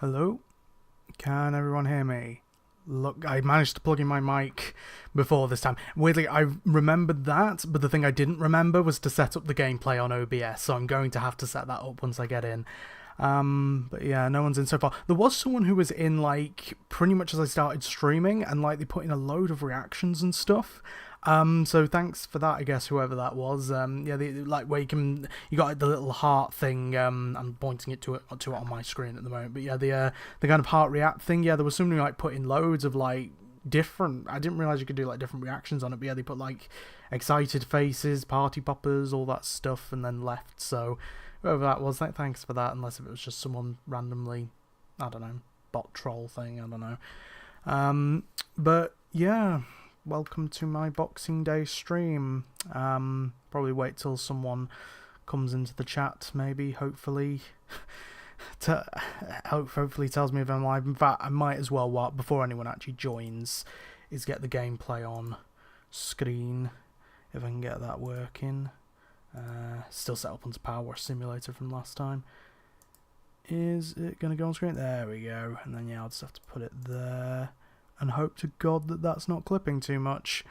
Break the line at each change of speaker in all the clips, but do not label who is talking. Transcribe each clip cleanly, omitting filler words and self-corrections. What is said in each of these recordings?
Hello? Can everyone hear me? Look, I managed to plug in my mic before this time. Weirdly, I remembered that, but the thing I didn't remember was to set up the gameplay on OBS, so I'm going to have to set that up once I get in. But yeah, no one's in so far. There was someone who was in, like, pretty much as I started streaming, and, like, they put in a load of reactions and stuff. So thanks for that, I guess, whoever that was. Yeah, like where you got like, the little heart thing. I'm pointing it to it on my screen at the moment. But yeah, the kind of heart react thing. Yeah, there was somebody like putting loads of like different. I didn't realize you could do like different reactions on it. But yeah, they put like excited faces, party poppers, all that stuff, and then left. So whoever that was, thanks for that. Unless if it was just someone randomly, I don't know, bot troll thing. I don't know. But yeah. Welcome to my Boxing Day stream. Probably wait till someone comes into the chat, maybe, hopefully. Hopefully tells me if I'm live. In fact, I might as well, before anyone actually joins, is get the gameplay on screen, if I can get that working. Still set up onto Power Wash Simulator from last time. Is it going to go on screen? There we go. And then, yeah, I'll just have to put it there. And hope to God that that's not clipping too much.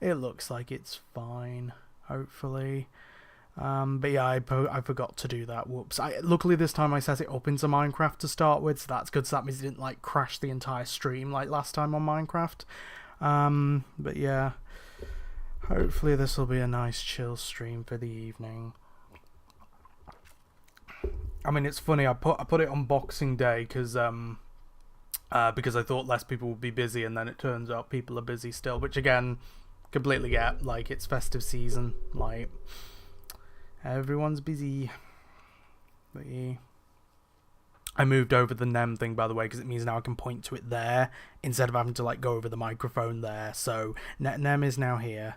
It looks like it's fine, hopefully. But yeah, I forgot to do that. Whoops. Luckily this time I set it up into Minecraft to start with, so that's good. So that means it didn't like crash the entire stream like last time on Minecraft. But yeah, hopefully this will be a nice chill stream for the evening. I mean, it's funny. I put it on Boxing Day because I thought less people would be busy, and then it turns out people are busy still, which again, completely get, like, it's festive season, like, everyone's busy. But yeah. I moved over the NEM thing, by the way, because it means now I can point to it there, instead of having to, like, go over the microphone there, so NEM is now here.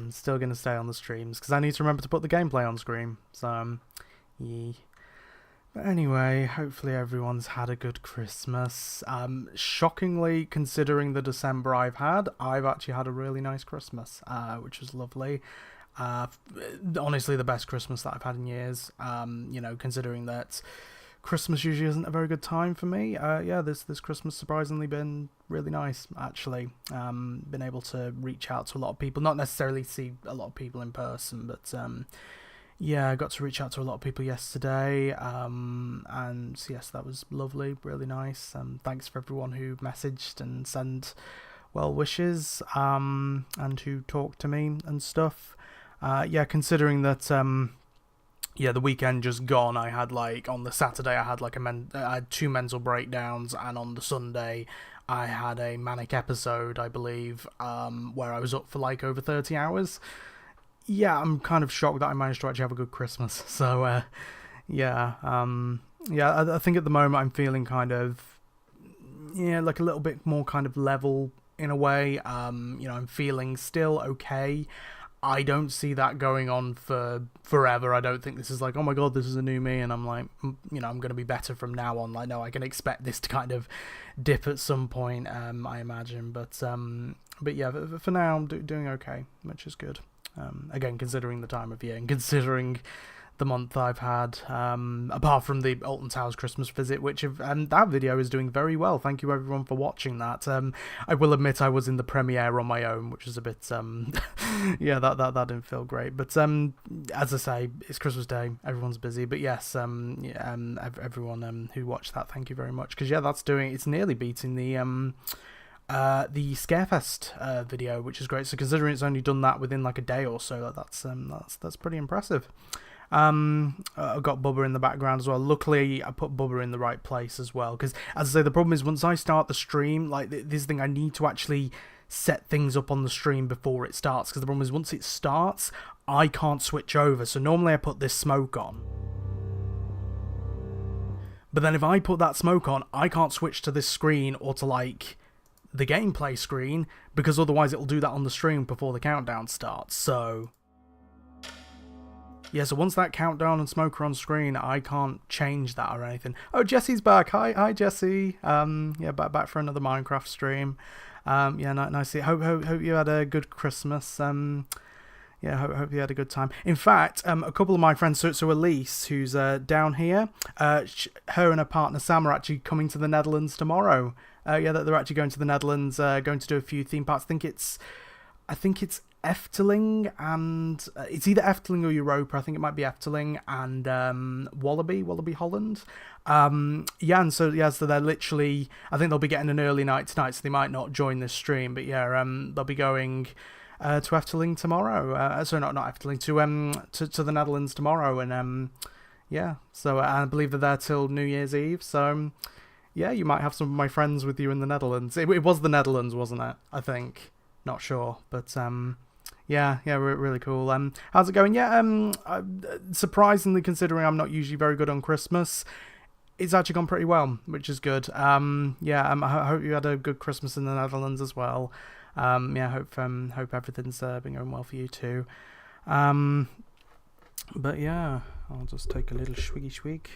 Still gonna stay on the streams, because I need to remember to put the gameplay on screen, so, yeah. But anyway, hopefully everyone's had a good Christmas. Shockingly, considering the December I've actually had a really nice Christmas, which was lovely. Honestly, the best Christmas that I've had in years. You know, considering that Christmas usually isn't a very good time for me. Yeah, this Christmas surprisingly been really nice, actually. Been able to reach out to a lot of people, not necessarily see a lot of people in person, but yeah, I got to reach out to a lot of people yesterday, and yes, that was lovely, really nice. Thanks for everyone who messaged and sent well wishes, and who talked to me and stuff. Yeah, considering that, yeah, the weekend just gone, I had like, on the Saturday I had like I had 2 mental breakdowns, and on the Sunday I had a manic episode, I believe, where I was up for like over 30 hours. Yeah, I'm kind of shocked that I managed to actually have a good Christmas. So, yeah, I think at the moment I'm feeling kind of, yeah, like a little bit more kind of level in a way. You know, I'm feeling still okay. I don't see that going on for forever. I don't think this is like, oh my god, this is a new me, and I'm like, you know, I'm going to be better from now on. Like, no, I can expect this to kind of dip at some point, I imagine. But yeah, for now, I'm doing okay, which is good. Again, considering the time of year and considering the month I've had, apart from the Alton Towers Christmas visit, which that video is doing very well. Thank you everyone for watching that. I will admit I was in the premiere on my own, which is a bit, yeah, that didn't feel great. But as I say, it's Christmas Day, everyone's busy. But yes, yeah, everyone who watched that, thank you very much. Because yeah, it's nearly beating the Scarefest video, which is great. So considering it's only done that within like a day or so, that's pretty impressive. I've got Bubba in the background as well. Luckily, I put Bubba in the right place as well, because as I say, the problem is once I start the stream, like this thing, I need to actually set things up on the stream before it starts, because the problem is once it starts, I can't switch over. So normally I put this smoke on, but then if I put that smoke on, I can't switch to this screen or to like the gameplay screen, because otherwise it'll do that on the stream before the countdown starts. So yeah, so once that countdown and smoke are on screen, I can't change that or anything. Oh, Jessie's back. Hi Jessie. Yeah, back for another Minecraft stream. Yeah, nice to see. Hope you had a good Christmas. yeah, hope you had a good time. In fact, a couple of my friends, so Elise, who's down here, her and her partner Sam are actually coming to the Netherlands tomorrow. Yeah, they're actually going to the Netherlands, going to do a few theme parks. I think it's Efteling, and it's either Efteling or Europa. I think it might be Efteling and Wallaby Holland. Yeah, and so they're literally. I think they'll be getting an early night tonight, so they might not join this stream. But yeah, they'll be going to Efteling tomorrow. Sorry, not Efteling, to the Netherlands tomorrow, and yeah. So I believe they're there till New Year's Eve. So yeah, you might have some of my friends with you in the Netherlands. It was the Netherlands, wasn't it? I think. Not sure, but yeah, really cool. How's it going? Yeah, surprisingly, considering I'm not usually very good on Christmas, it's actually gone pretty well, which is good. Yeah, I hope you had a good Christmas in the Netherlands as well. Yeah, hope everything's been going well for you too. But yeah, I'll just take a little swig.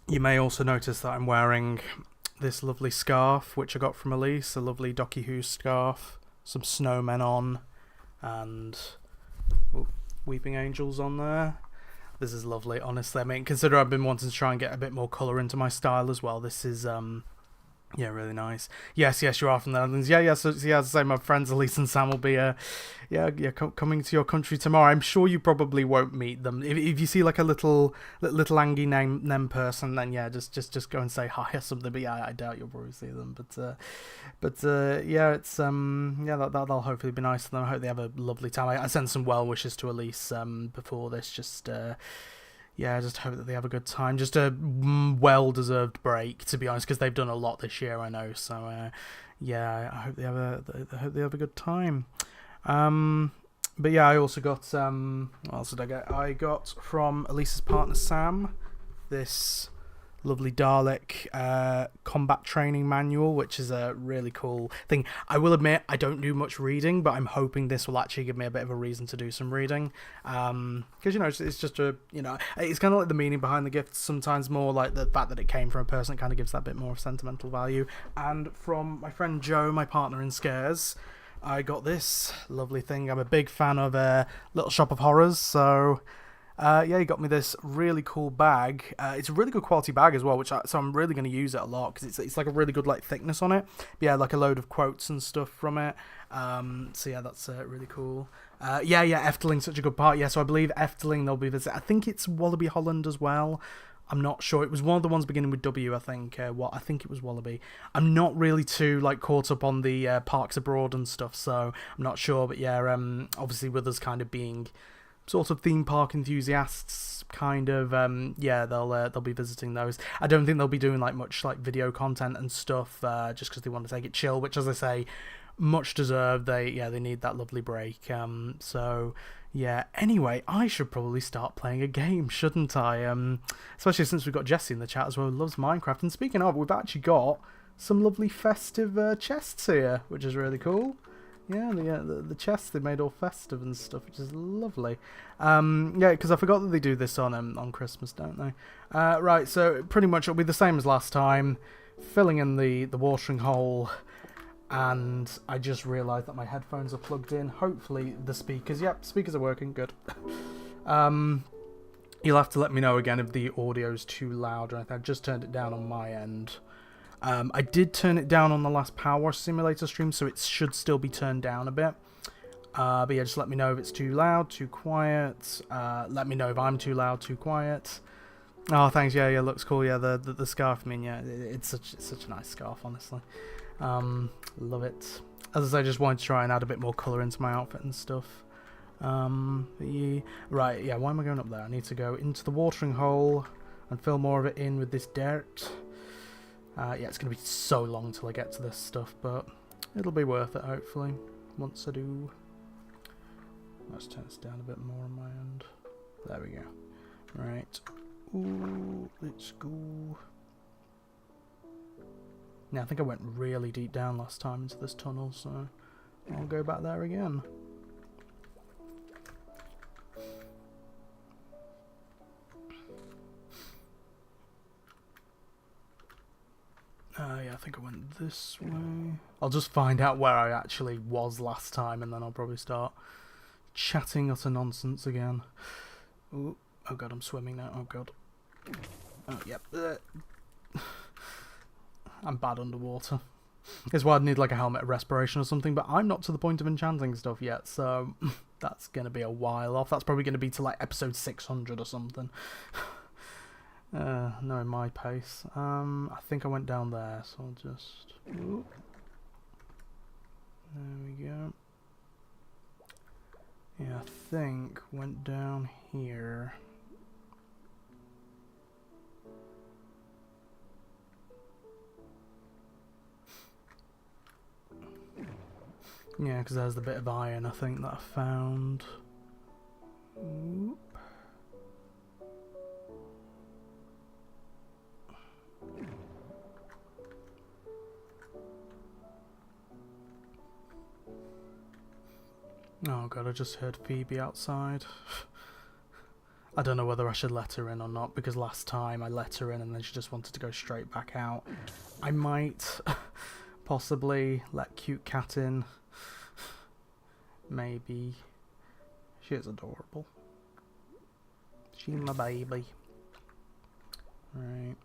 You may also notice that I'm wearing this lovely scarf, which I got from Elise, a lovely Docky Who scarf, some snowmen on, and weeping angels on there. This is lovely, honestly. I mean, consider I've been wanting to try and get a bit more colour into my style as well. This is yeah, really nice. Yes, you are from the Netherlands. Yeah. So as I say, my friends Elise and Sam will be coming to your country tomorrow. I'm sure you probably won't meet them. If you see like a little Angie name person, then yeah, just go and say hi or something. But yeah, I doubt you'll probably see them. But yeah, it's that'll hopefully be nice for them. I hope they have a lovely time. I sent some well wishes to Elise before this. Yeah, I just hope that they have a good time. Just a well-deserved break, to be honest, because they've done a lot this year, I know. So, yeah, I hope they have a good time. But yeah, I also got what else did I get? I got from Elisa's partner Sam this lovely Dalek combat training manual, which is a really cool thing. I will admit I don't do much reading, but I'm hoping this will actually give me a bit of a reason to do some reading, because it's just it's kind of like the meaning behind the gifts, sometimes more like the fact that it came from a person. It kind of gives that bit more sentimental value. And from my friend Joe, my partner in Scares, I got this lovely thing. I'm a big fan of Little Shop of Horrors, so yeah, he got me this really cool bag. It's a really good quality bag as well, so I'm really going to use it a lot, because it's like a really good like thickness on it. But yeah, like a load of quotes and stuff from it. So yeah, that's really cool. Yeah, Efteling's such a good part. Yeah, so I believe Efteling they'll be visiting. I think it's Wallaby Holland as well. I'm not sure. It was one of the ones beginning with W, I think. I think it was Wallaby. I'm not really too caught up on the parks abroad and stuff, so I'm not sure. But yeah, obviously with us kind of being sort of theme park enthusiasts, kind of, yeah, they'll be visiting those. I don't think they'll be doing much video content and stuff, just because they want to take it chill, which, as I say, much deserved. They need that lovely break. So yeah. Anyway, I should probably start playing a game, shouldn't I? Especially since we've got Jessie in the chat as well, who loves Minecraft. And speaking of, we've actually got some lovely festive chests here, which is really cool. Yeah, the chests they made all festive and stuff, which is lovely. Yeah, because I forgot that they do this on Christmas, don't they? Right, so pretty much it'll be the same as last time, filling in the watering hole, and I just realised that my headphones are plugged in. Hopefully the speakers, speakers are working, good. You'll have to let me know again if the audio's too loud or anything. I just turned it down on my end. I did turn it down on the last Power Simulator stream, so it should still be turned down a bit. But yeah, just let me know if it's too loud, too quiet. Let me know if I'm too loud, too quiet. Oh, thanks. Yeah, looks cool. Yeah, the scarf. I mean, yeah, it's such a nice scarf, honestly. Love it. As I say, I just wanted to try and add a bit more colour into my outfit and stuff. Yeah. Right, yeah. Why am I going up there? I need to go into the watering hole and fill more of it in with this dirt. Yeah, it's going to be so long till I get to this stuff, but it'll be worth it, hopefully, once I do. Let's turn this down a bit more on my end. There we go. Right. Ooh, let's go. Now, I think I went really deep down last time into this tunnel, so I'll go back there again. Yeah, I think I went this way. I'll just find out where I actually was last time, and then I'll probably start chatting utter nonsense again. Ooh, oh god, I'm swimming now. Oh god. Oh, yep. I'm bad underwater. It's why I'd need like a helmet of respiration or something, but I'm not to the point of enchanting stuff yet, so that's going to be a while off. That's probably going to be to like episode 600 or something. Knowing my pace. I think I went down there, so I'll just... Ooh. There we go. Yeah, I think went down here. Yeah, because there's the bit of iron, I think, that I found. Oop. Oh god, I just heard Phoebe outside. I don't know whether I should let her in or not, because last time I let her in and then she just wanted to go straight back out. I might possibly let Cute Cat in. Maybe. She is adorable. She's my baby. Right.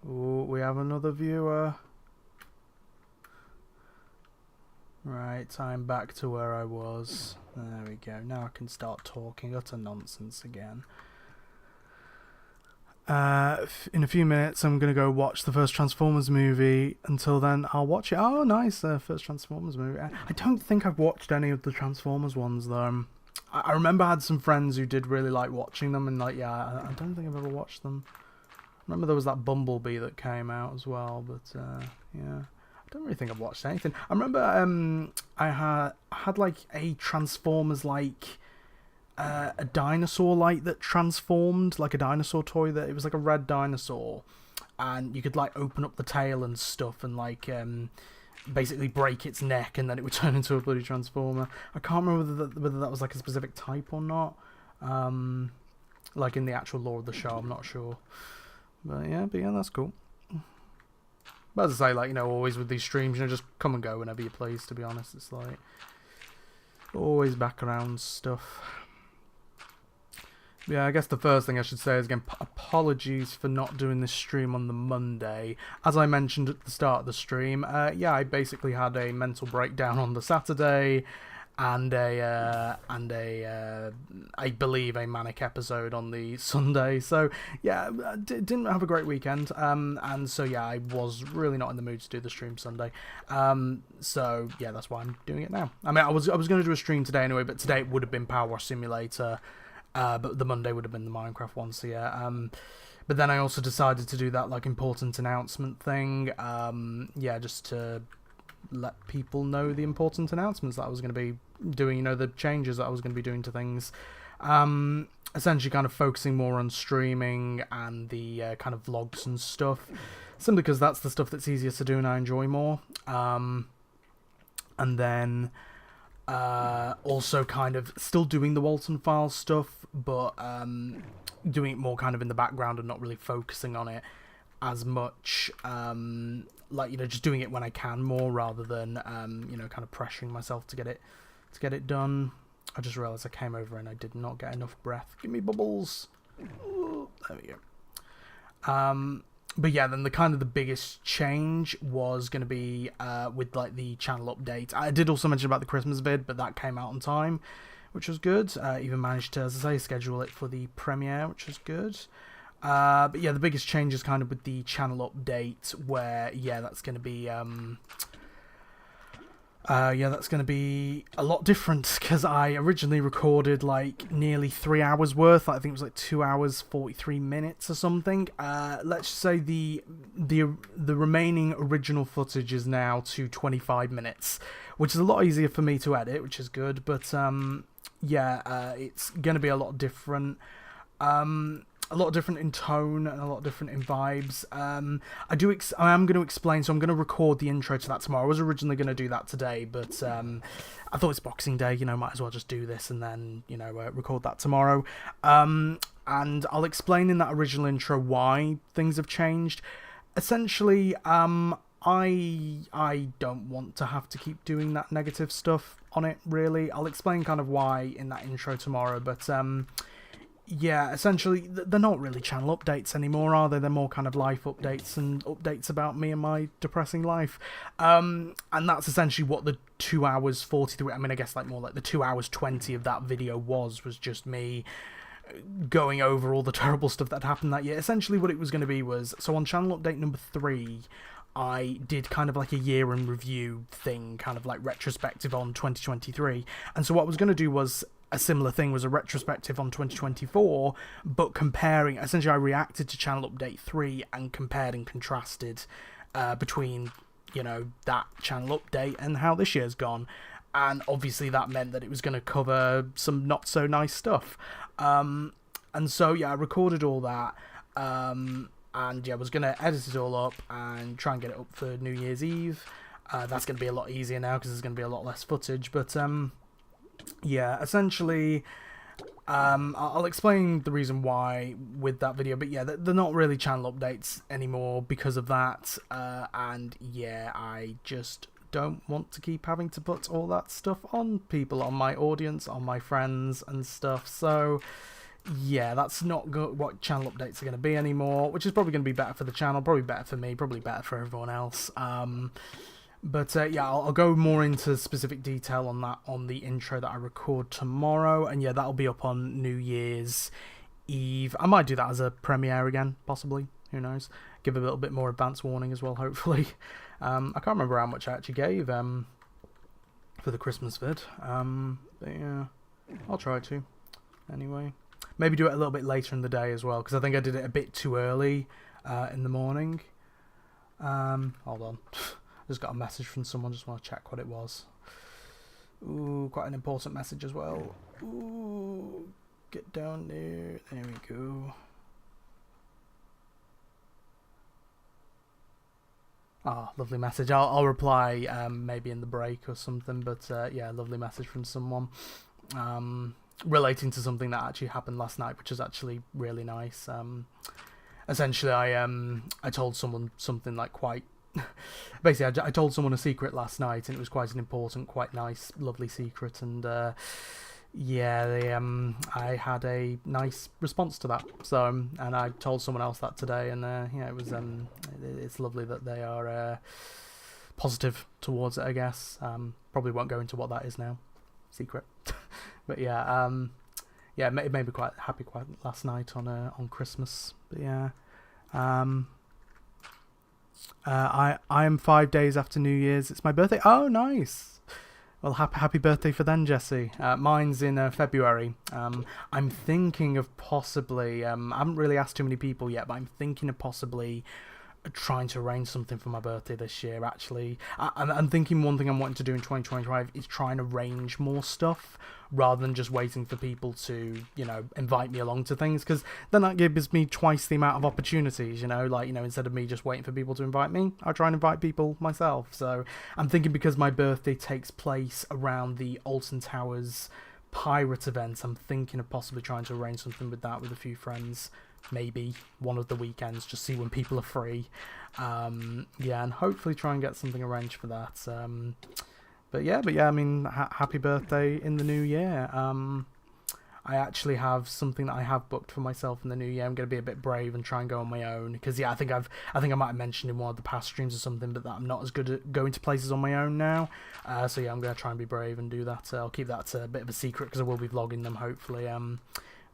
Ooh, we have another viewer. Right, I'm back to where I was. There we go. Now I can start talking utter nonsense again. In a few minutes, I'm going to go watch the first Transformers movie. Until then, I'll watch it. Oh, nice. First Transformers movie. I don't think I've watched any of the Transformers ones, though. I remember I had some friends who did really like watching them, and like, yeah, I don't think I've ever watched them. I remember there was that Bumblebee that came out as well, but yeah. I don't really think I've watched anything. I remember I had like a Transformers like a dinosaur like that transformed, like a dinosaur toy that it was like a red dinosaur, and you could like open up the tail and stuff and like basically break its neck and then it would turn into a bloody Transformer. I can't remember whether that was like a specific type or not. Like in the actual lore of the show, I'm not sure. But yeah, that's cool. But as I say, like, you know, always with these streams, you know, just come and go whenever you please, to be honest. It's like, always background stuff. Yeah, I guess the first thing I should say is, again, apologies for not doing this stream on the Monday. As I mentioned at the start of the stream, yeah, I basically had a mental breakdown on the Saturday, and I believe a manic episode on the Sunday. So yeah, didn't have a great weekend. And so yeah, I was really not in the mood to do the stream Sunday. So yeah, that's why I'm doing it now. I mean, I was going to do a stream today anyway, but today it would have been Power Wash Simulator. But the Monday would have been the Minecraft one. So yeah. But then I also decided to do that like important announcement thing. Yeah, just to let people know the important announcements that I was going to be doing, you know, the changes that I was going to be doing to things. Essentially kind of focusing more on streaming and the kind of vlogs and stuff, simply because that's the stuff that's easier to do and I enjoy more. And then also kind of still doing the Walton Files stuff, but doing it more kind of in the background and not really focusing on it as much. Like, you know, just doing it when I can more rather than you know, kind of pressuring myself to get it done. I just realised I came over and I did not get enough breath. Give me bubbles. Ooh, there we go. But yeah, then the biggest change was going to be with like the channel update. I did also mention about the Christmas vid, but that came out on time, which was good. Even managed to, as I say, schedule it for the premiere, which was good. But yeah, the biggest change is kind of with the channel update, where yeah, that's going to be a lot different, because I originally recorded like nearly 3 hours worth. I think it was like 2 hours 43 minutes or something. Let's say the remaining original footage is now to 25 minutes, which is a lot easier for me to edit, which is good. But yeah, it's going to be a lot different. A lot different in tone and a lot different in vibes. I am going to explain, so I'm going to record the intro to that tomorrow. I was originally going to do that today, but I thought it's Boxing Day, you know, might as well just do this and then, you know, record that tomorrow. And I'll explain in that original intro why things have changed. essentially, I don't want to have to keep doing that negative stuff on it, really. I'll explain kind of why in that intro tomorrow, but yeah, essentially, they're not really channel updates anymore, are they? They're more kind of life updates and updates about me and my depressing life. And that's essentially what the 2 hours 43, I mean, I guess like more like the 2 hours 20 of that video was just me going over all the terrible stuff that happened that year. Essentially what it was going to be was, so on channel update number 3, I did kind of like a year in review thing, kind of like retrospective on 2023. And so what I was going to do was a similar thing, was a retrospective on 2024, but comparing, essentially I reacted to channel update 3 and compared and contrasted between, you know, that channel update and how this year's gone. And obviously that meant that it was going to cover some not so nice stuff. And so, yeah, I recorded all that. And yeah, I was going to edit it all up and try and get it up for New Year's Eve. That's going to be a lot easier now because there's going to be a lot less footage. But yeah, essentially, I'll explain the reason why with that video. But yeah, they're not really channel updates anymore because of that. And yeah, I just don't want to keep having to put all that stuff on people, on my audience, on my friends and stuff. So yeah, that's not what channel updates are going to be anymore, which is probably going to be better for the channel, probably better for me, probably better for everyone else. But yeah, I'll go more into specific detail on that on the intro that I record tomorrow, and yeah, that'll be up on New Year's Eve. I might do that as a premiere again, possibly. Who knows? Give a little bit more advance warning as well, hopefully. I can't remember how much I actually gave for the Christmas vid. But yeah, I'll try to. Anyway, maybe do it a little bit later in the day as well, because I think I did it a bit too early in the morning. Hold on. Just got a message from someone, just want to check what it was. Ooh, quite an important message as well. Ooh, get down there. There we go. Ah, lovely message. I'll reply maybe in the break or something, but yeah, lovely message from someone relating to something that actually happened last night, which is actually really nice. Essentially, I told someone something like quite... Basically, I told someone a secret last night, and it was quite an important, quite nice, lovely secret, and yeah, I had a nice response to that. So, and I told someone else that today, and yeah, it was it's lovely that they are positive towards it, I guess. Probably won't go into what that is now, secret. But yeah, yeah, it made me quite happy quite last night on Christmas. But yeah, I am 5 days after New Year's. It's my birthday. Oh, nice. Well, happy birthday for then, Jessie. Mine's in February. I'm thinking of possibly... I haven't really asked too many people yet, but I'm thinking of possibly trying to arrange something for my birthday this year, actually. I'm thinking one thing I'm wanting to do in 2025 is try and arrange more stuff rather than just waiting for people to, you know, invite me along to things, because then that gives me twice the amount of opportunities, you know, like, you know, instead of me just waiting for people to invite me, I'll try and invite people myself. So I'm thinking, because my birthday takes place around the Alton Towers pirate event, I'm thinking of possibly trying to arrange something with that with a few friends, maybe one of the weekends, just see when people are free. Yeah, and hopefully try and get something arranged for that. But yeah, I mean, happy birthday in the new year. I actually have something that I have booked for myself in the new year. I'm going to be a bit brave and try and go on my own, because yeah, I think I might have mentioned in one of the past streams or something, but that I'm not as good at going to places on my own now. So yeah, I'm going to try and be brave and do that. I'll keep that a bit of a secret, because I will be vlogging them, hopefully.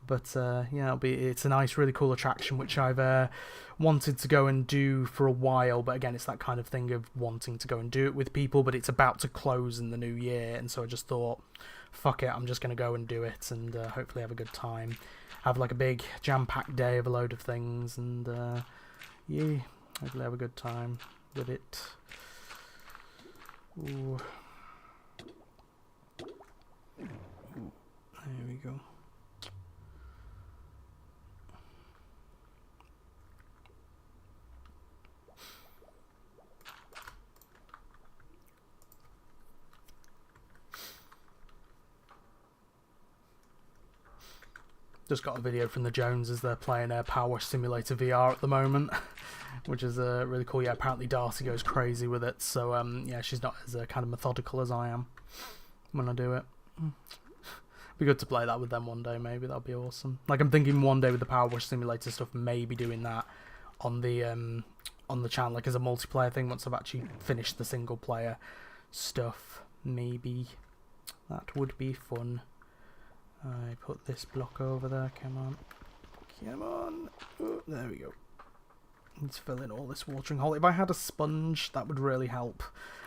But yeah, it's a nice, really cool attraction, which I've wanted to go and do for a while. But again, it's that kind of thing of wanting to go and do it with people, but it's about to close in the new year, and so I just thought, fuck it, I'm just going to go and do it, and hopefully have a good time. Have like a big jam-packed day of a load of things, and yeah, hopefully have a good time with it. Ooh. There we go. Just got a video from the Joneses. They're playing Power Simulator VR at the moment, which is really cool. Yeah, apparently Darcy goes crazy with it, so yeah, she's not as kind of methodical as I am when I do it. Be good to play that with them one day, maybe. That'd be awesome. Like, I'm thinking one day with the Power Wash Simulator stuff, maybe doing that on the channel, like as a multiplayer thing, once I've actually finished the single player stuff. Maybe that would be fun. I put this block over there. Come on, come on. Oh, there we go. Let's fill in all this watering hole. If I had a sponge, that would really help,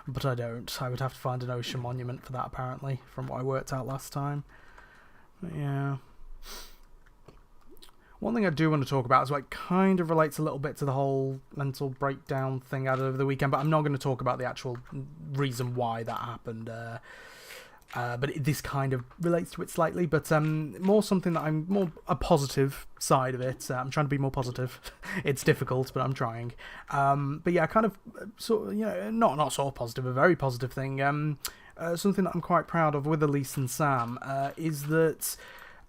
but I don't. I would have to find an ocean monument for that, apparently, from what I worked out last time. But yeah. One thing I do want to talk about is what kind of relates a little bit to the whole mental breakdown thing out over the weekend, but I'm not going to talk about the actual reason why that happened. But this kind of relates to it slightly, but more something that I'm more a positive side of it. I'm trying to be more positive. It's difficult, but I'm trying. But yeah, kind of sort of, you know, not sort of positive, a very positive thing. Something that I'm quite proud of with Elise and Sam is that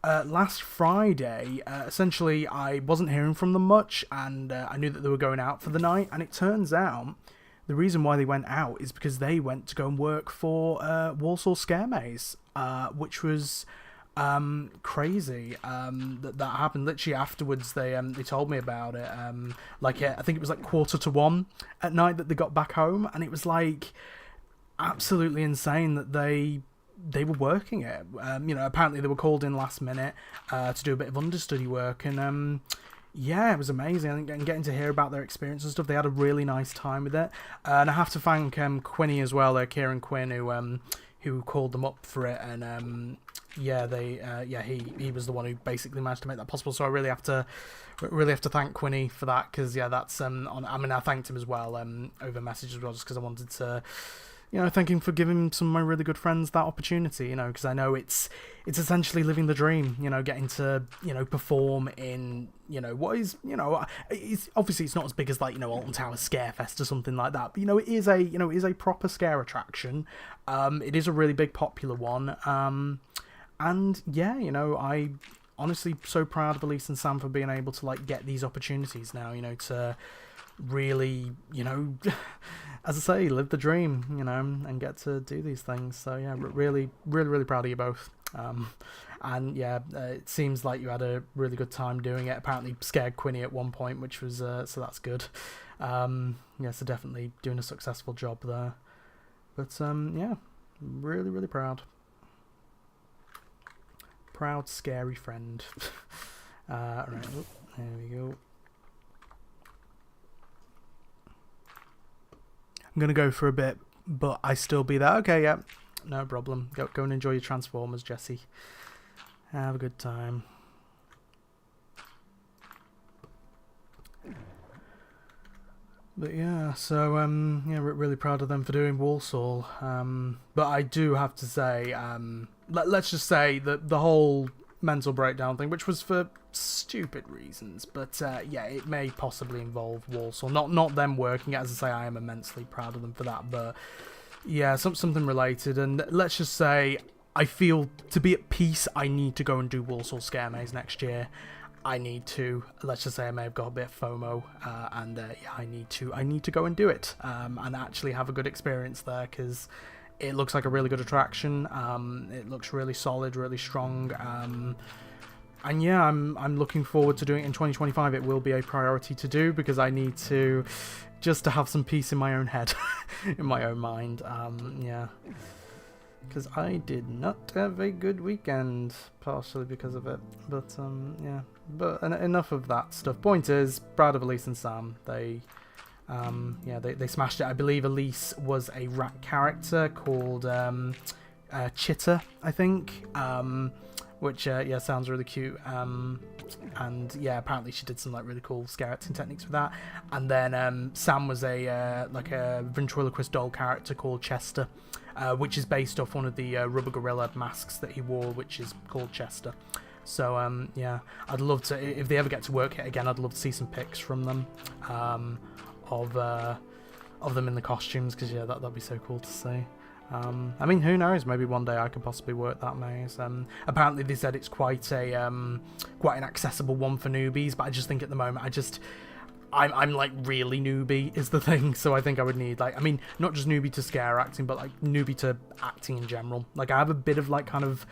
last Friday, essentially, I wasn't hearing from them much, and I knew that they were going out for the night, and it turns out the reason why they went out is because they went to go and work for Walsall Scare Maze, which was crazy. That happened literally afterwards. They told me about it. Like I think it was like 1:45 at night that they got back home, and it was like absolutely insane that they were working it. You know, apparently they were called in last minute to do a bit of understudy work, and yeah, it was amazing. And getting to hear about their experience and stuff, they had a really nice time with it. And I have to thank Quinny as well, Kieran Quinn, who called them up for it, and yeah, he was the one who basically managed to make that possible. So I really have to thank Quinny for that, because yeah, that's I mean, I thanked him as well over message as well, just because I wanted to, you know, thank him for giving some of my really good friends that opportunity, you know, because I know it's essentially living the dream, you know, getting to, you know, perform in, you know, what is, you know, it's obviously it's not as big as like, you know, Alton Towers Scarefest or something like that, but you know, it is a proper scare attraction. It is a really big popular one, and yeah, you know, I honestly so proud of Elise and Sam for being able to like get these opportunities now, you know, to really, you know, as I say, live the dream, you know, and get to do these things. So yeah, really proud of you both. And yeah, it seems like you had a really good time doing it. Apparently scared Quinny at one point, which was so that's good. Yeah, so definitely doing a successful job there. But yeah, really proud. Proud scary friend. Right, there we go. I'm gonna go for a bit, but I still be there. Okay, yeah, no problem. Go and enjoy your Transformers, Jessie. Have a good time. But yeah, so yeah, really proud of them for doing Walsall. But I do have to say, let's just say that the whole mental breakdown thing, which was for stupid reasons, but yeah, it may possibly involve Walsall. Not them working it. As I say, I am immensely proud of them for that, but yeah, something related. And let's just say, I feel to be at peace, I need to go and do Walsall Scare Maze next year. I need to. Let's just say I may have got a bit of FOMO, and yeah, I need to go and do it, and actually have a good experience there, because it looks like a really good attraction. It looks really solid, really strong. And yeah, I'm looking forward to doing it in 2025. It will be a priority to do, because I need to just to have some peace in my own head, in my own mind. Yeah, because I did not have a good weekend, partially because of it. But yeah, but enough of that stuff. Point is, proud of Elise and Sam. They yeah, they smashed it. I believe Elise was a rat character called Chitter, I think, which yeah, sounds really cute. And yeah, apparently she did some like really cool scare acting techniques with that. And then Sam was a like a ventriloquist doll character called Chester, which is based off one of the rubber gorilla masks that he wore, which is called Chester. So yeah, I'd love to, if they ever get to work it again, I'd love to see some pics from them. Of them in the costumes, because yeah, that'd be so cool to see. I mean, who knows? Maybe one day I could possibly work that maze. Apparently, they said it's quite an accessible one for newbies, but I just think at the moment, I'm like really newbie is the thing, so I think I would need like, I mean, not just newbie to scare acting, but like newbie to acting in general. Like I have a bit of like kind of,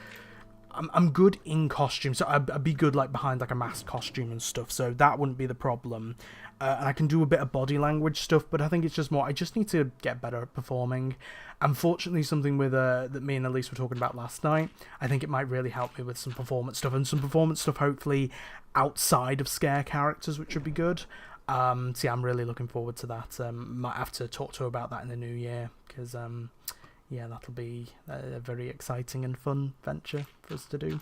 I'm good in costume, so I'd be good like behind like a mask costume and stuff, so that wouldn't be the problem. And I can do a bit of body language stuff, but I think it's just more, I just need to get better at performing. Unfortunately, something with that me and Elise were talking about last night, I think it might really help me with some performance stuff, and some performance stuff hopefully outside of scare characters, which would be good. So yeah, I'm really looking forward to that. Might have to talk to her about that in the new year, because yeah, that'll be a very exciting and fun venture for us to do.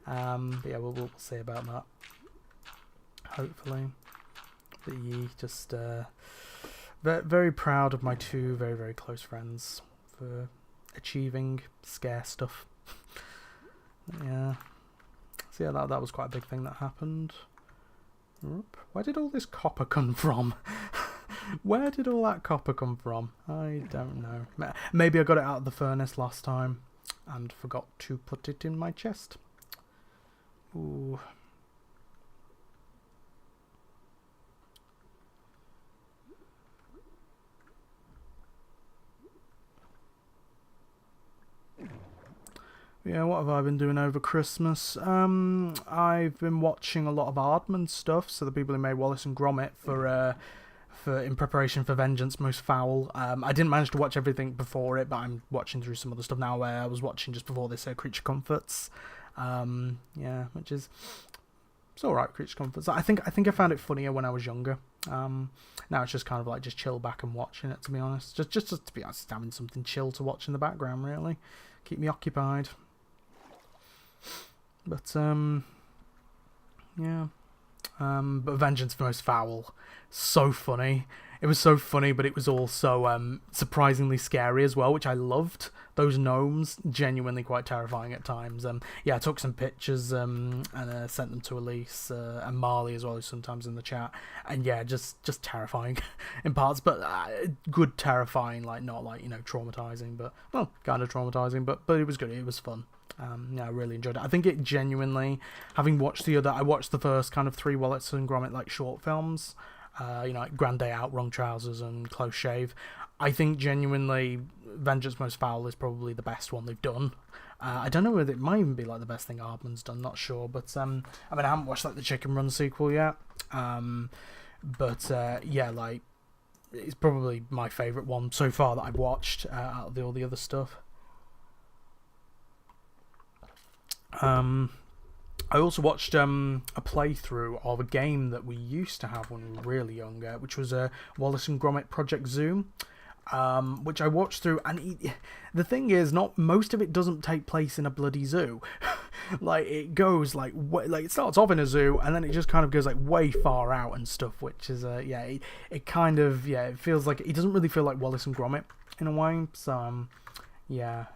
But yeah, we'll see about that. Hopefully. But yeah, just very proud of my two very, very close friends for achieving scare stuff. Yeah. So yeah, that was quite a big thing that happened. Where did all this copper come from? Where did all that copper come from? I don't know. Maybe I got it out of the furnace last time and forgot to put it in my chest. Ooh. Yeah, what have I been doing over Christmas? I've been watching a lot of Aardman stuff, so the people who made Wallace and Gromit for in preparation for Vengeance Most Foul. I didn't manage to watch everything before it, but I'm watching through some other stuff now. Where I was watching just before this Creature Comforts. Yeah, which is it's all right. Creature Comforts. I think I found it funnier when I was younger. Now it's just kind of like just chill back and watching it. To be honest, just to be honest, having something chill to watch in the background really keep me occupied. But yeah. But Vengeance Most Foul, so funny. It was so funny, but it was also surprisingly scary as well, which I loved. Those gnomes, genuinely quite terrifying at times. Yeah, I took some pictures and sent them to Elise and Marley as well, who's sometimes in the chat. And yeah, just terrifying in parts, but good terrifying, like not like, you know, traumatizing, but well, kind of traumatizing, but it was good. It was fun. Yeah, I really enjoyed it. I think it genuinely, having watched I watched the first kind of 3 Wallace and Gromit like short films, you know, like Grand Day Out, Wrong Trousers, and Close Shave. I think genuinely Vengeance Most Foul is probably the best one they've done. I don't know whether it might even be like the best thing Aardman's done, not sure, but I mean, I haven't watched like the Chicken Run sequel yet, but yeah, like it's probably my favourite one so far that I've watched out of all the other stuff. I also watched a playthrough of a game that we used to have when we were really younger, which was Wallace and Gromit Project Zoom, which I watched through, and the thing is, not most of it doesn't take place in a bloody zoo. Like it goes like it starts off in a zoo, and then it just kind of goes like way far out and stuff, which is yeah, it kind of, yeah, it feels like it doesn't really feel like Wallace and Gromit in a way. So yeah.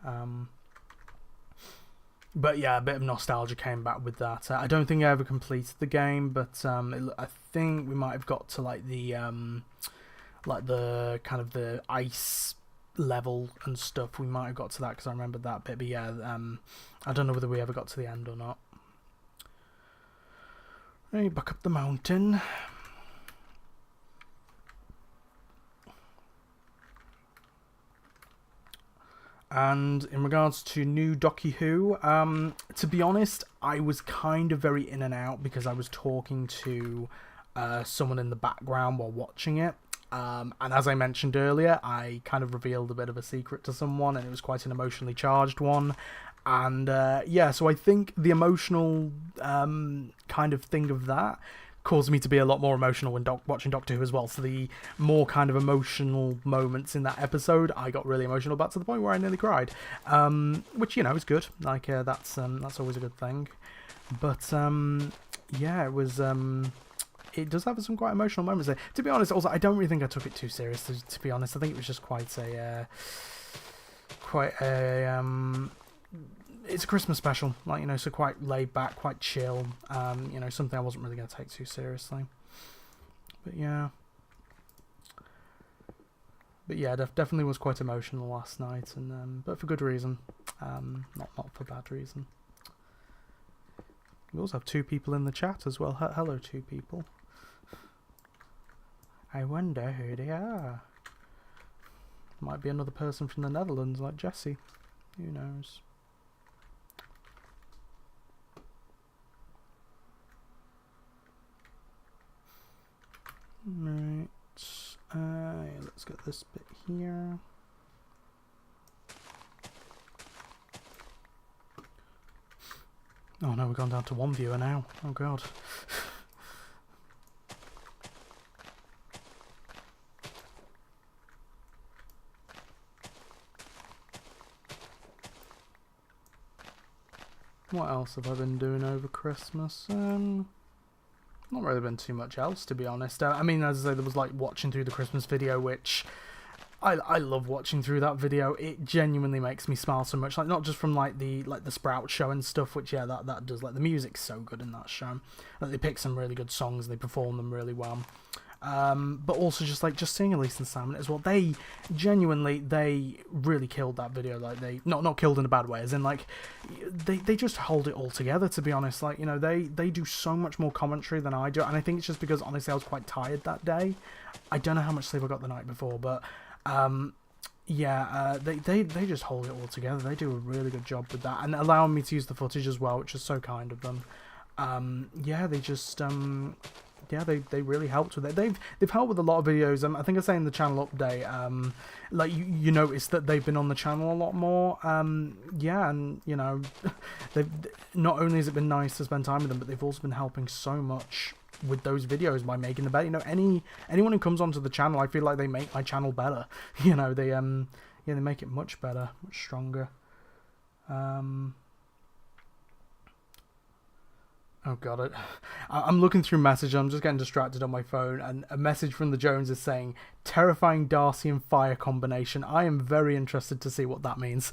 But yeah, a bit of nostalgia came back with that. I don't think I ever completed the game, but I think we might have got to like the kind of the ice level and stuff. We might have got to that because I remember that bit. But yeah, I don't know whether we ever got to the end or not. Right, back up the mountain. And in regards to new Doctor Who, to be honest, I was kind of very in and out because I was talking to someone in the background while watching it. And as I mentioned earlier, I kind of revealed a bit of a secret to someone, and it was quite an emotionally charged one. And yeah, so I think the emotional kind of thing of that caused me to be a lot more emotional when watching Doctor Who as well. So the more kind of emotional moments in that episode, I got really emotional about, to the point where I nearly cried, which, you know, is good. Like that's always a good thing. But yeah, it was it does have some quite emotional moments there. To be honest, also I don't really think I took it too seriously. To be honest, I think it was just quite a it's a Christmas special, like, you know, so quite laid back, quite chill. You know, something I wasn't really going to take too seriously. But yeah, definitely was quite emotional last night, and but for good reason, not for bad reason. We also have 2 people in the chat as well. Hello, 2 people. I wonder who they are. Might be another person from the Netherlands like Jessie. Who knows? Right. Let's get this bit here. Oh no, we've gone down to one viewer now. Oh god. What else have I been doing over Christmas? Not really been too much else, to be honest. I mean, as I say, there was like watching through the Christmas video, which I love watching through that video. It genuinely makes me smile so much. Like, not just from like the Sprout show and stuff, which yeah, that does. Like, the music's so good in that show. Like, they pick some really good songs, they perform them really well. But also just seeing Elise and Sam as well. They really killed that video. Like, they not killed in a bad way, as in like they just hold it all together, to be honest. Like, you know, they do so much more commentary than I do, and I think it's just because honestly I was quite tired that day. I don't know how much sleep I got the night before, but yeah, they just hold it all together. They do a really good job with that, and allowing me to use the footage as well, which is so kind of them. Yeah, they just yeah, they really helped with it. They've helped with a lot of videos. I think I say in the channel update, like you notice that they've been on the channel a lot more. Yeah, and you know, they've not only has it been nice to spend time with them, but they've also been helping so much with those videos by making the better. You know, anyone who comes onto the channel, I feel like they make my channel better. You know, they yeah, they make it much better, much stronger. Oh god, I'm looking through messages, I'm just getting distracted on my phone, and a message from the Jones is saying, terrifying Darcy and Fire combination. I am very interested to see what that means.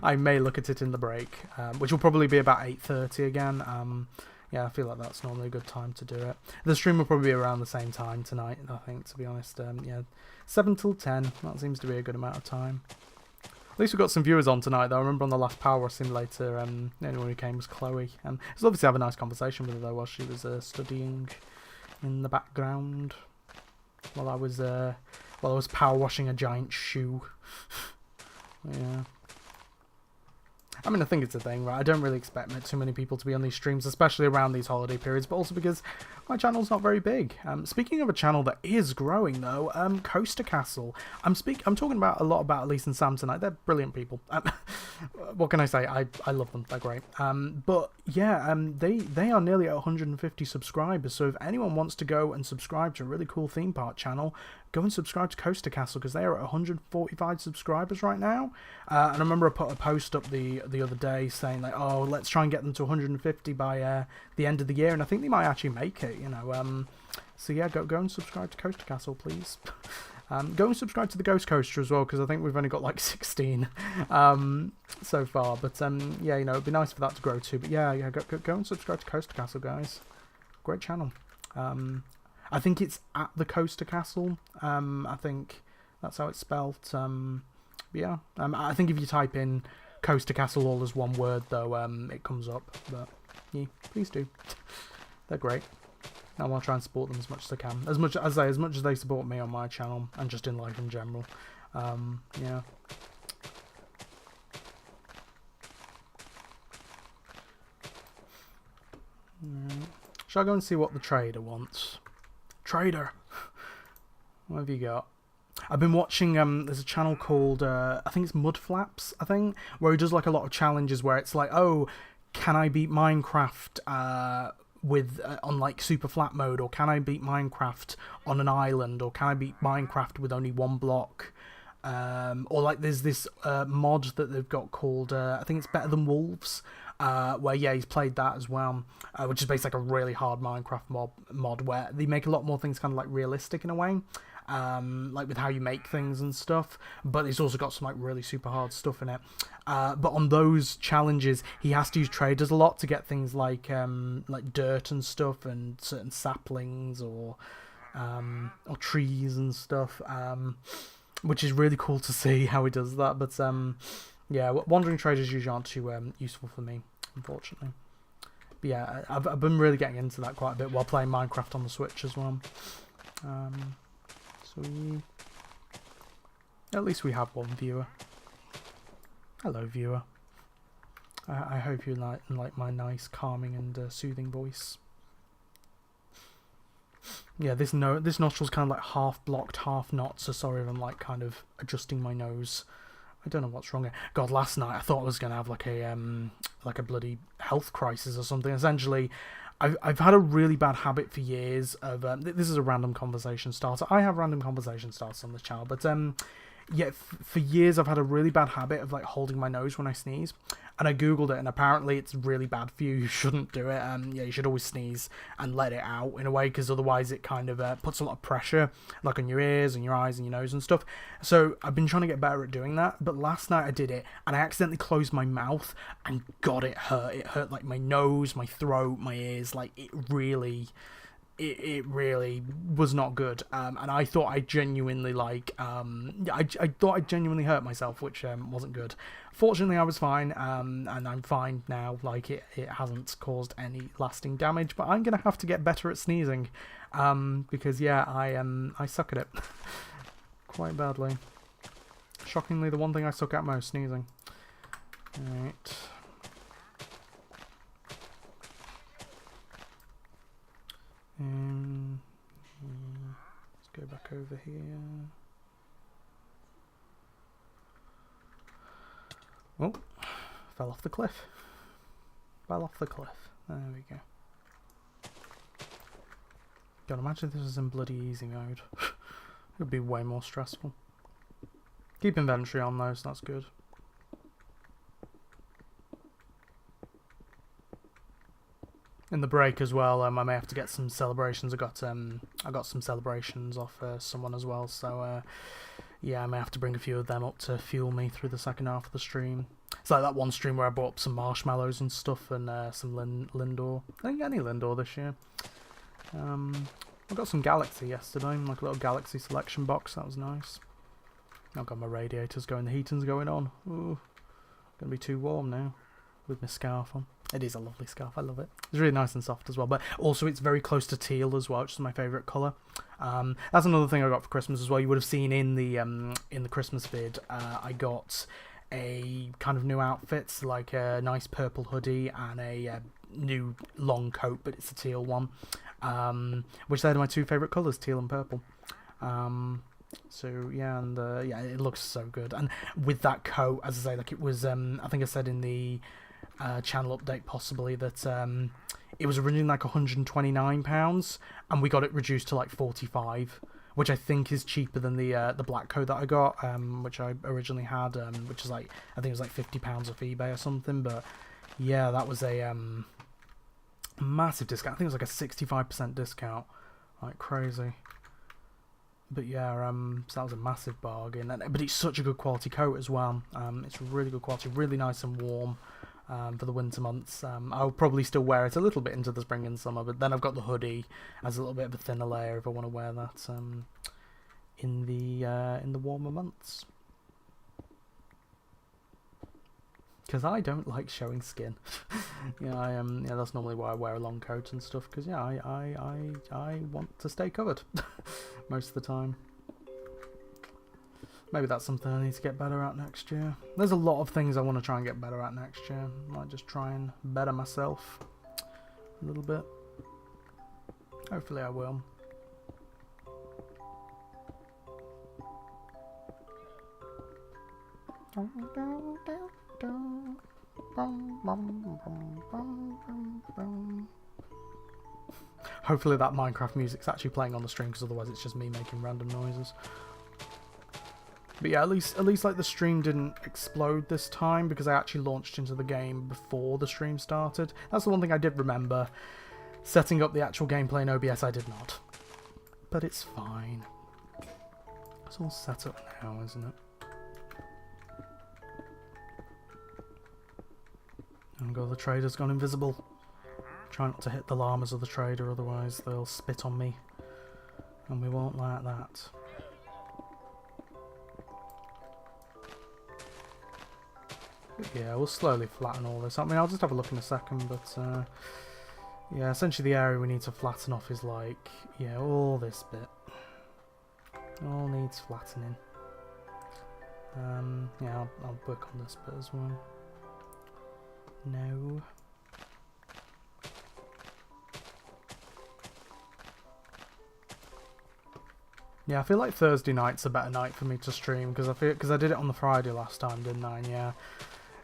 I may look at it in the break, which will probably be about 8:30 again. Yeah, I feel like that's normally a good time to do it. The stream will probably be around the same time tonight, I think, to be honest. Yeah, 7 till 10, that seems to be a good amount of time. At least we got some viewers on tonight, though. I remember on the last Power Simulator, the only one who came was Chloe. It was lovely to have a nice conversation with her, though, while she was studying in the background, while I was power washing a giant shoe. Yeah. I mean, I think it's a thing, right? I don't really expect too many people to be on these streams, especially around these holiday periods, but also because my channel's not very big. Speaking of a channel that is growing, though, Coaster Castle. I'm talking about a lot about Elise and Sam tonight. They're brilliant people. What can I say? I love them. They're great. But yeah, they are nearly at 150 subscribers. So if anyone wants to go and subscribe to a really cool theme park channel, go and subscribe to Coaster Castle, because they are at 145 subscribers right now. And I remember I put a post up the other day saying like, oh, let's try and get them to 150 by the end of the year, and I think they might actually make it. You know, so yeah, go and subscribe to Coaster Castle, please. Go and subscribe to the Ghost Coaster as well, because I think we've only got like 16 so far. But yeah, you know, it'd be nice for that to grow too. But yeah, go and subscribe to Coaster Castle, guys. Great channel. I think it's at the Coaster Castle. I think that's how it's spelled. But yeah, I think if you type in Coaster Castle all as one word, though, it comes up. But yeah, please do. They're great. I want to try and support them as much as I can. As much as they support me on my channel and just in life in general. Yeah. Shall I go and see what the trader wants? Trader! What have you got? I've been watching, there's a channel called, I think it's Mudflaps, I think, where he does like a lot of challenges where it's like, oh, can I beat Minecraft with on like super flat mode, or can I beat Minecraft on an island, or can I beat Minecraft with only one block? Or like there's this mod that they've got called, I think it's Better Than Wolves, where yeah, he's played that as well, which is basically like a really hard Minecraft mod where they make a lot more things kind of like realistic in a way. Like with how you make things and stuff, but it's also got some like really super hard stuff in it. But on those challenges, he has to use traders a lot to get things like dirt and stuff, and certain saplings or trees and stuff, which is really cool to see how he does that. But yeah, wandering traders usually aren't too useful for me, unfortunately. But yeah, I've been really getting into that quite a bit while playing Minecraft on the Switch as well. Sweet. At least we have one viewer. Hello, viewer. I hope you like my nice, calming and soothing voice. Yeah, this nostril's kind of like half blocked, half not, so sorry if I'm like kind of adjusting my nose. I don't know what's wrong here. God, last night I thought I was going to have like a bloody health crisis or something. Essentially, I've had a really bad habit for years of... this is a random conversation starter. I have random conversation starters on this channel, but yeah, for years I've had a really bad habit of like holding my nose when I sneeze. And I googled it, and apparently it's really bad for you. You shouldn't do it. Yeah, you should always sneeze and let it out in a way, because otherwise it kind of puts a lot of pressure, like on your ears and your eyes and your nose and stuff. So I've been trying to get better at doing that. But last night I did it, and I accidentally closed my mouth, and God, it hurt. It hurt like my nose, my throat, my ears. Like it really was not good. And I thought I genuinely I thought I genuinely hurt myself, which wasn't good. Fortunately, I was fine, and I'm fine now. Like it hasn't caused any lasting damage. But I'm gonna have to get better at sneezing, because yeah, I suck at it quite badly. Shockingly, the one thing I suck at most, sneezing. Right. Let's go back over here. Oh, fell off the cliff. Fell off the cliff. There we go. God, imagine if this was in bloody easy mode. It would be way more stressful. Keep inventory on those, that's good. In the break as well, I may have to get some celebrations. I got some celebrations off someone as well, so yeah, I may have to bring a few of them up to fuel me through the second half of the stream. It's like that one stream where I bought up some marshmallows and stuff, and some Lindor. I didn't get any Lindor this year. I got some Galaxy yesterday, like a little Galaxy selection box. That was nice. I've got my radiators going, the heating's going on. Ooh, gonna be too warm now with my scarf on. It is a lovely scarf, I love it. It's really nice and soft as well, but also it's very close to teal as well, which is my favourite colour. That's another thing I got for Christmas as well. You would have seen in the Christmas vid, I got a kind of new outfit, like a nice purple hoodie and a new long coat, but it's a teal one, which they're my two favourite colours, teal and purple. So yeah, and yeah, it looks so good. And with that coat, as I say, like it was, I think I said in the channel update possibly that it was originally like £129, and we got it reduced to like 45, which I think is cheaper than the black coat that I got, which I originally had, which is like, I think it was like £50 off eBay or something. But yeah, that was a massive discount. I think it was like a 65% discount, like crazy. But yeah, so that was a massive bargain. But it's such a good quality coat as well. It's really good quality, really nice and warm. For the winter months. I'll probably still wear it a little bit into the spring and summer, but then I've got the hoodie as a little bit of a thinner layer if I want to wear that in the warmer months. Because I don't like showing skin. Yeah, yeah, that's normally why I wear a long coat and stuff. Because yeah, I want to stay covered most of the time. Maybe that's something I need to get better at next year. There's a lot of things I want to try and get better at next year. I might just try and better myself a little bit. Hopefully I will. Hopefully that Minecraft music's actually playing on the stream, because otherwise it's just me making random noises. But yeah, at least like the stream didn't explode this time, because I actually launched into the game before the stream started. That's the one thing I did remember. Setting up the actual gameplay in OBS, I did not. But it's fine. It's all set up now, isn't it? And God, the trader's gone invisible. Try not to hit the llamas of the trader, otherwise they'll spit on me. And we won't like that. Yeah, we'll slowly flatten all this. I mean, I'll just have a look in a second, but yeah, essentially the area we need to flatten off is like, yeah, all this bit. All needs flattening. Yeah, I'll work on this bit as well. No. Yeah, I feel like Thursday night's a better night for me to stream because I did it on the Friday last time, didn't I? And yeah,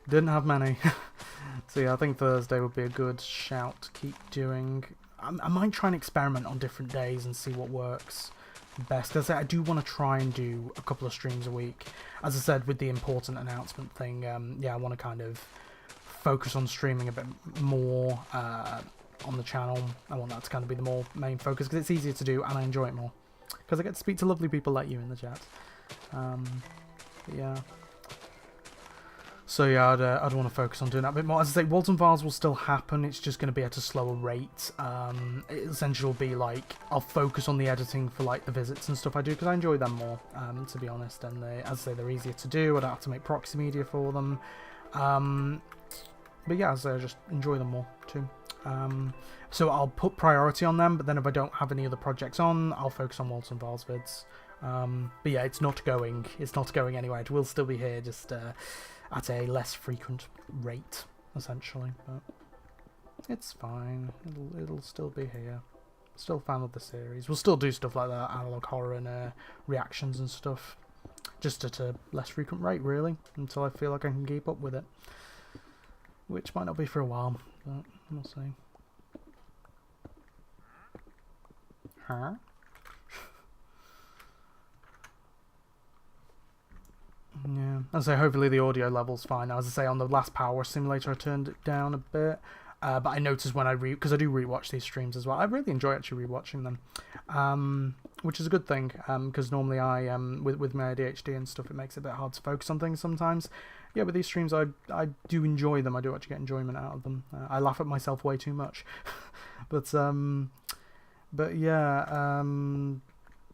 didn't have many. So yeah, I think Thursday would be a good shout to keep doing. I might try and experiment on different days and see what works best. Because I do want to try and do a couple of streams a week. As I said, with the important announcement thing, yeah, I want to kind of focus on streaming a bit more on the channel. I want that to kind of be the more main focus because it's easier to do and I enjoy it more. Because I get to speak to lovely people like you in the chat. Yeah. So yeah, I'd want to focus on doing that a bit more. As I say, Walton Files will still happen. It's just going to be at a slower rate. It essentially will be like I'll focus on the editing for like the visits and stuff I do because I enjoy them more, to be honest. And as I say, they're easier to do. I don't have to make proxy media for them. But yeah, as I say, I just enjoy them more too. So I'll put priority on them, but then if I don't have any other projects on, I'll focus on Walton Files vids. But yeah, it's not going anywhere. It will still be here, just at a less frequent rate, essentially. But it's fine. It'll still be here. Still a fan of the series. We'll still do stuff like that, analog horror and reactions and stuff, just at a less frequent rate, really, until I feel like I can keep up with it. Which might not be for a while, but we'll see. Huh? Yeah, as I say, hopefully the audio level's fine. As I say, on the last Power Simulator, I turned it down a bit. But I noticed when because I do rewatch these streams as well, I really enjoy actually rewatching them, which is a good thing. Because normally I with my ADHD and stuff, it makes it a bit hard to focus on things sometimes. Yeah, with these streams, I do enjoy them. I do actually get enjoyment out of them. I laugh at myself way too much, but yeah.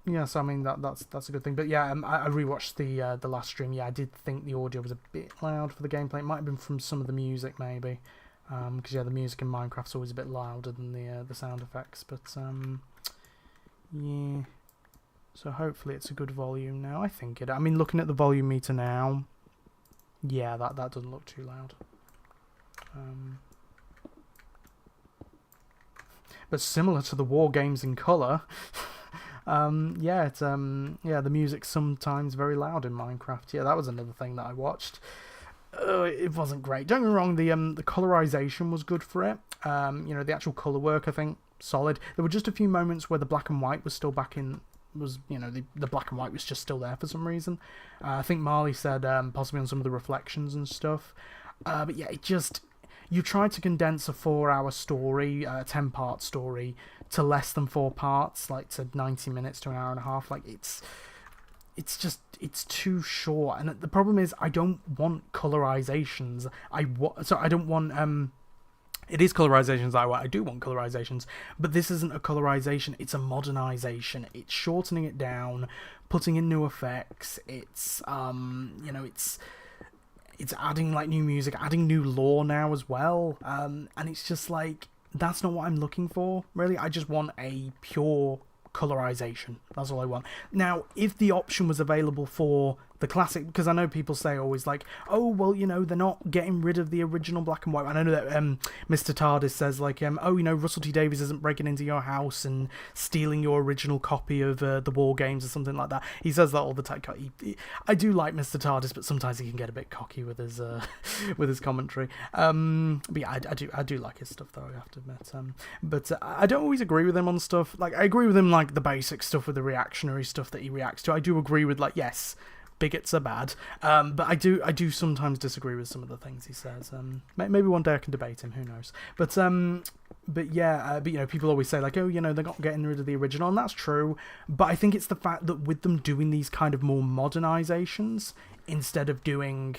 Yeah, so I mean that's a good thing. But yeah, I rewatched the last stream. Yeah, I did think the audio was a bit loud for the gameplay. It might have been from some of the music maybe, because yeah, the music in Minecraft's always a bit louder than the sound effects. But yeah, so hopefully it's a good volume now. I think it. I mean, looking at the volume meter now, yeah, that doesn't look too loud. But similar to the war games in colour. Yeah, it's yeah, the music's sometimes very loud in Minecraft. Yeah, that was another thing that I watched. It wasn't great. Don't get me wrong, the colorization was good for it. You know, the actual color work, I think, solid. There were just a few moments where the black and white was still back in. You know, the black and white was just still there for some reason. I think Marley said possibly on some of the reflections and stuff. But yeah, it just. You tried to condense a 4-hour story, a 10-part story, to less than 4 parts, like to 90 minutes to an hour and a half. Like it's too short. And the problem is, I don't want colorizations. I don't want It is colorizations I want. I do want colorizations, but this isn't a colorization. It's a modernization. It's shortening it down, putting in new effects. It's you know, it's adding like new music, adding new lore now as well, and it's just like that's not what I'm looking for, really. I just want a pure colorization. That's all I want. Now, if the option was available for the classic, because I know people say always like, oh, well, you know, they're not getting rid of the original black and white. And I know that Mr. TARDIS says like, oh, you know, Russell T Davies isn't breaking into your house and stealing your original copy of the war games or something like that. He says that all the time. I do like Mr. TARDIS, but sometimes he can get a bit cocky with his with his commentary. But yeah, I do like his stuff though, I have to admit. But I don't always agree with him on stuff. Like I agree with him like the basic stuff with the reactionary stuff that he reacts to. I do agree with like, yes, bigots are bad, but I do sometimes disagree with some of the things he says. Maybe one day I can debate him, who knows. But yeah, but you know, people always say like, oh, you know, they're not getting rid of the original, and that's true. But I think it's the fact that with them doing these kind of more modernizations instead of doing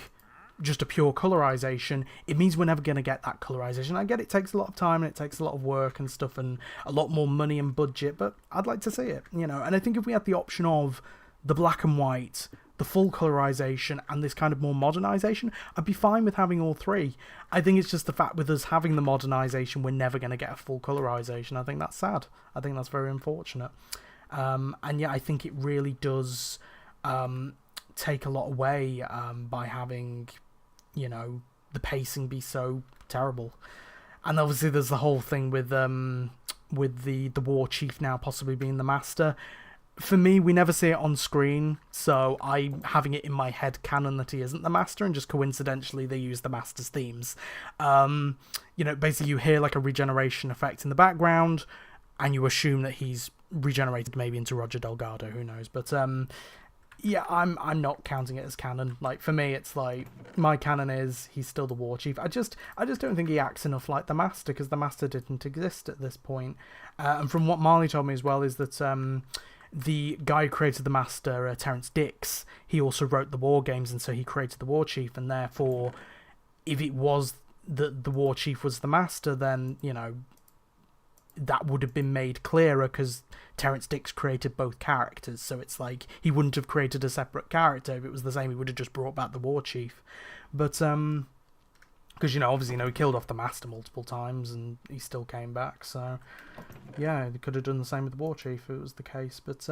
just a pure colorization, it means we're never going to get that colorization. I get it takes a lot of time and it takes a lot of work and stuff and a lot more money and budget, but I'd like to see it, you know. And I think if we had the option of the black and white, the full colorization, and this kind of more modernization, I'd be fine with having all three. I think it's just the fact with us having the modernization, we're never going to get a full colorization. I think that's sad. I think that's very unfortunate. And yeah, I think it really does take a lot away by having, you know, the pacing be so terrible. And obviously there's the whole thing with the war chief now possibly being the master. For me, we never see it on screen, so I'm having it in my head canon that he isn't the master, and just coincidentally they use the master's themes. You know, basically you hear like a regeneration effect in the background, and you assume that he's regenerated maybe into Roger Delgado, who knows. But yeah, I'm not counting it as canon. Like, for me, it's like, my canon is he's still the war chief. I just don't think he acts enough like the master, because the master didn't exist at this point. And from what Marley told me as well is that the guy who created the master, Terrence Dix, he also wrote the war games, and so he created the war chief, and therefore, if it was that the war chief was the master, then, you know, that would have been made clearer, because Terrence Dix created both characters, so it's like he wouldn't have created a separate character if it was the same. He would have just brought back the war chief. But because, you know, obviously, you know, he killed off the master multiple times and he still came back, so yeah, they could have done the same with the war chief if it was the case. But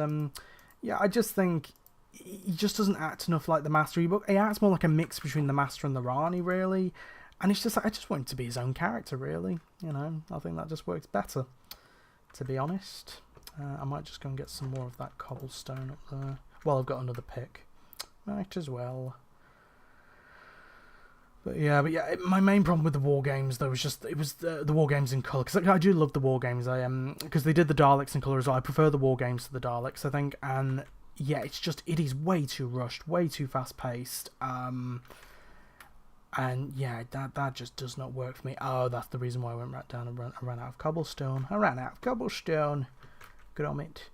yeah, I just think he just doesn't act enough like the master. He acts more like a mix between the master and the Rani, really. And it's just like, I just want him to be his own character, really. You know, I think that just works better, to be honest. I might just go and get some more of that cobblestone up there. Well, I've got another pick. Might as well. But yeah, my main problem with the war games though was just the war games in colour, because I do love the war games. Because they did the Daleks in colour as well. I prefer the war games to the Daleks, I think. And yeah, it is way too rushed, way too fast paced. And yeah, that just does not work for me. Oh, that's the reason why I went right down and ran out of cobblestone. I ran out of cobblestone. Good on it.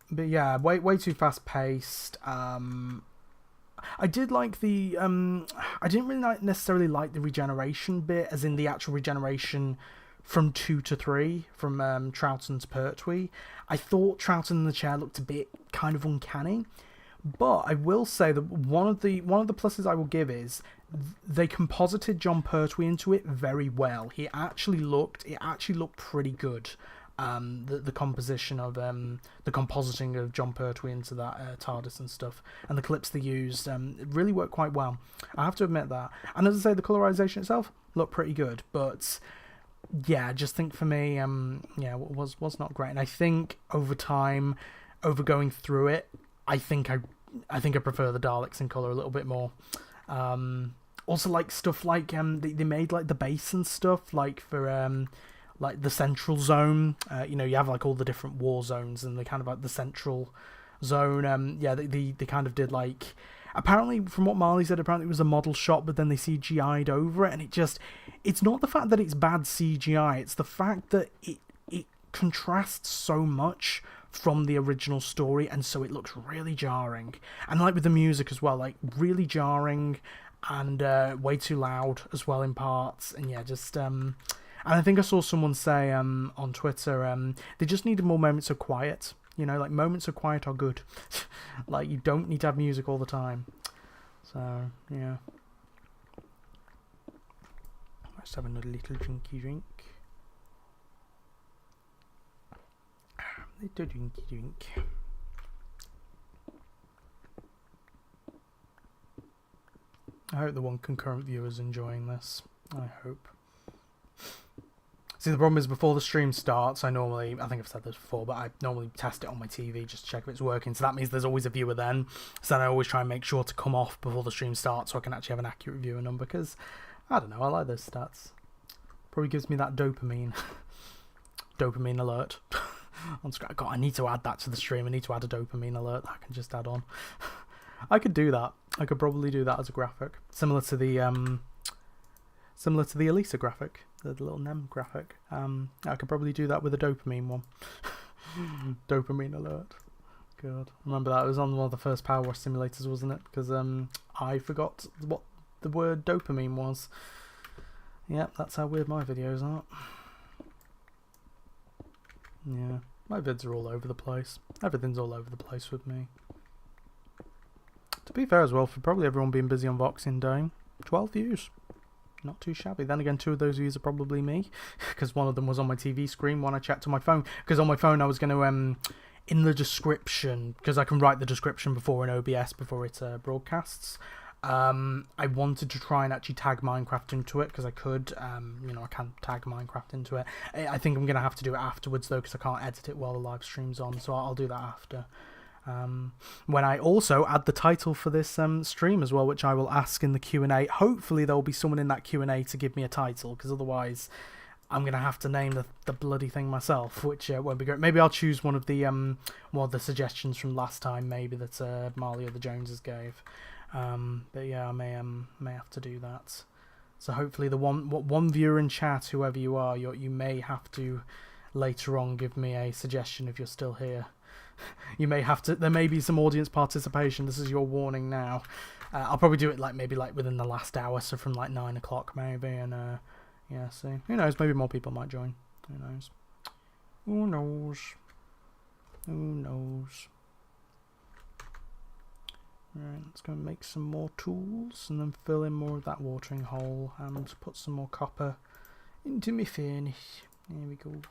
But yeah, way too fast paced. I did like the I didn't really necessarily like the regeneration bit, as in the actual regeneration from 2 to 3, from Troughton to Pertwee. I thought Troughton in the chair looked a bit kind of uncanny. But I will say that one of the pluses I will give is they composited John Pertwee into it very well. It actually looked pretty good. The composition of the compositing of John Pertwee into that TARDIS and stuff, and the clips they used really worked quite well. I have to admit that. And as I say, the colorization itself looked pretty good. But yeah, I just think for me, yeah, was not great. And I think over time, over going through it, I think I prefer the Daleks in colour a little bit more. Also, like stuff like they made like the base and stuff, like for like the central zone. You know, you have like all the different war zones, and they kind of like the central zone. Yeah, they kind of did like, apparently from what Marley said, apparently it was a model shot, but then they CGI'd over it, and it's not the fact that it's bad CGI, it's the fact that it contrasts so much from the original story, and so it looks really jarring. And like with the music as well, like really jarring and way too loud as well in parts. And yeah, just and I think I saw someone say on Twitter they just needed more moments of quiet. You know, like moments of quiet are good. Like, you don't need to have music all the time. So yeah, let's have another little drinky drink. Little drinky drink. I hope the one concurrent viewer is enjoying this. I hope. See, the problem is before the stream starts, I think I've said this before, but I normally test it on my TV just to check if it's working. So that means there's always a viewer then. So then I always try and make sure to come off before the stream starts so I can actually have an accurate viewer number, because, I don't know, I like those stats. Probably gives me that dopamine. Dopamine alert. On screen. God, I need to add that to the stream. I need to add a dopamine alert that I can just add on. I could do that. I could probably do that as a graphic, similar to the Elisa graphic, the little Nem graphic. I could probably do that with a dopamine one. Dopamine alert. God, remember that? It was on one of the first Power Wash simulators, wasn't it? Because I forgot what the word dopamine was. Yep, that's how weird my videos are. Yeah, my vids are all over the place. Everything's all over the place with me. To be fair as well, for probably everyone being busy on Boxing Day, 12 views. not too shabby. Then again, 2 of those views are probably me, because one of them was on my TV screen, one I checked on my phone, because on my phone I was going to, in the description, because I can write the description before in OBS, before it broadcasts, I wanted to try and actually tag Minecraft into it, because I could, you know, I can tag Minecraft into it. I think I'm going to have to do it afterwards, though, because I can't edit it while the live stream's on, so I'll do that after. When I also add the title for this stream as well, which I will ask in the Q&A. Hopefully there'll be someone in that Q&A to give me a title, because otherwise I'm going to have to name the bloody thing myself, which won't be great. Maybe I'll choose one of the suggestions from last time, maybe, that Marley or the Joneses gave. But yeah, I may have to do that. So hopefully the one viewer in chat, whoever you are, you may have to later on give me a suggestion if you're still here. You may have to. There may be some audience participation. This is your warning now. I'll probably do it maybe within the last hour, so from 9 o'clock maybe, and yeah. See, who knows? Maybe more people might join. Who knows? Who knows? Who knows? Right, let's go and make some more tools, and then fill in more of that watering hole, and put some more copper into my furnace. There we go.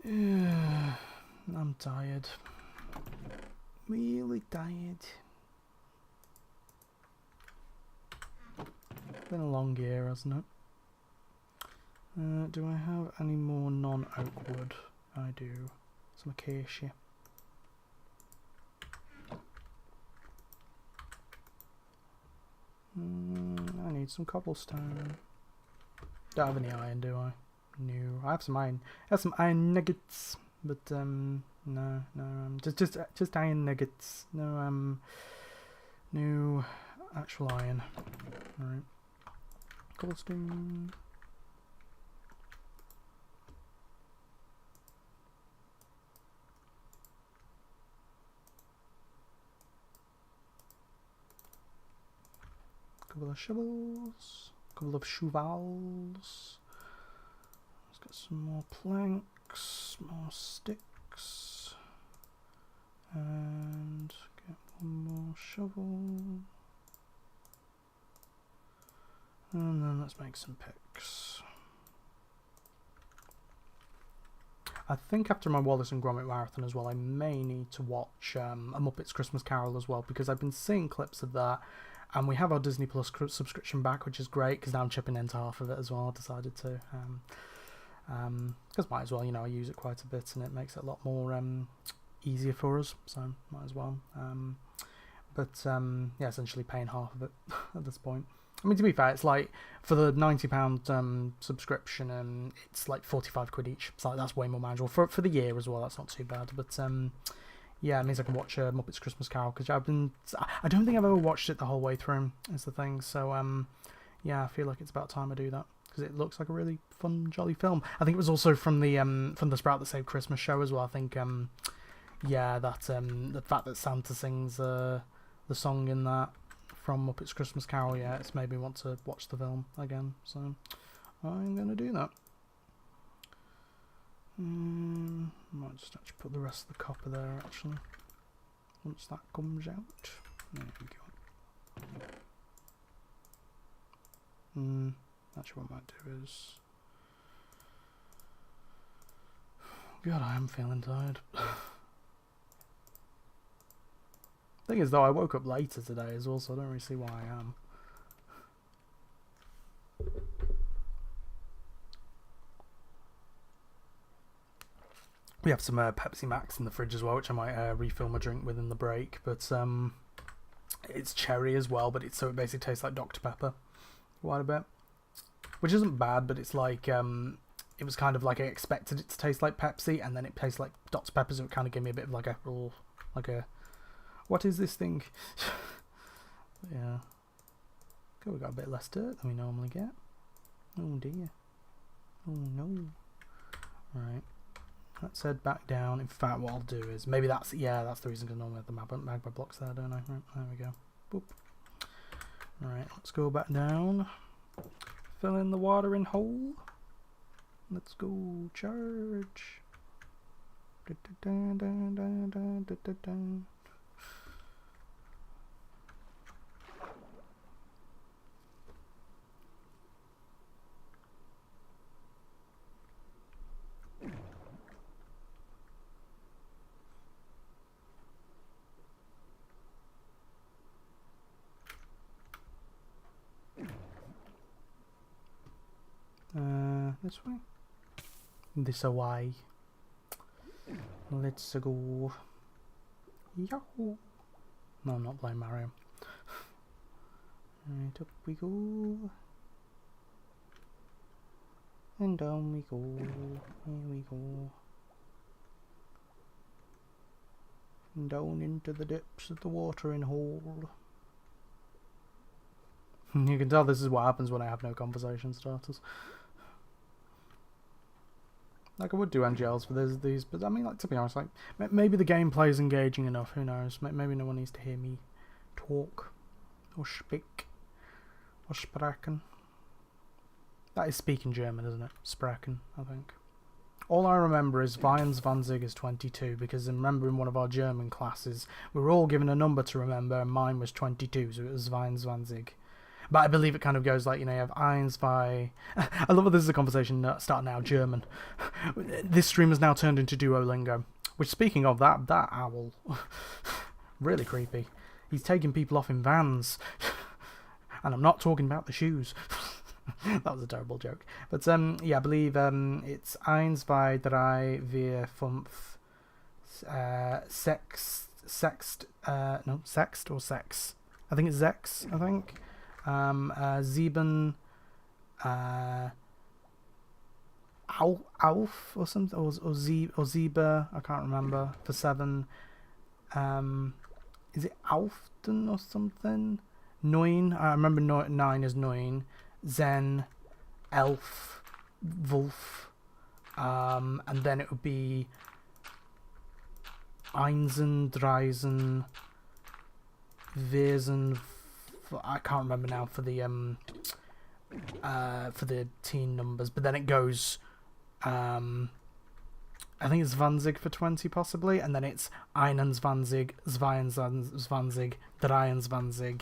I'm tired. Really tired. Been a long year, hasn't it? Do I have any more non-oak wood? I do. Some acacia. I need some cobblestone. Don't have any iron, do I? No, I have some iron. I have some iron nuggets, but no, just iron nuggets. No, no actual iron. All right, cobblestone. Couple of shovels. Couple of shovels. Got some more planks, more sticks, and get one more shovel, and then let's make some picks. I think after my Wallace and Gromit marathon as well, I may need to watch A Muppet's Christmas Carol as well, because I've been seeing clips of that, and we have our Disney Plus subscription back, which is great, because now I'm chipping into half of it as well. I decided to. Because might as well, you know, I use it quite a bit, and it makes it a lot more easier for us, so might as well. Yeah, essentially paying half of it at this point. I mean, to be fair, it's for the £90 subscription, it's 45 quid each, so that's way more manageable for the year as well. That's not too bad, but yeah, it means I can watch Muppets Christmas Carol, because I don't think I've ever watched it the whole way through, is the thing. So yeah, I feel like it's about time I do that, because it looks like a really fun, jolly film. I think it was also from the Sprout That Saved Christmas show as well. I think yeah, that the fact that Santa sings the song in that from Muppets Christmas Carol, yeah, it's made me want to watch the film again. So I'm gonna do that. Might just actually put the rest of the copper there actually. Once that comes out, there we go. Actually, what I might do is... God, I am feeling tired. Thing is, though, I woke up later today as well, so I don't really see why I am. We have some Pepsi Max in the fridge as well, which I might refill my drink with in the break. But it's cherry as well, but so it basically tastes like Dr. Pepper quite a bit. Which isn't bad, but it's it was kind of I expected it to taste like Pepsi, and then it tastes like Dr. Pepper, so it kind of gave me a bit of like a, what is this thing? Yeah. Okay, we got a bit less dirt than we normally get. Oh dear. Oh no. Right. Let's head back down. In fact, what I'll do is, maybe that's the reason, because normally I have the magma blocks there, don't I? Right, there we go. Boop. Right, let's go back down. Fill in the watering hole. Let's go charge. This way? This away. Let's go. Yahoo! No, I'm not playing Mario. Right, up we go. And down we go. Here we go. And down into the depths of the watering hole. You can tell this is what happens when I have no conversation starters. Like, I would do NGLs for these, but I mean, like, to be honest, like, maybe the gameplay is engaging enough, who knows? Maybe no one needs to hear me talk, or speak, or sprechen. That is speaking German, isn't it? Sprechen, I think. All I remember is Weihenszwanzig is 22, because I remember in one of our German classes, we were all given a number to remember, and mine was 22, so it was Weihenszwanzig. But I believe it kind of goes like, you know, you have eins, zwei... I love that this is a conversation starting now, German. This stream has now turned into Duolingo. Which, speaking of that owl... really creepy. He's taking people off in vans. And I'm not talking about the shoes. That was a terrible joke. But, yeah, I believe it's eins, zwei, drei, vier, fünf... sext or sex. I think it's Zex, I think. Sieben, Auf or something, or Siebe, I can't remember, for 7. Is it Auften or something? 9, I remember 9 is 9. Zen, Elf, Wolf, and then it would be Einsen, Dreisen, Viersen, I can't remember now for the teen numbers, but then it goes I think it's Zwanzig for 20 possibly, and then it's Einundzwanzig, Zweiundzwanzig, Dreiundzwanzig,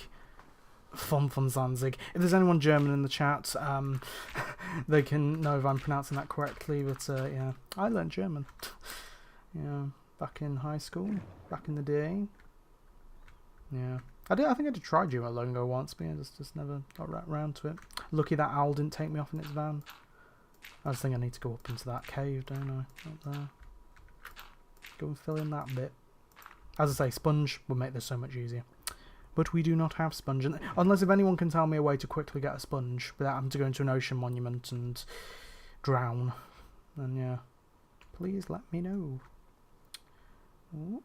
Fünfundzwanzig. If there's anyone German in the chat, they can know if I'm pronouncing that correctly, but yeah, I learned German. Yeah, back in high school, back in the day. Yeah. I think I did try Duolingo once, but yeah, just never got round to it. Lucky that owl didn't take me off in its van. I just think I need to go up into that cave, don't I? Up there. Go and fill in that bit. As I say, sponge would make this so much easier. But we do not have sponge. Unless if anyone can tell me a way to quickly get a sponge without having to go into an ocean monument and drown, then yeah, please let me know. Whoop.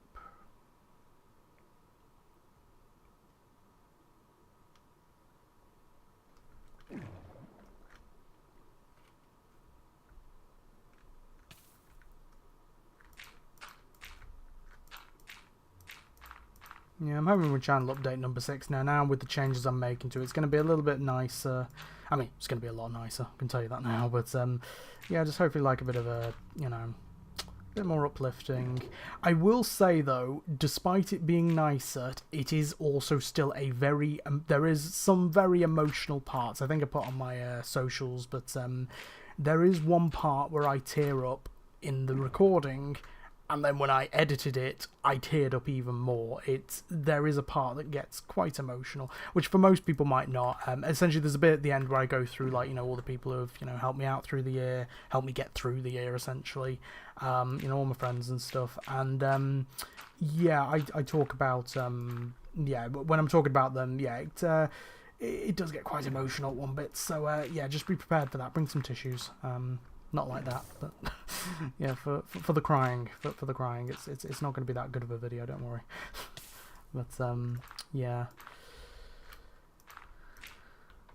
Yeah, I'm hoping with channel update number 6 now with the changes I'm making to it, it's going to be a little bit nicer. I mean, it's going to be a lot nicer, I can tell you that now, but yeah, just hopefully like a bit of a, you know, a bit more uplifting. I will say though, despite it being nicer, it is also still a very, there is some very emotional parts. I think I put on my socials, but there is one part where I tear up in the recording, and then when I edited it, I teared up even more. There is a part that gets quite emotional, which for most people might not. Essentially, there's a bit at the end where I go through, like, you know, all the people who have, you know, helped me out through the year, helped me get through the year, essentially. You know, all my friends and stuff. And, yeah, I talk about, yeah, when I'm talking about them, yeah, it does get quite emotional at one bit. So, yeah, just be prepared for that. Bring some tissues. Not like that, but yeah, for the crying, for the crying, it's not going to be that good of a video, don't worry. But yeah,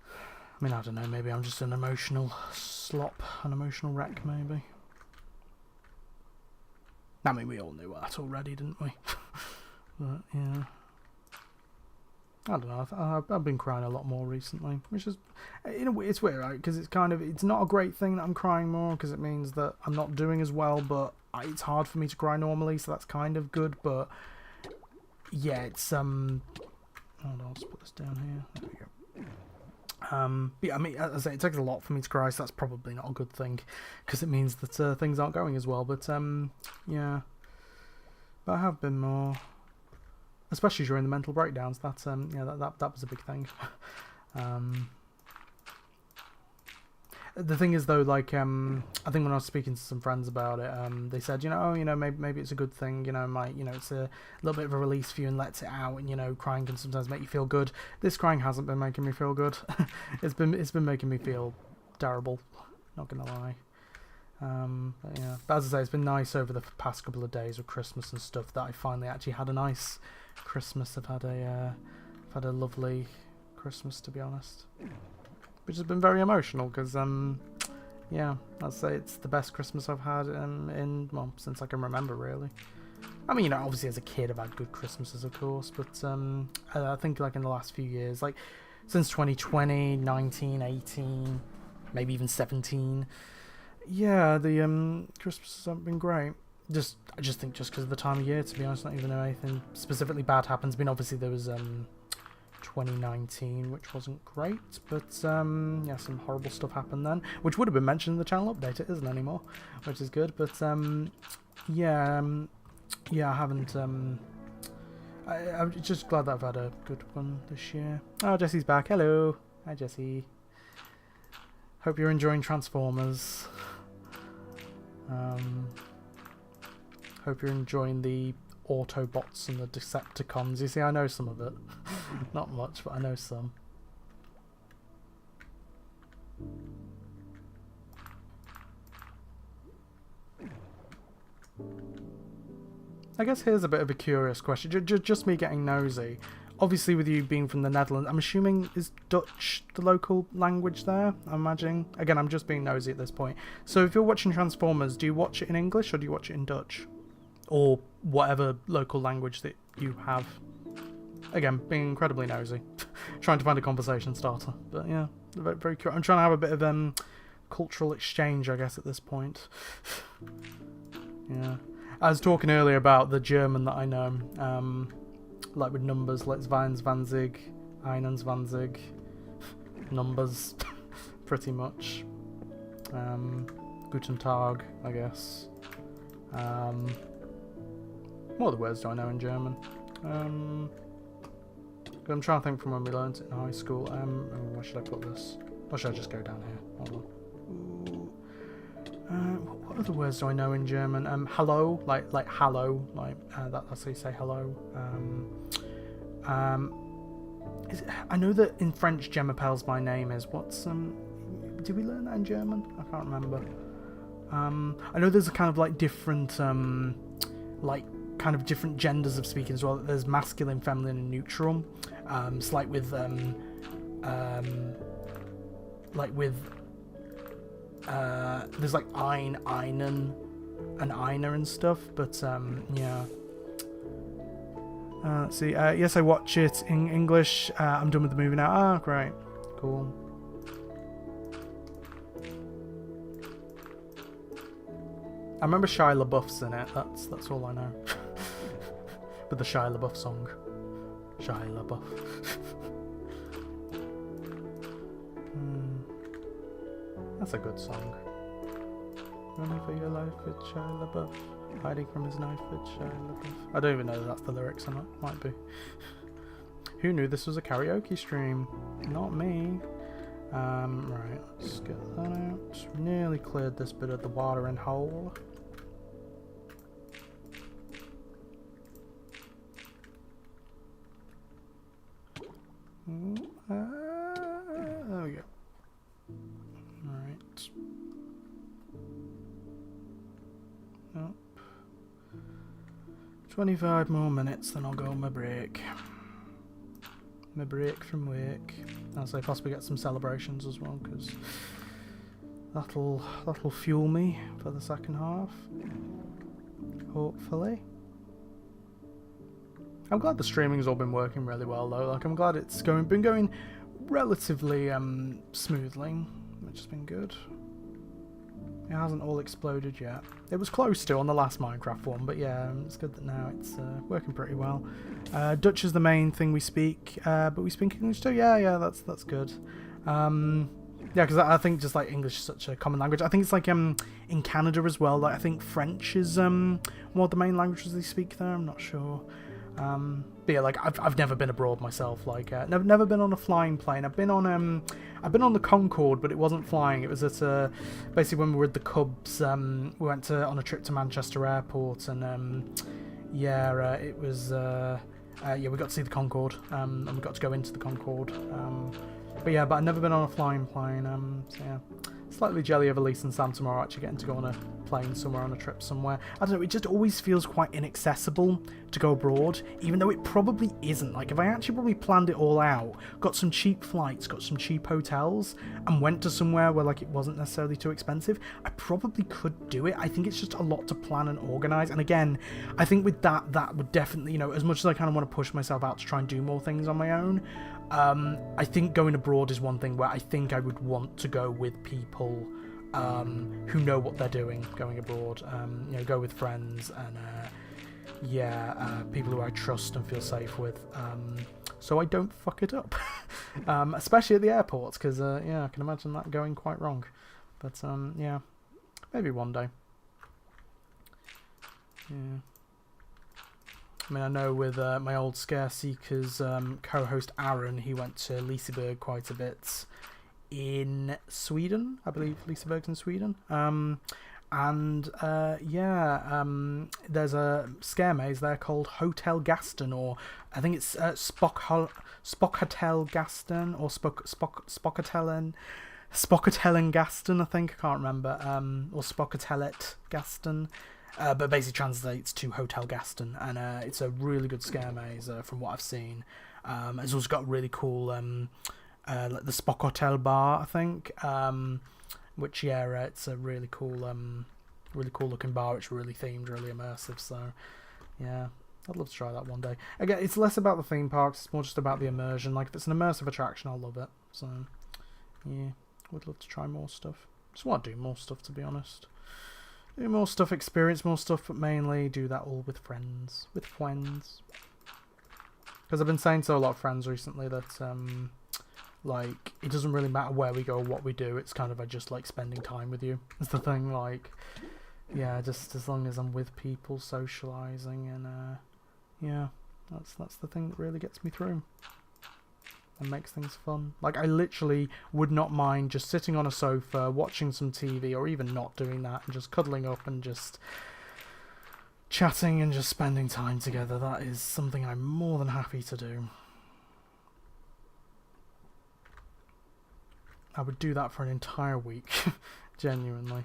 I mean, I don't know, maybe I'm just an emotional slop, an emotional wreck, maybe. I mean, we all knew that already, didn't we? But yeah, I don't know. I've been crying a lot more recently, which is, you know, it's weird, right? Because it's kind of, it's not a great thing that I'm crying more, because it means that I'm not doing as well, but it's hard for me to cry normally, so that's kind of good. But yeah, it's hold on, I'll just put this down here. There we go. But yeah, I mean, as I say, it takes a lot for me to cry, so that's probably not a good thing, because it means that things aren't going as well. But yeah, but I have been more. Especially during the mental breakdowns, that yeah, that was a big thing. The thing is though, like I think when I was speaking to some friends about it, they said, maybe it's a good thing, it's a little bit of a release for you and lets it out, and crying can sometimes make you feel good. This crying hasn't been making me feel good. It's been making me feel terrible, not gonna lie. But as I say, it's been nice over the past couple of days with Christmas and stuff that I finally actually had a nice Christmas. I've had a lovely Christmas, to be honest, which has been very emotional because I'd say it's the best Christmas I've had since I can remember, really. I mean, obviously as a kid I've had good Christmases, of course, but I think like in the last few years, like since 2020, 19, 18, maybe even 17, the Christmases haven't been great. I just think just because of the time of year, to be honest, not even anything specifically bad happens. I mean, obviously there was 2019, which wasn't great, but some horrible stuff happened then, which would have been mentioned in the channel update. It isn't anymore, which is good, but I haven't I'm just glad that I've had a good one this year. Oh, Jessie's back. Hello. Hi, Jessie. Hope you're enjoying Transformers. Hope you're enjoying the Autobots and the Decepticons. You see, I know some of it. Not much, but I know some. I guess here's a bit of a curious question. Just me getting nosy. Obviously, with you being from the Netherlands, I'm assuming is Dutch the local language there? I'm imagining. Again, I'm just being nosy at this point. So if you're watching Transformers, do you watch it in English or do you watch it in Dutch? Or whatever local language that you have. Again, being incredibly nosy. Trying to find a conversation starter. But yeah, very, very curious. I'm trying to have a bit of cultural exchange, I guess, at this point. Yeah. I was talking earlier about the German that I know. Like with numbers, like Zwanzig, 21, numbers, pretty much. Guten Tag, I guess. What other words do I know in German? I'm trying to think from when we learnt it in high school. Where should I put this? Or should I just go down here? Hold on. What other words do I know in German? Hello, like hello, that's how you say hello. I know that in French, Je m'appelle my name is. What's did we learn that in German? I can't remember. I know there's a kind of like different kind of different genders of speaking as well. There's masculine, feminine, and neutral. It's like with there's like ein, einen, and einer and stuff. But yeah. Let's see. Yes, I watch it in English. I'm done with the movie now. Ah, great, cool. I remember Shia LaBeouf's in it. That's all I know. With the Shia LaBeouf song. Shia LaBeouf. That's a good song. Running for your life with Shia LaBeouf. Hiding from his knife with Shia LaBeouf. I don't even know that that's the lyrics on it. Might be. Who knew this was a karaoke stream? Not me. Right, let's get that out. Nearly cleared this bit of the watering hole. There we go. Alright. Up. 25 more minutes, then I'll go on my break. My break from work. I'll say possibly get some celebrations as well, because that'll fuel me for the second half. Hopefully. I'm glad the streaming's all been working really well though. Like I'm glad it's been going relatively smoothly, which has been good. It hasn't all exploded yet. It was close to on the last Minecraft one, but yeah, it's good that now it's working pretty well. Dutch is the main thing we speak, but we speak English too. Yeah, that's good. Yeah, because I think just like English is such a common language. I think it's like in Canada as well. Like I think French is one of the main languages they speak there. I'm not sure. But yeah, like I've never been abroad myself. Like never been on a flying plane. I've been on the Concorde, but it wasn't flying. It was at basically when we were at the Cubs. We went on a trip to Manchester Airport, and it was we got to see the Concorde, and we got to go into the Concorde. But I've never been on a flying plane. So yeah. Slightly jelly over Elise and Sam tomorrow actually getting to go on a plane somewhere, on a trip somewhere. I don't know, it just always feels quite inaccessible to go abroad, even though it probably isn't. Like, if I actually probably planned it all out, got some cheap flights, got some cheap hotels, and went to somewhere where, like, it wasn't necessarily too expensive, I probably could do it. I think it's just a lot to plan and organise. And again, I think with that would definitely, you know, as much as I kind of want to push myself out to try and do more things on my own, I think going abroad is one thing where I think I would want to go with people who know what they're doing going abroad. You know, go with friends and people who I trust and feel safe with, so I don't fuck it up. Especially at the airports, because I can imagine that going quite wrong. But maybe one day. Yeah. I mean, I know with my old Scare Seekers co-host Aaron, he went to Liseberg quite a bit in Sweden. I believe Liseberg's in Sweden. There's a scare maze there called Hotel Gaston, or I think it's Spockhotel Gaston, or Spockhotel Gaston, I think. I can't remember. Or Spockhotelet Gaston. But basically translates to Hotel Gaston, and it's a really good scare maze from what I've seen. It's also got really cool, like the Spock Hotel bar, I think, which it's a really cool looking bar. It's really themed, really immersive. So yeah, I'd love to try that one day. Again, it's less about the theme parks; it's more just about the immersion. Like if it's an immersive attraction, I'll love it. So yeah, would love to try more stuff. Just want to do more stuff, to be honest. Do more stuff, experience more stuff, but mainly do that all with friends. Because I've been saying to a lot of friends recently that, like, it doesn't really matter where we go or what we do. It's kind of I just like spending time with you. That's the thing. Like, yeah, just as long as I'm with people, socialising, and that's the thing that really gets me through. And makes things fun. Like, I literally would not mind just sitting on a sofa, watching some TV, or even not doing that, and just cuddling up and just chatting and just spending time together. That is something I'm more than happy to do. I would do that for an entire week, genuinely.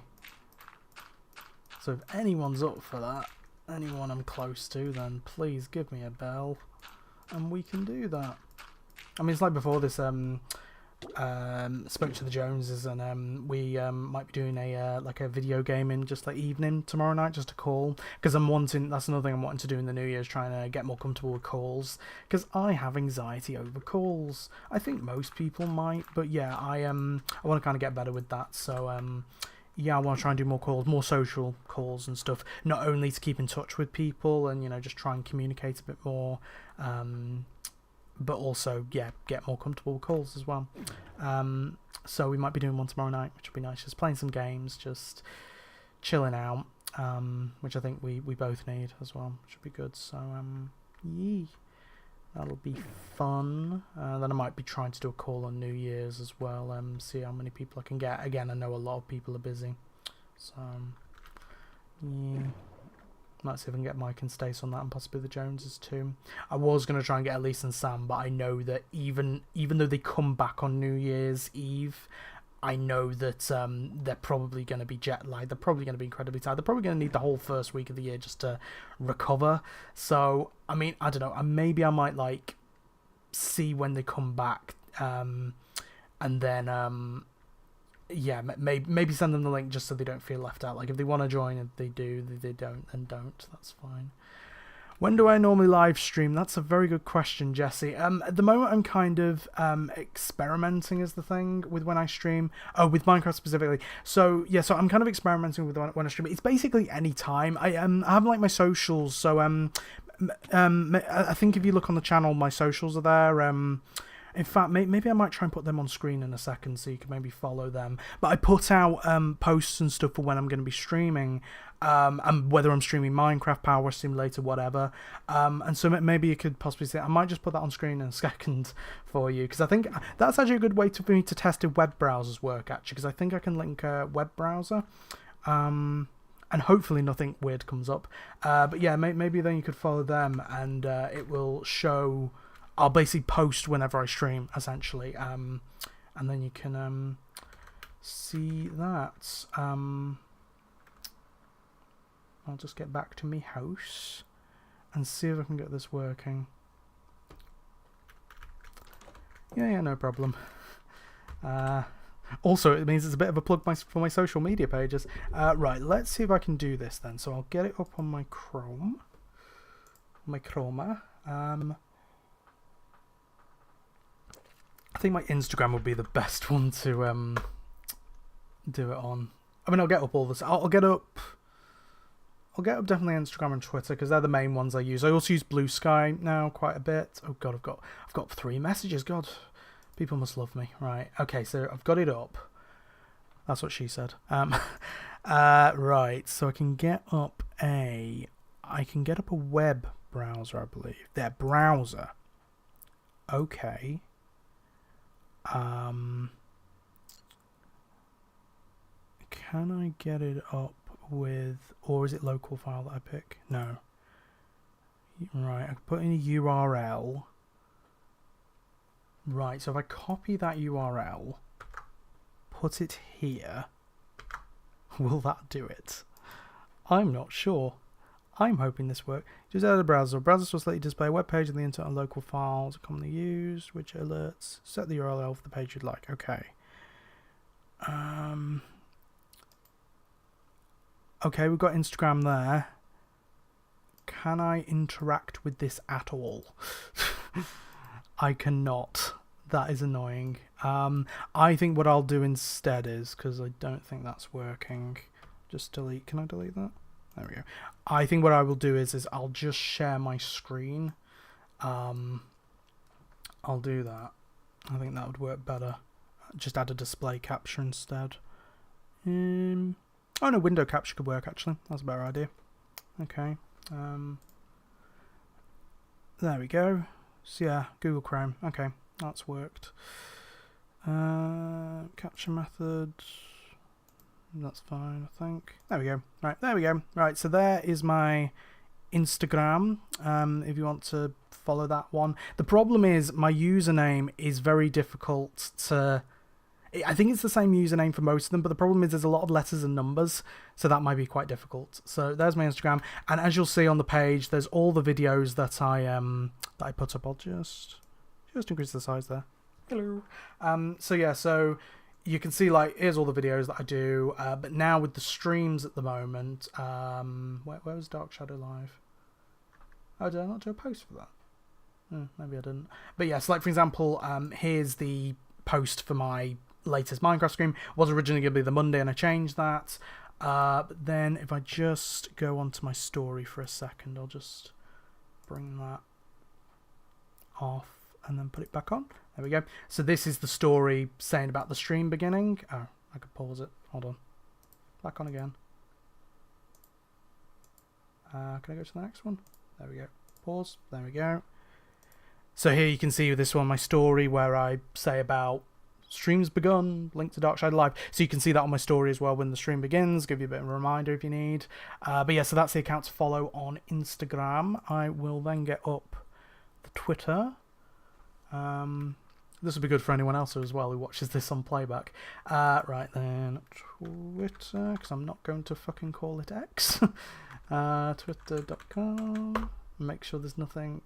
So if anyone's up for that, anyone I'm close to, then please give me a bell, and we can do that. I mean, it's like before this, spoke to the Joneses, and we might be doing a video gaming just like evening tomorrow night, just a call, because that's another thing I'm wanting to do in the New Year, is trying to get more comfortable with calls, because I have anxiety over calls. I think most people might, but yeah, I want to kind of get better with that. So I want to try and do more calls, more social calls and stuff, not only to keep in touch with people and, you know, just try and communicate a bit more, but also, get more comfortable with calls as well. So we might be doing one tomorrow night, which will be nice. Just playing some games, just chilling out, which I think we both need as well, which would be good. So, that'll be fun. Then I might be trying to do a call on New Year's as well, see how many people I can get. Again, I know a lot of people are busy. So, might see if I can get Mike and Stace on that, and possibly the Joneses too. I was going to try and get Elise and Sam, but I know that even though they come back on New Year's Eve, I know that they're probably going to be jet lagged. They're probably going to be incredibly tired. They're probably going to need the whole first week of the year just to recover. So, I mean, I don't know. Maybe I might, like, see when they come back, and then... maybe send them the link just so they don't feel left out. Like, if they want to join, if they do, if they don't, then don't. That's fine. When do I normally live stream? That's a very good question, Jessie. At the moment, I'm kind of experimenting is the thing with when I stream. Oh, with Minecraft specifically. So I'm kind of experimenting with when I stream. It's basically any time. I have like my socials. So I think if you look on the channel, my socials are there. In fact, maybe I might try and put them on screen in a second so you can maybe follow them. But I put out posts and stuff for when I'm going to be streaming, and whether I'm streaming Minecraft, Power Simulator, whatever. And so maybe you could possibly see. I might just put that on screen in a second for you, because I think that's actually a good way for me to test if web browsers work, actually, because I think I can link a web browser. And hopefully nothing weird comes up. But yeah, maybe then you could follow them, and it will show. I'll basically post whenever I stream, essentially, and then you can see that. I'll just get back to my house and see if I can get this working. Yeah, no problem. Also, it means it's a bit of a plug for my social media pages. Right, let's see if I can do this then. So I'll get it up on my Chroma. I think my Instagram would be the best one to do it on. I mean, I'll get up all this. I'll get up definitely Instagram and Twitter, because they're the main ones I use. I also use Blue Sky now quite a bit. Oh god, I've got 3 messages. God, people must love me. Right. Okay, so I've got it up. That's what she said. Right. So I can get up a web browser, I believe. Their browser. Okay. Can I get it up with, or is it local file that I pick? No. Right, I can put in a URL. Right, so if I copy that URL, put it here, will that do it? I'm not sure. I'm hoping this works. Just add a browser. Browsers will let you display a web page and the internet and local files are commonly used, which alerts. Set the URL for the page you'd like. Okay. Okay, we've got Instagram there. Can I interact with this at all? I cannot. That is annoying. I think what I'll do instead is, because I don't think that's working, just delete. Can I delete that? There we go. I think what I will do is I'll just share my screen. I'll do that. I think that would work better. Just add a display capture instead. Oh no, window capture could work actually. That's a better idea. Okay. There we go. So yeah, Google Chrome. Okay, that's worked. Capture method. That's fine, I think. There we go. Right, there we go. Right, so there is my Instagram, if you want to follow that one. The problem is my username is very difficult to... I think it's the same username for most of them, but the problem is there's a lot of letters and numbers, so that might be quite difficult. So there's my Instagram, and as you'll see on the page, there's all the videos that I put up. I'll just increase the size there. Hello. So yeah, so you can see, like, here's all the videos that I do, but now with the streams at the moment, where was Dark Shadow Live? Oh, did I not do a post for that? Maybe I didn't. But yes, like for example, here's the post for my latest Minecraft stream. Was originally going to be the Monday, and I changed that. But then if I just go onto my story for a second, I'll just bring that off and then put it back on. There we go. So this is the story saying about the stream beginning. Oh, I could pause it. Hold on. Back on again. Can I go to the next one? There we go. Pause. There we go. So here you can see with this one my story where I say about streams begun, link to Dark Shadow Live. So you can see that on my story as well when the stream begins. Give you a bit of a reminder if you need. But yeah, so that's the account to follow on Instagram. I will then get up the Twitter. This will be good for anyone else as well who watches this on playback. Right then, Twitter, because I'm not going to fucking call it X. Twitter.com. Make sure there's nothing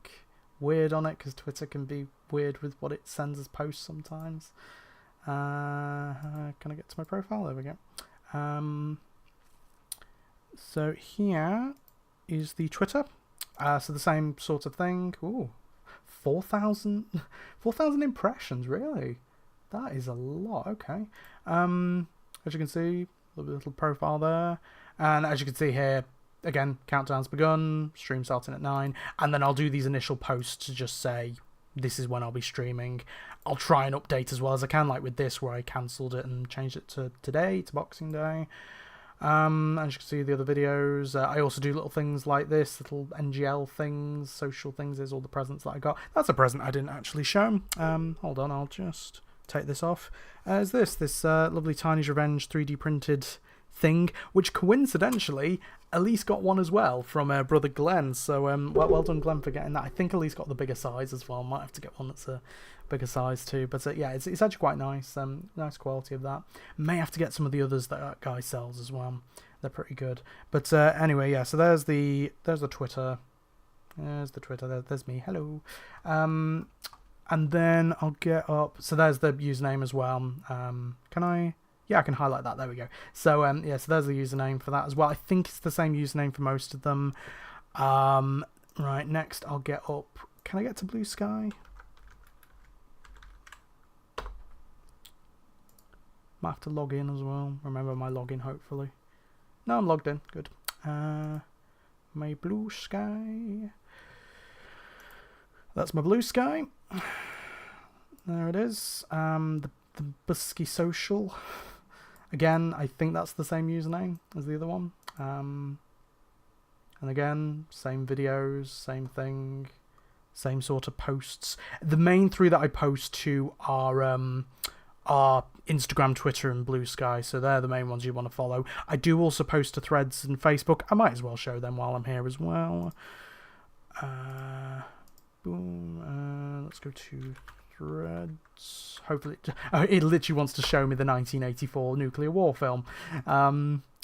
weird on it, because Twitter can be weird with what it sends as posts sometimes. Can I get to my profile? There we go. So here is the Twitter. So the same sort of thing. Ooh. 4,000 impressions, really? That is a lot. Okay. As you can see, a little profile there. And as you can see here, again, countdown's begun, stream starting at 9. And then I'll do these initial posts to just say this is when I'll be streaming. I'll try and update as well as I can, like with this where I cancelled it and changed it to today, to Boxing Day. As you can see the other videos, I also do little things like this, little NGL things, social things. There's all the presents that I got. That's a present I didn't actually show. Hold on, I'll just take this off. Is this lovely Tiny's Revenge 3D printed thing, which coincidentally Elise got one as well from brother Glenn, so well done Glenn for getting that. I think Elise got the bigger size as well. Might have to get one that's a bigger size too, but yeah, it's actually quite nice. Nice quality of that. May have to get some of the others that guy sells as well. They're pretty good. But anyway, yeah, so there's the Twitter. There's the Twitter. There's me. Hello. And then I'll get up. So there's the username as well. Can I? Yeah, I can highlight that. There we go. So yeah, so there's the username for that as well. I think it's the same username for most of them. Right, next I'll get up. Can I get to Blue Sky? Might have to log in as well. Remember my login, hopefully. No, I'm logged in. Good. My Blue Sky. That's my Blue Sky. There it is. The Busky Social. Again, I think that's the same username as the other one. And again, same videos, same thing, same sort of posts. The main three that I post to are Instagram, Twitter, and Blue Sky, so they're the main ones you want to follow. I do also post to Threads and Facebook. I might as well show them while I'm here as well. Boom. Let's go to Threads. Hopefully, it literally wants to show me the 1984 nuclear war film,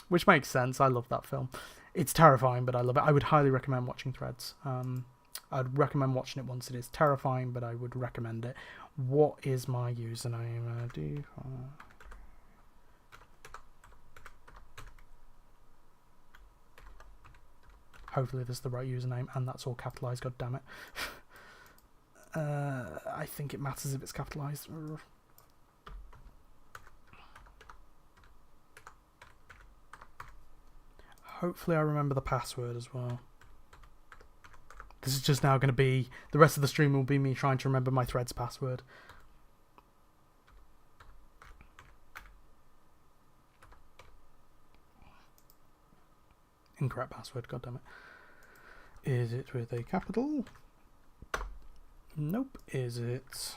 which makes sense. I love that film. It's terrifying, but I love it. I would highly recommend watching Threads. I'd recommend watching it once it is terrifying, but I would recommend it. What is my username? Hopefully this is the right username, and that's all capitalised, god damn it. I think it matters if it's capitalised. Hopefully I remember the password as well. This is just now going to be... The rest of the stream will be me trying to remember my Threads password. Incorrect password, goddammit. Is it with a capital? Nope. Is it...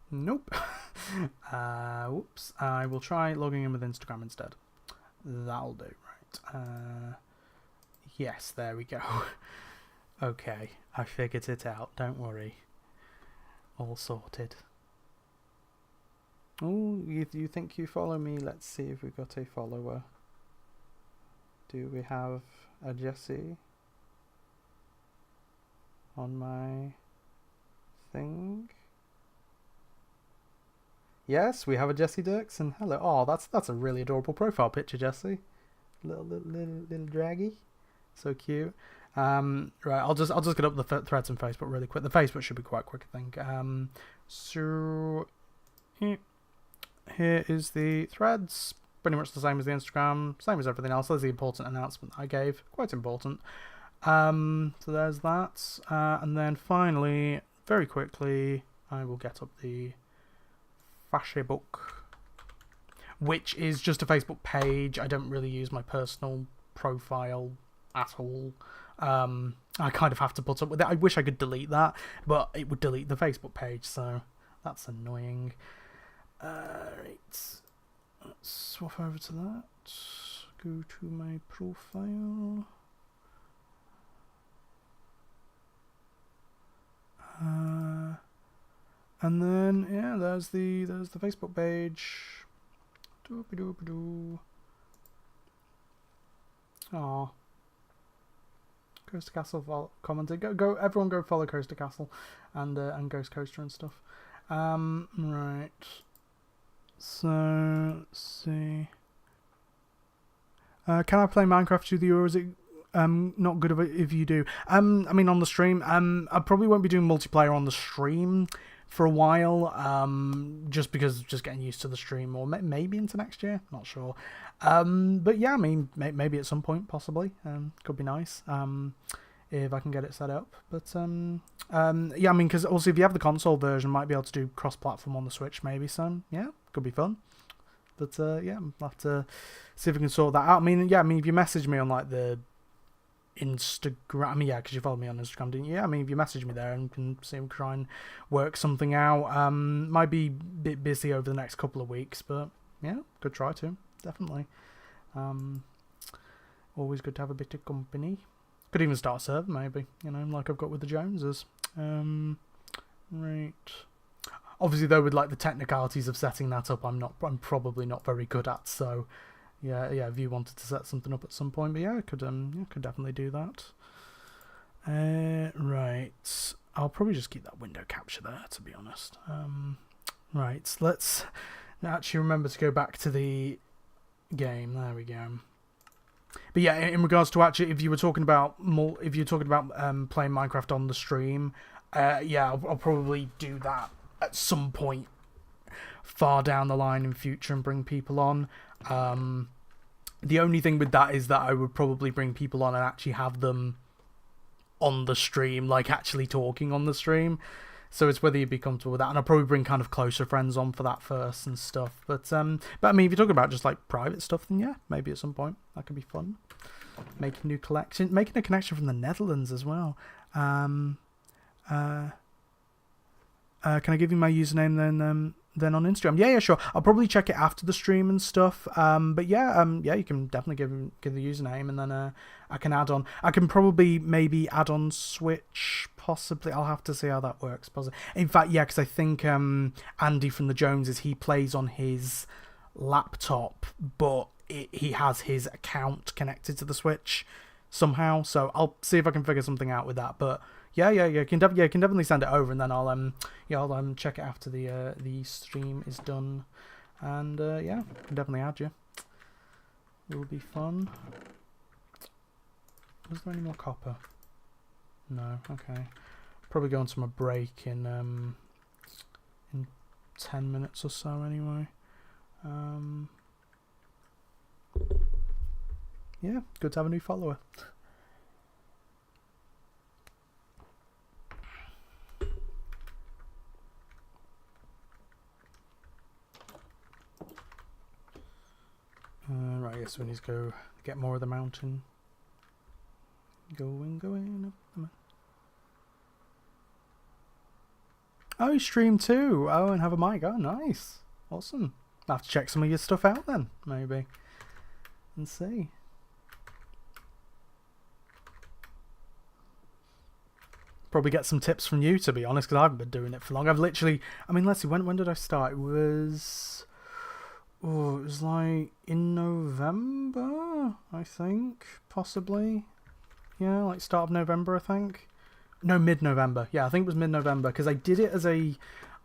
Nope. Whoops. I will try logging in with Instagram instead. That'll do, right. Yes, there we go. Okay, I figured it out. Don't worry. All sorted. Oh, you think you follow me? Let's see if we got a follower. Do we have a Jessie on my thing? Yes, we have a Jessie Dirksen. Hello. Oh, that's a really adorable profile picture, Jessie. Little draggy. So cute. Right, I'll just get up the Threads and Facebook really quick. The Facebook should be quite quick, I think. So here is the Threads. Pretty much the same as the Instagram, same as everything else. There's the important announcement that I gave. Quite important. So there's that. And then finally, very quickly, I will get up the Facebook, which is just a Facebook page. I don't really use my personal profile at all. I kind of have to put up with it. I wish I could delete that, but it would delete the Facebook page, so that's annoying. Right, let's swap over to that. Go to my profile. And then yeah, there's the Facebook page. Doop-a-doop-a-doo. Aww. Coaster Castle commented. Go! Everyone, go follow Coaster Castle, and Ghost Coaster and stuff. Right. So let's see. Can I play Minecraft with you, or is it not good if you do? I mean, on the stream. I probably won't be doing multiplayer on the stream for a while, just because just getting used to the stream, or maybe into next year, not sure. But yeah, I mean, maybe at some point, possibly, could be nice, if I can get it set up. But yeah, I mean, because also if you have the console version, might be able to do cross-platform on the Switch, maybe. So yeah, could be fun. But yeah, I'll have to see if we can sort that out. I mean, yeah, I mean, if you message me on like the Instagram, I mean, yeah, because you followed me on Instagram, didn't you? Yeah, I mean, if you message me there and can see if we can try and work something out. Might be a bit busy over the next couple of weeks, but yeah, could try to, definitely. Always good to have a bit of company. Could even start a server, maybe, you know, like I've got with the Joneses. Right. Obviously, though, with like the technicalities of setting that up, I'm probably not very good at. So, yeah. If you wanted to set something up at some point, but yeah, I could definitely do that. Right. I'll probably just keep that window capture there, to be honest. Right. Let's actually remember to go back to the game. There we go. But yeah, in regards to actually, if you were talking about playing Minecraft on the stream, yeah, I'll probably do that at some point far down the line in future and bring people on. The only thing with that is that I would probably bring people on and actually have them on the stream, like actually talking on the stream. So it's whether you'd be comfortable with that, and I'll probably bring kind of closer friends on for that first and stuff. But I mean, if you're talking about just like private stuff, then yeah, maybe at some point that could be fun. Making a connection from the Netherlands as well. Can I give you my username then on Instagram? Yeah, sure. I'll probably check it after the stream and stuff. But yeah, you can definitely give the username, and then I can add on. I can probably maybe add on Switch, possibly. I'll have to see how that works. Possibly. In fact, yeah, because I think Andy from the Joneses, he plays on his laptop, but he has his account connected to the Switch somehow. So I'll see if I can figure something out with that. But yeah, you can definitely send it over, and then I'll check it after the stream is done, and yeah, I can definitely add you. It will be fun. Was there any more copper? No. Okay. Probably going to my break in 10 minutes or so. Anyway. Yeah, good to have a new follower. Right, yes, we need to go get more of the mountain. Going up the mountain. Oh, you stream too. Oh, and have a mic. Oh, nice. Awesome. I'll have to check some of your stuff out then, maybe. And see. Probably get some tips from you, to be honest, because I haven't been doing it for long. I've literally... I mean, let's see, when did I start? It was like in November, I think, possibly. Yeah, like start of November, I think. No, mid-November. Yeah, I think it was mid-November, because I did it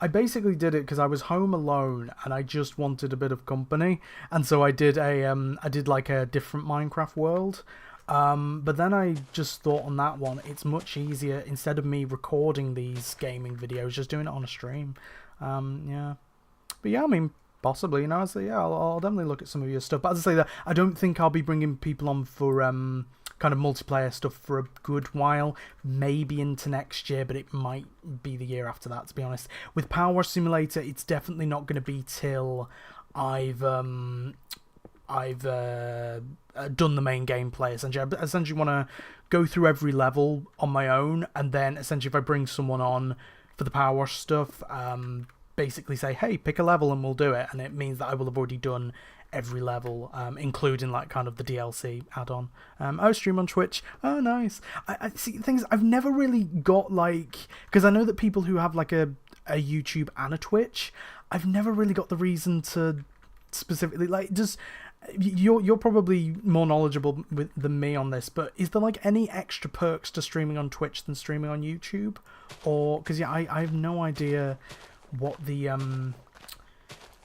I basically did it because I was home alone and I just wanted a bit of company, and so I did like a different Minecraft world. But then I just thought on that one, it's much easier, instead of me recording these gaming videos, just doing it on a stream. Yeah. But yeah, I mean, possibly, you know, so yeah, I'll definitely look at some of your stuff. But as I say, that I don't think I'll be bringing people on for kind of multiplayer stuff for a good while, maybe into next year, but it might be the year after that, to be honest. With Power Wash Simulator, it's definitely not going to be till I've done the main gameplay, essentially. I essentially want to go through every level on my own, and then essentially if I bring someone on for the Power Wash stuff, basically say, hey, pick a level and we'll do it, and it means that I will have already done every level, including like kind of the DLC add-on. Stream on Twitch. Oh, nice. I see things. I've never really got like, because I know that people who have like a YouTube and a Twitch, I've never really got the reason to specifically like. Does you're probably more knowledgeable than me on this, but is there like any extra perks to streaming on Twitch than streaming on YouTube? Or because yeah, I have no idea what the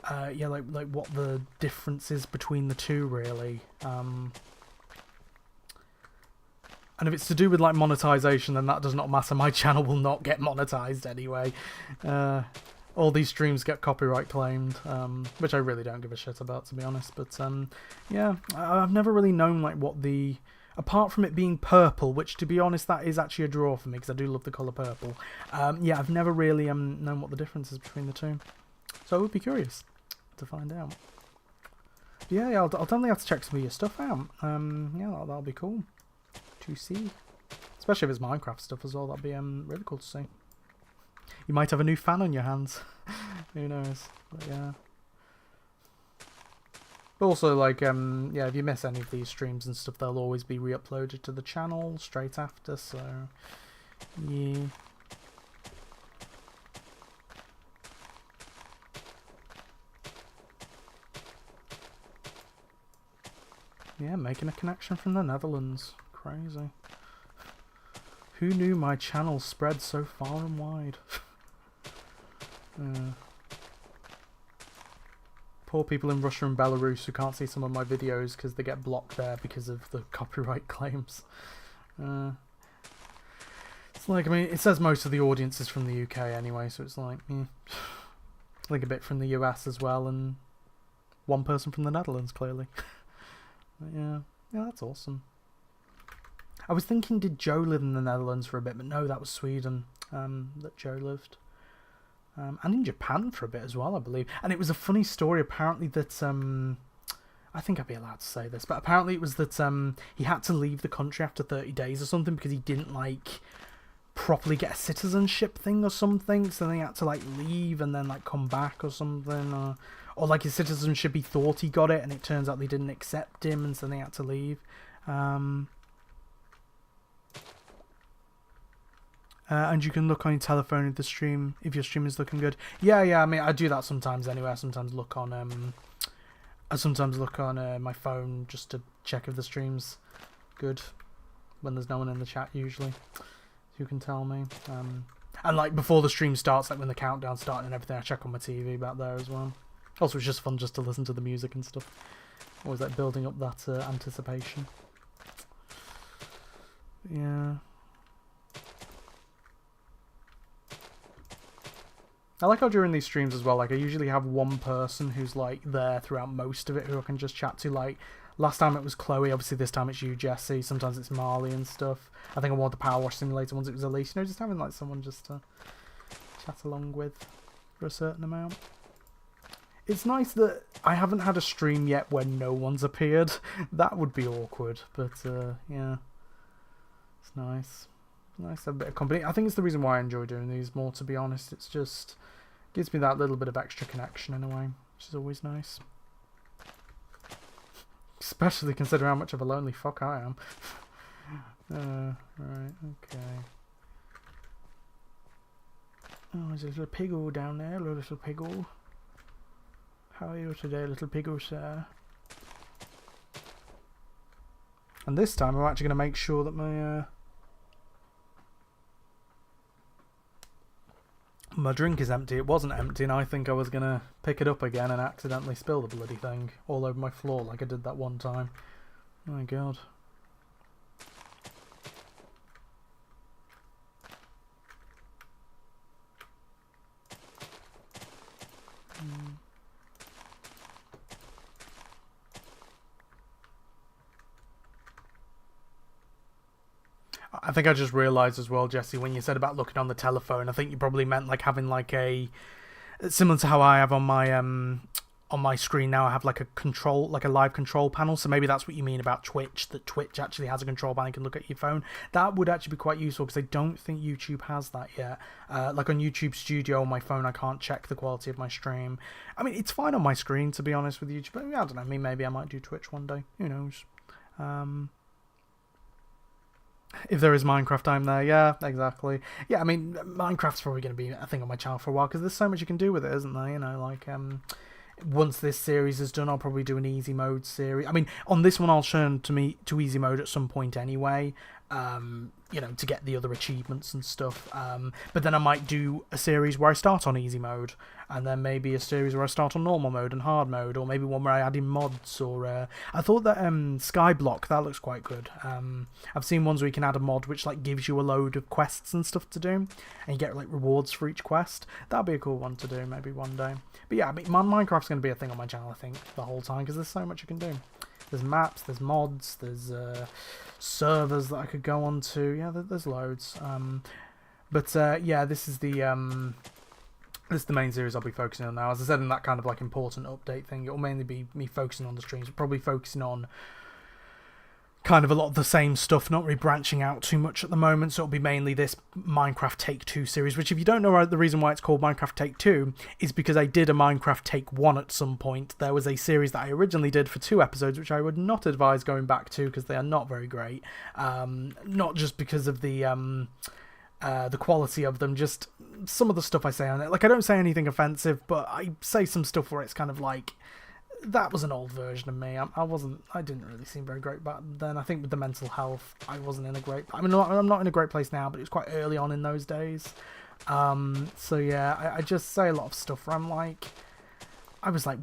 like what the difference is between the two, really. And if it's to do with like monetization, then that does not matter. My channel will not get monetized anyway. All these streams get copyright claimed, which I really don't give a shit about, to be honest. But yeah, I've never really known like what the... Apart from it being purple, which to be honest, that is actually a draw for me because I do love the colour purple. Yeah, I've never really known what the difference is between the two. So I would be curious to find out. But yeah, I'll definitely have to check some of your stuff out. Yeah, that'll be cool to see. Especially if it's Minecraft stuff as well, that'd be really cool to see. You might have a new fan on your hands. Who knows? But yeah. But also, like, yeah, if you miss any of these streams and stuff, they'll always be re-uploaded to the channel straight after, so... Yeah. Yeah, making a connection from the Netherlands. Crazy. Who knew my channel spread so far and wide? Poor people in Russia and Belarus who can't see some of my videos because they get blocked there because of the copyright claims. It's like, I mean, it says most of the audience is from the UK anyway, so it's like, I think a bit from the US as well, and one person from the Netherlands, clearly. But yeah, that's awesome. I was thinking, did Joe live in the Netherlands for a bit? But no, that was Sweden that Joe lived. And in Japan for a bit as well, I believe. And it was a funny story, apparently, that... I think I'd be allowed to say this, but apparently it was that he had to leave the country after 30 days or something because he didn't, like, properly get a citizenship thing or something. So then he had to, like, leave and then, like, come back or something. Or like, his citizenship, he thought he got it, and it turns out they didn't accept him, and so they had to leave. And you can look on your telephone if the stream, if your stream is looking good. Yeah, I mean, I do that sometimes anyway. I sometimes look on my phone just to check if the stream's good when there's no one in the chat usually. You can tell me. And like before the stream starts, like when the countdown's starting and everything, I check on my TV back there as well. Also, it's just fun just to listen to the music and stuff. Always like building up that anticipation. Yeah. I like how during these streams as well, like I usually have one person who's like there throughout most of it who I can just chat to. Like last time it was Chloe, obviously this time it's you, Jessie. Sometimes it's Marley and stuff. I think I wanted the Power Wash Simulator once it was Elise. You know, just having like someone just to chat along with for a certain amount. It's nice that I haven't had a stream yet where no one's appeared. That would be awkward, but yeah, it's nice. Nice to have a bit of company. I think it's the reason why I enjoy doing these more, to be honest. It's just gives me that little bit of extra connection in a way, which is always nice. Especially considering how much of a lonely fuck I am. Right, okay. Oh, there's a little piggle down there, a little piggle. How are you today, little piggle, sir? And this time I'm actually going to make sure that my drink is empty. It wasn't empty, and I think I was going to pick it up again and accidentally spill the bloody thing all over my floor like I did that one time. Oh my god. I think I just realised as well, Jessie, when you said about looking on the telephone, I think you probably meant like having like a... Similar to how I have on my screen now, I have like a control, like a live control panel. So maybe that's what you mean about Twitch, that Twitch actually has a control panel you can look at your phone. That would actually be quite useful because I don't think YouTube has that yet. Like on YouTube Studio on my phone, I can't check the quality of my stream. I mean, it's fine on my screen, to be honest with YouTube. But I don't know, maybe I might do Twitch one day. Who knows? If there is Minecraft time there, yeah, exactly. Yeah, I mean, Minecraft's probably going to be a thing on my channel for a while because there's so much you can do with it, isn't there? You know, like, once this series is done, I'll probably do an easy mode series. I mean, on this one, I'll turn to easy mode at some point anyway. you know, to get the other achievements and stuff. But then I might do a series where I start on easy mode, and then maybe a series where I start on normal mode and hard mode, or maybe one where I add in mods. Or I thought that Skyblock, that looks quite good. I've seen ones where you can add a mod which like gives you a load of quests and stuff to do, and you get like rewards for each quest. That'd be a cool one to do maybe one day. But yeah, I mean, Minecraft's going to be a thing on my channel, I think, the whole time, because there's so much you can do. There's maps, there's mods, there's servers that I could go on to. Yeah, there's loads. Yeah, this is the main series I'll be focusing on now. As I said in that kind of like important update thing, it'll mainly be me focusing on the streams, probably focusing on kind of a lot of the same stuff, not really branching out too much at the moment. So it'll be mainly this Minecraft Take 2 series, which if you don't know the reason why it's called Minecraft Take 2 is because I did a Minecraft Take 1 at some point. There was a series that I originally did for 2 episodes, which I would not advise going back to because they are not very great. Not just because of the quality of them, just some of the stuff I say on it. Like, I don't say anything offensive, but I say some stuff where it's kind of like, that was an old version of me. I didn't really seem very great back then. I think with the mental health, I wasn't in a great... I'm not in a great place now, but it was quite early on in those days. So yeah, I just say a lot of stuff where I'm like... I was like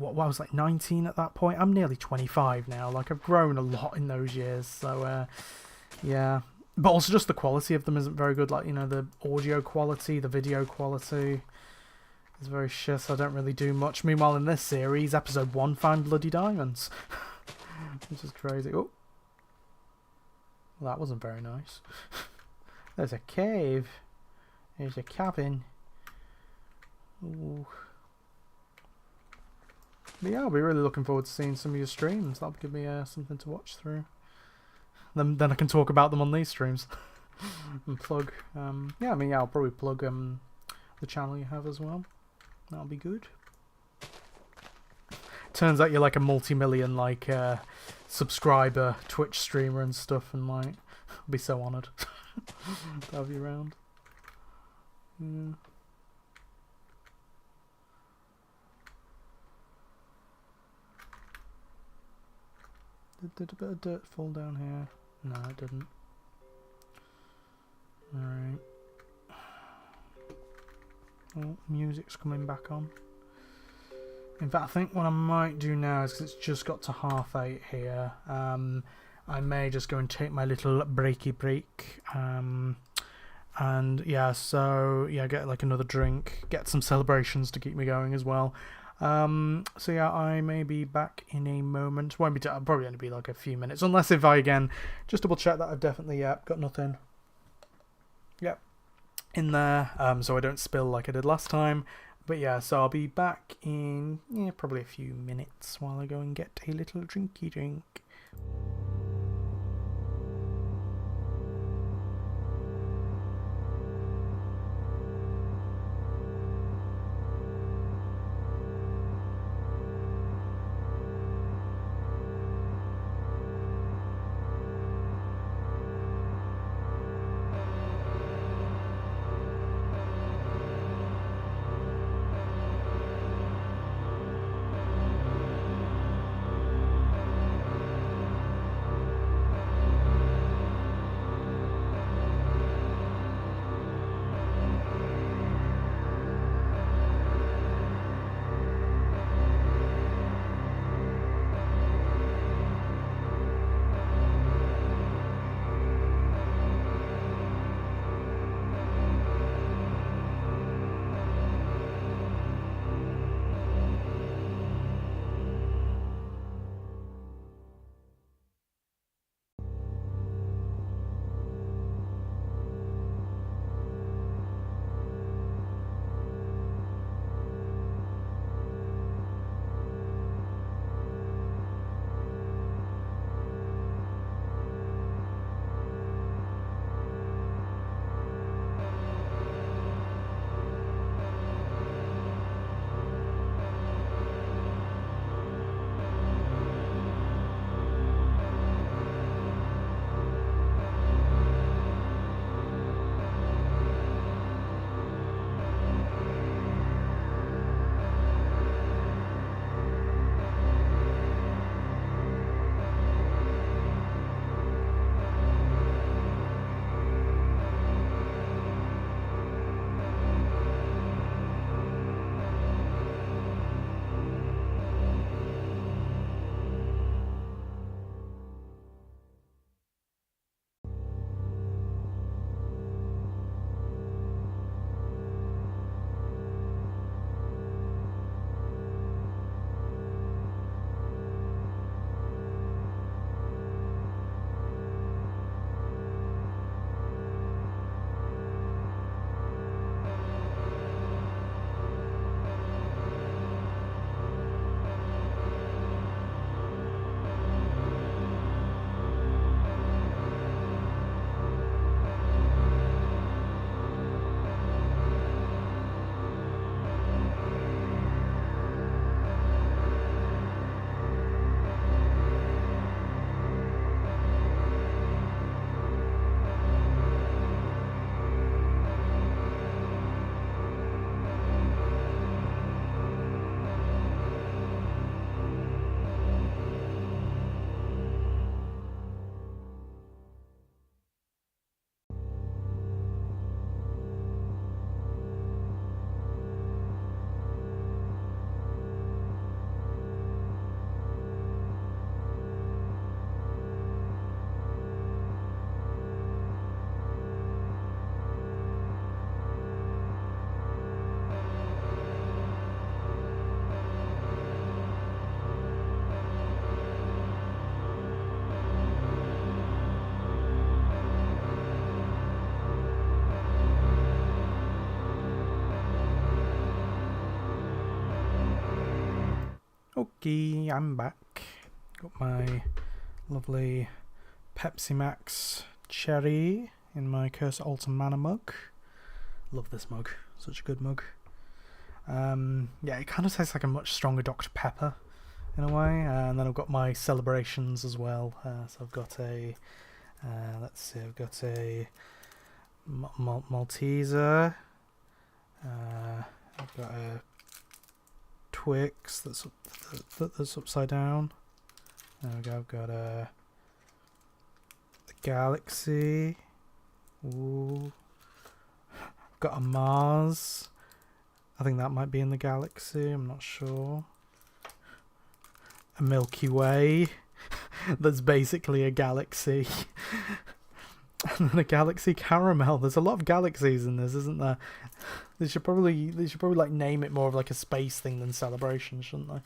19 at that point. I'm nearly 25 now. Like, I've grown a lot in those years. So, yeah. But also just the quality of them isn't very good. Like, you know, the audio quality, the video quality... It's very shit, so I don't really do much. Meanwhile, in this series, episode 1, find bloody diamonds. Which is crazy. Oh. Well, that wasn't very nice. There's a cave. There's a cabin. Ooh. But yeah, I'll be really looking forward to seeing some of your streams. That'll give me something to watch through. Then I can talk about them on these streams. And plug. Yeah, I mean, yeah, I'll probably plug the channel you have as well. That'll be good. Turns out you're like a multi-million like subscriber Twitch streamer and stuff, and like I'll be so honoured to have you around. Yeah. Did a bit of dirt fall down here? No, it didn't. Alright. Oh, music's coming back on. In fact, I think what I might do now is, because it's just got to 8:30 here, I may just go and take my little breaky break. And yeah, so yeah, get like another drink, get some celebrations to keep me going as well. So yeah, I may be back in a moment. Won't be. I'll probably only be like a few minutes, unless if I again just double check that I've definitely got nothing. Yep. In there, so I don't spill like I did last time. But yeah, so I'll be back in probably a few minutes while I go and get a little drinky drink. Okay, I'm back. Got my lovely Pepsi Max Cherry in my Curse Alton Manor mug. Love this mug. Such a good mug. Yeah, it kind of tastes like a much stronger Dr. Pepper in a way. And then I've got my celebrations as well. So I've got a, let's see, I've got a Malteser. I've got a Twix that's upside down. There we go. I've got a Galaxy. Ooh. I've got a Mars. I think that might be in the Galaxy. I'm not sure. A Milky Way. That's basically a galaxy. And then a Galaxy Caramel. There's a lot of galaxies in this, isn't there? They should probably like name it more of like a space thing than celebration, shouldn't they?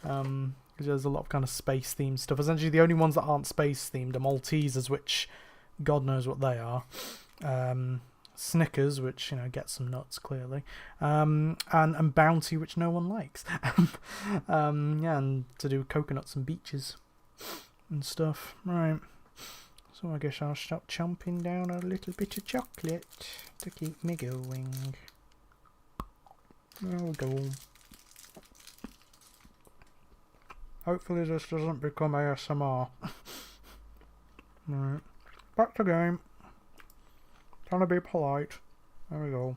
Because there's a lot of kind of space themed stuff. Essentially, the only ones that aren't space themed are Maltesers, which God knows what they are. Snickers, which get some nuts clearly, and Bounty, which no one likes. Yeah, and to do coconuts and beaches and stuff. Right. So I guess I'll start chomping down a little bit of chocolate to keep me going. There we go. Hopefully this doesn't become ASMR. Right. Back to game. Trying to be polite. There we go.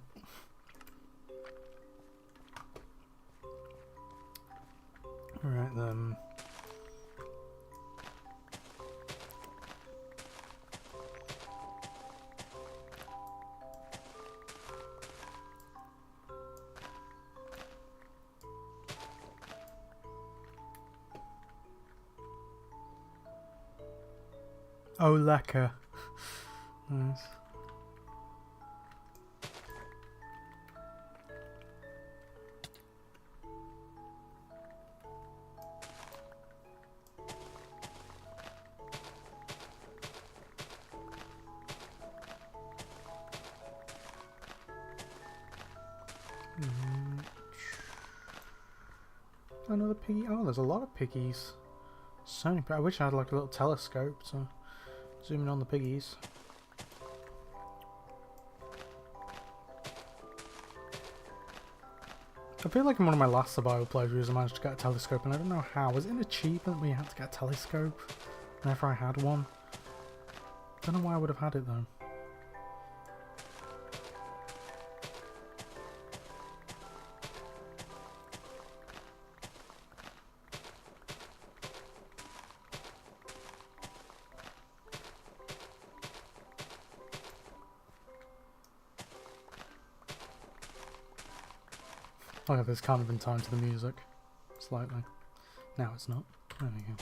Alright then. Oh, lekker. Nice. Another piggy. Oh, there's a lot of piggies. So many. I wish I had like a little telescope to zoom in on the piggies. I feel like in one of my last survival playthroughs I managed to get a telescope, and I don't know how. Was it an achievement where you had to get a telescope whenever I had one? I don't know why I would have had it though. Oh, there's kind of been time to the music. Slightly. Now it's not. There we go.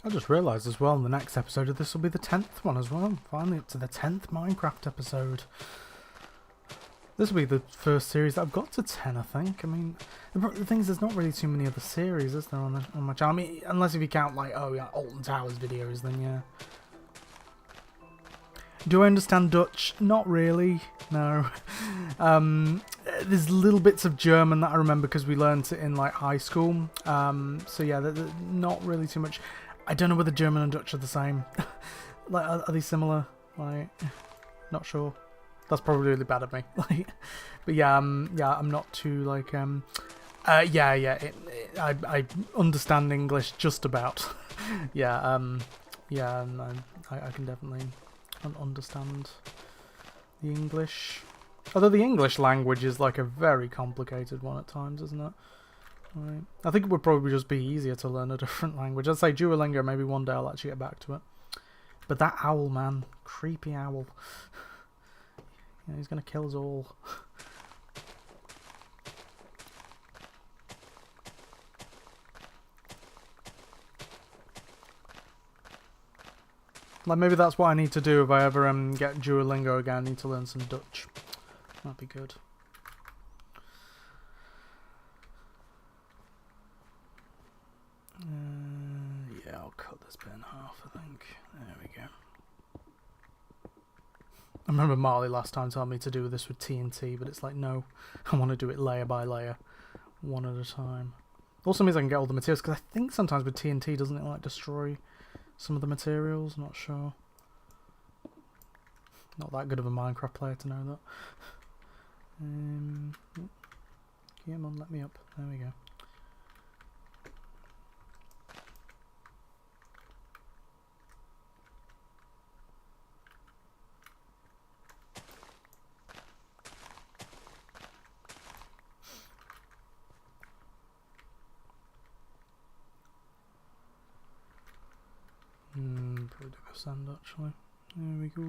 I just realised as well in the next episode of this will be the 10th one as well. Finally up to the 10th Minecraft episode. This will be the first series that I've got to 10, I think. I mean, the thing is, there's not really too many other series, is there, on my channel? I mean, unless if you count, like, oh yeah, Alton Towers videos, then yeah. Do I understand Dutch? Not really, no. There's little bits of German that I remember because we learnt it in, like, high school. So yeah, not really too much. I don't know whether German and Dutch are the same. Like, are they similar? Like, not sure. That's probably really bad of me. Like, but yeah, yeah, I'm not too like yeah. I understand English just about. Yeah, yeah, and I can definitely understand the English. Although the English language is like a very complicated one at times, isn't it? Right. I think it would probably just be easier to learn a different language. I'd say Duolingo. Maybe one day I'll actually get back to it. But that owl, man, creepy owl. Yeah, he's gonna kill us all. Like, maybe that's what I need to do if I ever get Duolingo again. I need to learn some Dutch. That'd be good. Yeah. Yeah, I'll cut this bit in half, I think. There we go. I remember Marley last time told me to do this with TNT, but it's like, no, I want to do it layer by layer, one at a time. Also means I can get all the materials, because I think sometimes with TNT, doesn't it, like, destroy some of the materials? I'm not sure. Not that good of a Minecraft player to know that. Come on, let me up. There we go. Probably do the sand actually. There we go.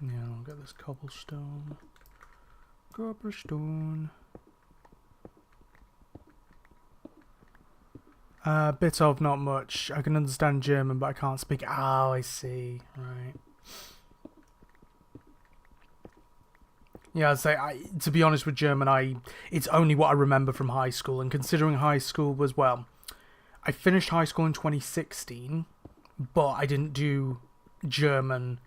Yeah, I'll get this cobblestone. Cobblestone. Bit of, not much. I can understand German, but I can't speak. Oh, I see. Right. Yeah, I'd say, to be honest with German, it's only what I remember from high school. And considering high school was, well, I finished high school in 2016, but I didn't do German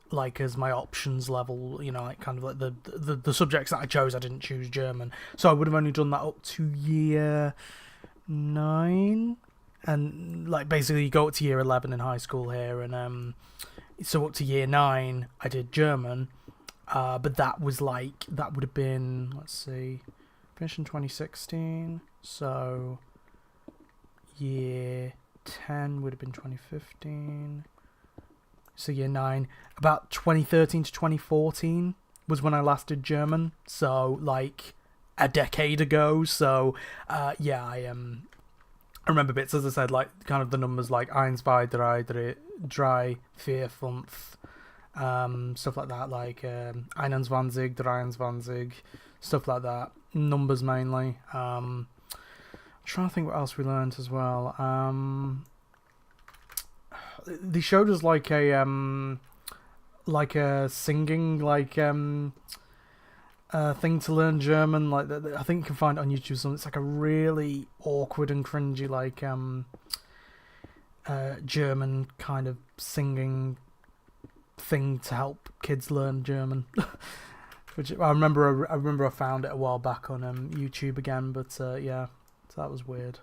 like as my options level, you know, like kind of like the subjects that I chose, I didn't choose German. So I would have only done that up to year 9. And like basically you go up to year 11 in high school here, and so up to year 9 I did German. But that was like, that would have been, let's see, finished in 2016, so year 10 would have been 2015, so year 9, about 2013 to 2014 was when I last did German, so like a decade ago, so yeah, I remember bits, as I said, like kind of the numbers like 1, 2, 3, 3, 4, 5, stuff like that, like 21, 23, stuff like that, numbers mainly. I'm trying to think what else we learned as well. They showed us like a singing thing to learn German, like that I think you can find it on YouTube. So it's like a really awkward and cringy like German kind of singing thing to help kids learn German. Which I remember I found it a while back on YouTube again, but yeah, so that was weird.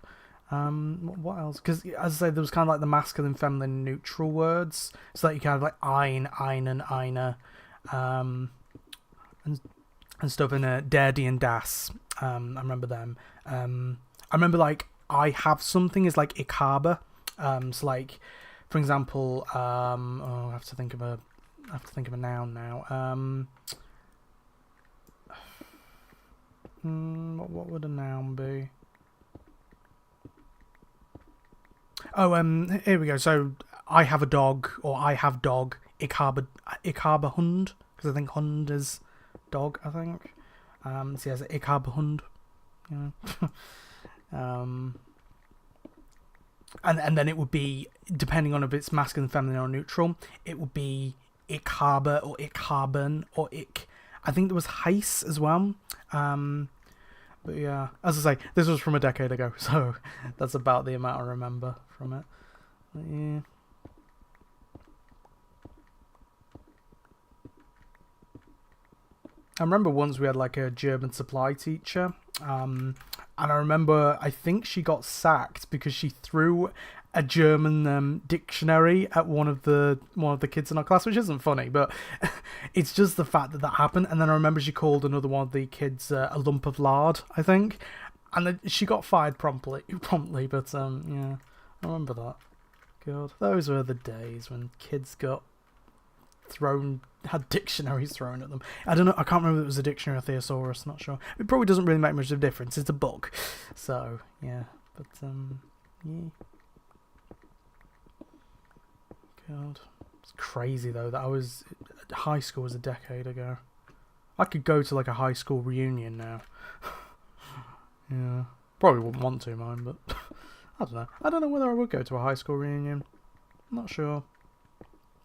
What else? Because as I say, there was kind of like the masculine, feminine, neutral words, so that you kind of like ein, einen, eine, and stuff in Daddy and Das. I remember them. I remember like I have something is like ich habe. So like, for example, I have to think of a noun now. What would a noun be? Oh, here we go. So I have a dog, or I have dog. Ich habe Hund, because I think Hund is dog. I think. So yes, ich habe Hund. Yeah. And then it would be, depending on if it's masculine, feminine, or neutral, it would be ich habe, or ich haben, or ich. I think there was heiß as well. But yeah, as I say, this was from a decade ago, so that's about the amount I remember from it. But yeah. I remember once we had like a German supply teacher, and I remember I think she got sacked because she threw a German dictionary at one of the kids in our class, which isn't funny, but it's just the fact that happened. And then I remember she called another one of the kids a lump of lard, I think, and then she got fired promptly. But yeah, I remember that. God, those were the days when kids had dictionaries thrown at them. I don't know, I can't remember if it was a dictionary or thesaurus, not sure. It probably doesn't really make much of a difference, it's a book. So, yeah, but, yeah. God, it's crazy though that high school was a decade ago. I could go to like a high school reunion now. Yeah, probably wouldn't want to, mind, but I don't know whether I would go to a high school reunion. I'm not sure.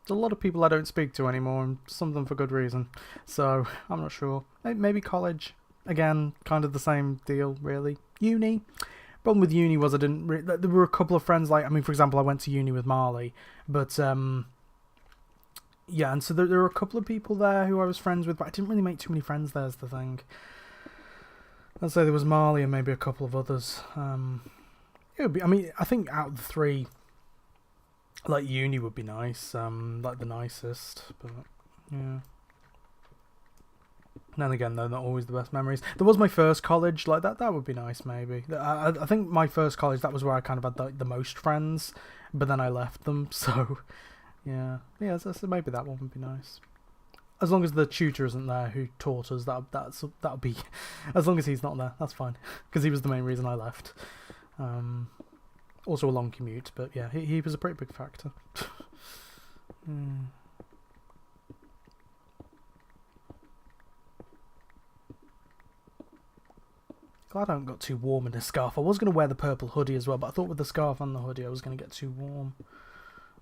There's a lot of people I don't speak to anymore, and some of them for good reason. So I'm not sure. Maybe college. Again, kind of the same deal, really. Uni. Problem with uni was I didn't. There were a couple of friends. Like, I mean, for example, I went to uni with Marley, but yeah, and so there were a couple of people there who I was friends with, but I didn't really make too many friends. There's the thing. I'd say there was Marley and maybe a couple of others. It would be. I mean, I think out of the three, like uni would be nice. Like the nicest, but yeah. And then again, they're not always the best memories. There was my first college, like that. That would be nice, maybe. I think my first college, that was where I kind of had the most friends, but then I left them. So, yeah. So maybe that one would be nice. As long as the tutor isn't there who taught us, that'll be. As long as he's not there, that's fine. Because he was the main reason I left. Also a long commute, but yeah, he was a pretty big factor. Glad I haven't got too warm in this scarf. I was going to wear the purple hoodie as well, but I thought with the scarf and the hoodie I was going to get too warm.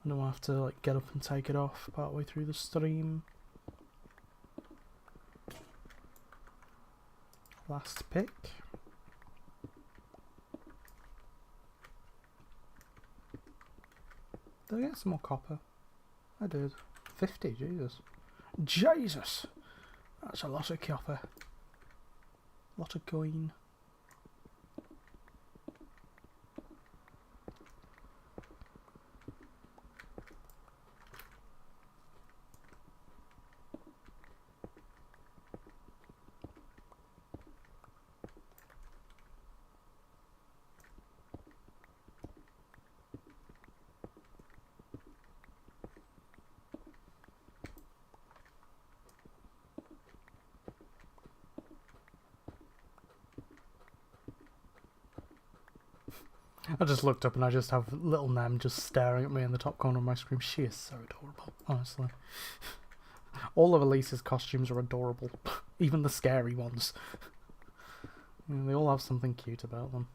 I don't have to like get up and take it off partway through the stream. Last pick. Did I get some more copper? I did. 50, Jesus. Jesus! That's a lot of copper. A lot of coin. I just looked up and I just have little Nem just staring at me in the top corner of my screen. She is so adorable, honestly. All of Elise's costumes are adorable. Even the scary ones. They all have something cute about them.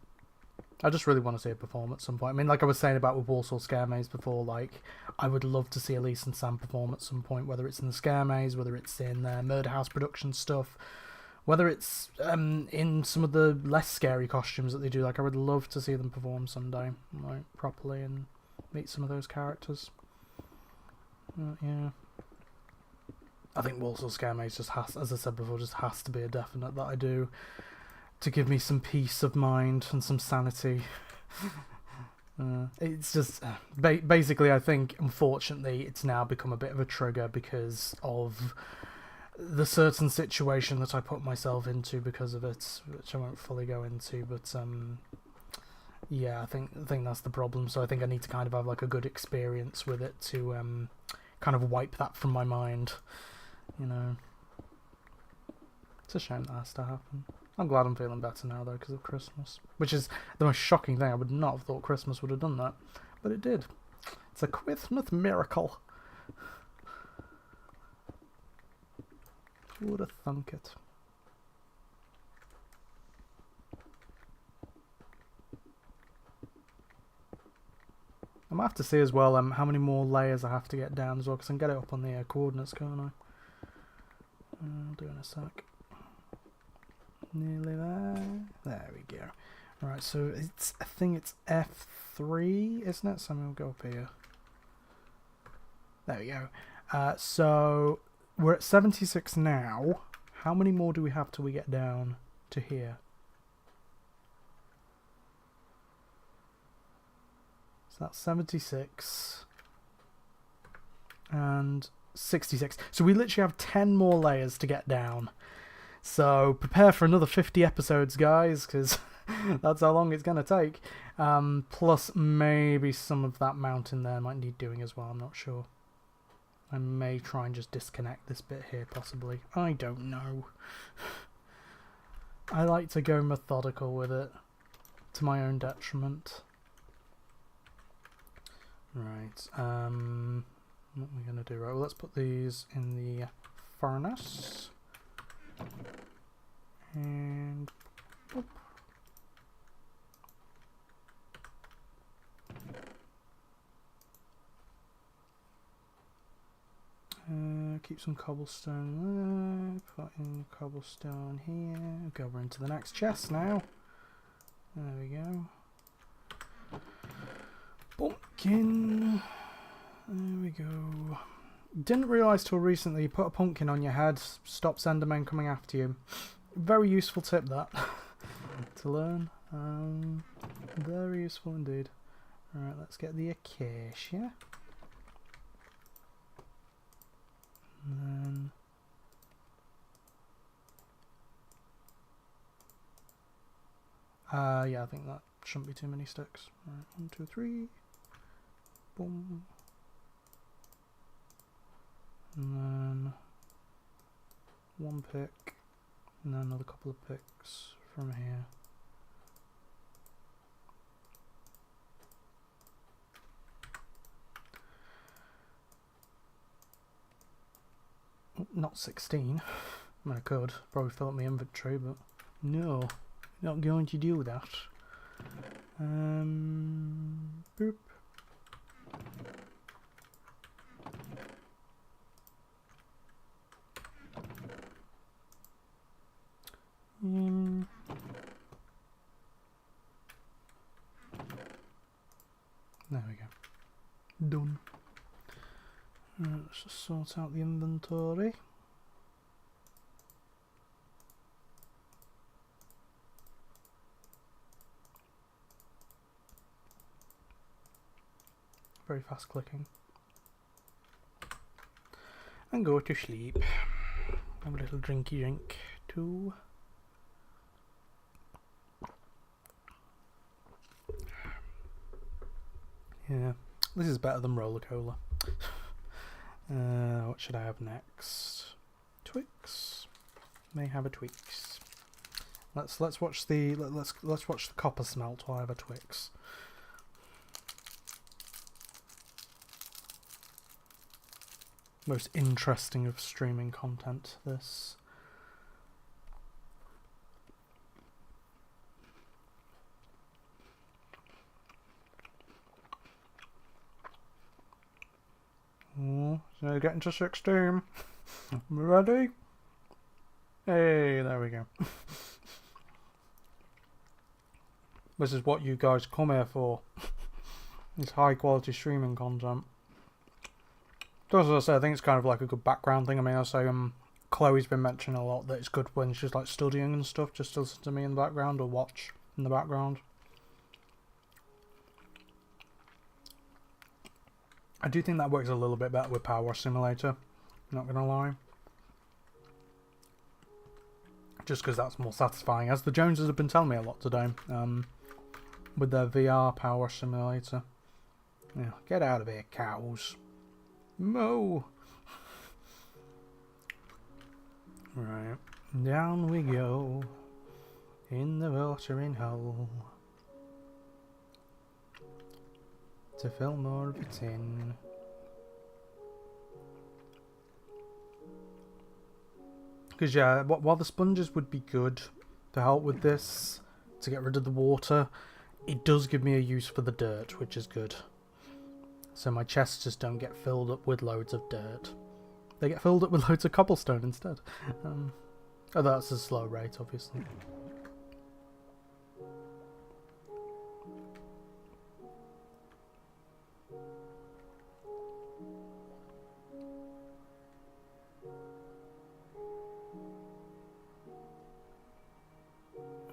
I just really want to see her perform at some point. I mean, like I was saying about with Warsaw Scare Maze before, like, I would love to see Elise and Sam perform at some point, whether it's in the Scare Maze, whether it's in Murder House production stuff, whether it's in some of the less scary costumes that they do. Like, I would love to see them perform someday, like, properly, and meet some of those characters. Yeah. I think Warsaw Scare Maze just has, as I said before, just has to be a definite that I do, to give me some peace of mind and some sanity. It's just basically, I think, unfortunately, it's now become a bit of a trigger because of the certain situation that I put myself into because of it, which I won't fully go into, but yeah, I think that's the problem. So I think I need to kind of have like a good experience with it to kind of wipe that from my mind, you know. It's a shame that has to happen. I'm glad I'm feeling better now, though, because of Christmas. Which is the most shocking thing. I would not have thought Christmas would have done that. But it did. It's a Christmas miracle. Who would have thunk it? I might have to see as well how many more layers I have to get down as well, because I can get it up on the coordinates, can't I? I'll do it in a sec. Nearly there. There we go. Right, so I think it's F3, isn't it? So I'm going to go up here. There we go. So we're at 76 now. How many more do we have till we get down to here? So that's 76. And 66. So we literally have 10 more layers to get down. So prepare for another 50 episodes, guys, because that's how long it's going to take. Plus maybe some of that mountain there might need doing as well, I'm not sure. I may try and just disconnect this bit here, possibly. I don't know. I like to go methodical with it, to my own detriment. Right, what are we going to do? Right, well, let's put these in the furnace. And whoop. keep some cobblestone there. Put in cobblestone here. Go over into the next chest now. There we go. Pumpkin. There we go. Didn't realise till recently you put a pumpkin on your head, stops Endermen coming after you. Very useful tip that to learn. Very useful indeed. Alright, let's get the acacia. And then yeah, I think that shouldn't be too many sticks. Right, 1, 2, 3. Boom. And then 1 pick, and then another couple of picks from here. Not 16. I mean, I could probably fill up my inventory, but no, not going to do that. Boop. There we go. Done. Right, let's just sort out the inventory. Very fast clicking. And go to sleep. Have a little drinky drink too. Yeah, this is better than roller cola. What should I have next? Twix. May have a Twix. Let's watch the let's watch the copper smelt while I have a Twix. Most interesting of streaming content, this. Oh, so getting to 16. Ready? Hey, there we go. This is what you guys come here for. It's high quality streaming content. So as I say, I think it's kind of like a good background thing. I mean, I say Chloe's been mentioning a lot that it's good when she's like studying and stuff, just to listen to me in the background or watch in the background. I do think that works a little bit better with Power Simulator, not gonna lie. Just because that's more satisfying, as the Joneses have been telling me a lot today, with their VR Power Simulator. Yeah, get out of here, cows. Moo! Right, down we go, in the watering hole. To fill more of it in. Because yeah, while the sponges would be good to help with this, to get rid of the water, it does give me a use for the dirt, which is good. So my chests just don't get filled up with loads of dirt. They get filled up with loads of cobblestone instead. Oh, that's a slow rate, obviously.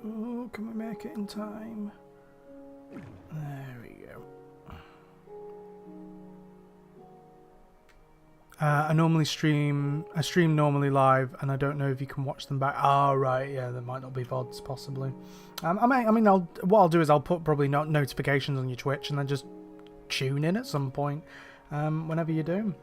Oh, can we make it in time? There we go. I stream normally live, and I don't know if you can watch them back. Oh, right, yeah, there might not be VODs, possibly. What I'll do is I'll put probably notifications on your Twitch, and then just tune in at some point, whenever you do.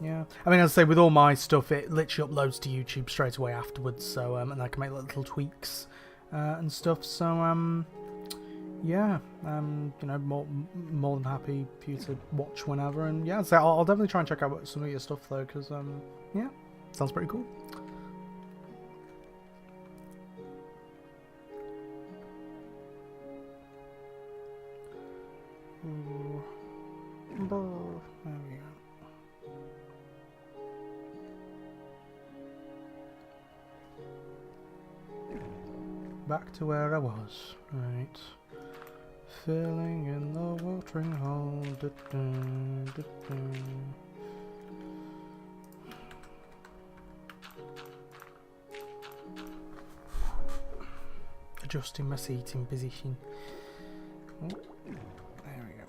Yeah, I mean, as I say, with all my stuff, it literally uploads to YouTube straight away afterwards, so, and I can make little tweaks, and stuff, so, yeah, you know, more than happy for you to watch whenever, and yeah, so I'll definitely try and check out some of your stuff, though, because, yeah, sounds pretty cool. There we go. back to where I was. Right. Filling in the watering hole. Adjusting my seating position. Oh, there we go.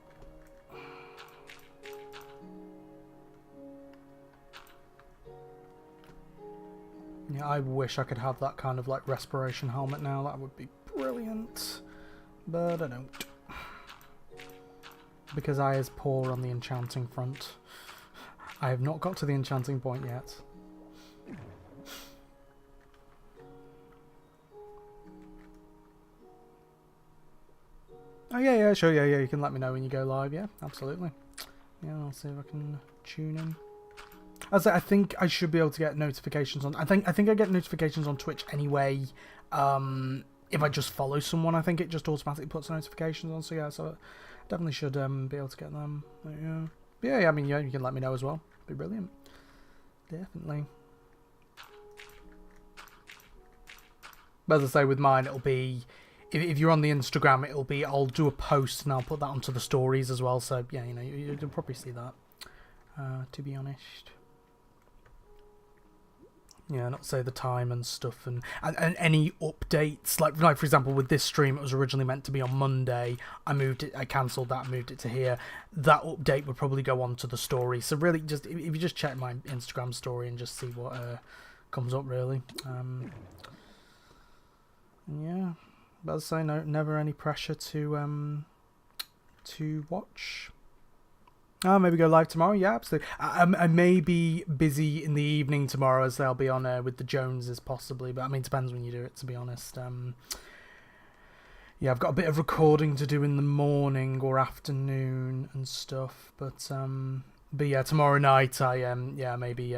Yeah, I wish I could have that kind of like respiration helmet now. That would be brilliant. But I don't. Because I is poor on the enchanting front. I have not got to the enchanting point yet. Oh yeah, sure, yeah, you can let me know when you go live, yeah, absolutely. Yeah, I'll see if I can tune in. I think I should be able to get notifications on. I think I get notifications on Twitch anyway. If I just follow someone, I think it just automatically puts notifications on. So yeah, so I definitely should be able to get them. Yeah, I mean, yeah, you can let me know as well. Be brilliant. Definitely. But as I say, with mine, it'll be if you're on the Instagram, it'll be I'll do a post and I'll put that onto the stories as well. So yeah, you know, you'll probably see that. To be honest. Yeah, not say the time and stuff, and any updates. Like for example, with this stream, it was originally meant to be on Monday. I cancelled that, moved it to here. That update would probably go on to the story. So really, just if you just check my Instagram story and just see what comes up, really. Yeah, but as I say, no, never any pressure to watch. Oh, maybe go live tomorrow? Yeah, absolutely. I may be busy in the evening tomorrow as they'll be on with the Joneses possibly, but I mean, it depends when you do it, to be honest. Yeah, I've got a bit of recording to do in the morning or afternoon and stuff, but yeah, tomorrow night I maybe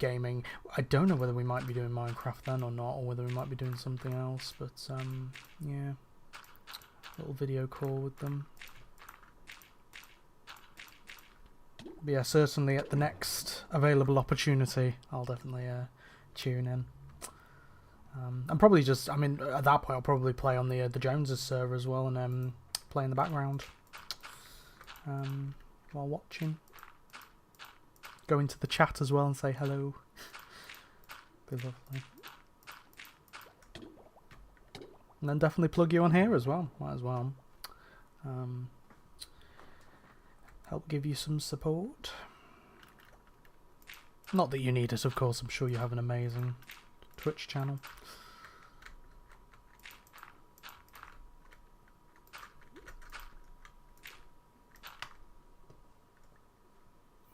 gaming. I don't know whether we might be doing Minecraft then or not, or whether we might be doing something else, but yeah, little video call with them. But yeah, certainly at the next available opportunity, I'll definitely tune in. And probably just, I mean, at that point, I'll probably play on the Joneses server as well and play in the background while watching. Go into the chat as well and say hello. Be lovely. And then definitely plug you on here as well. Might as well. Help give you some support. Not that you need it, of course. I'm sure you have an amazing Twitch channel.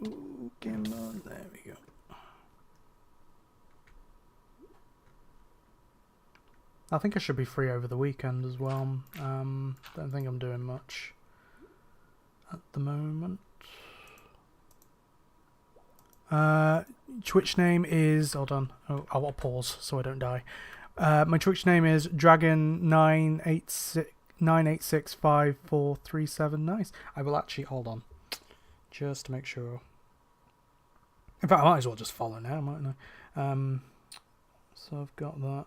Ooh, come on. There we go. I think I should be free over the weekend as well. Don't think I'm doing much at the moment. Twitch name is, hold on, I'll pause so I don't die. My Twitch name is Dragon9865437. Nice. I will actually, hold on, just to make sure. In fact, I might as well just follow now, mightn't I? So I've got that.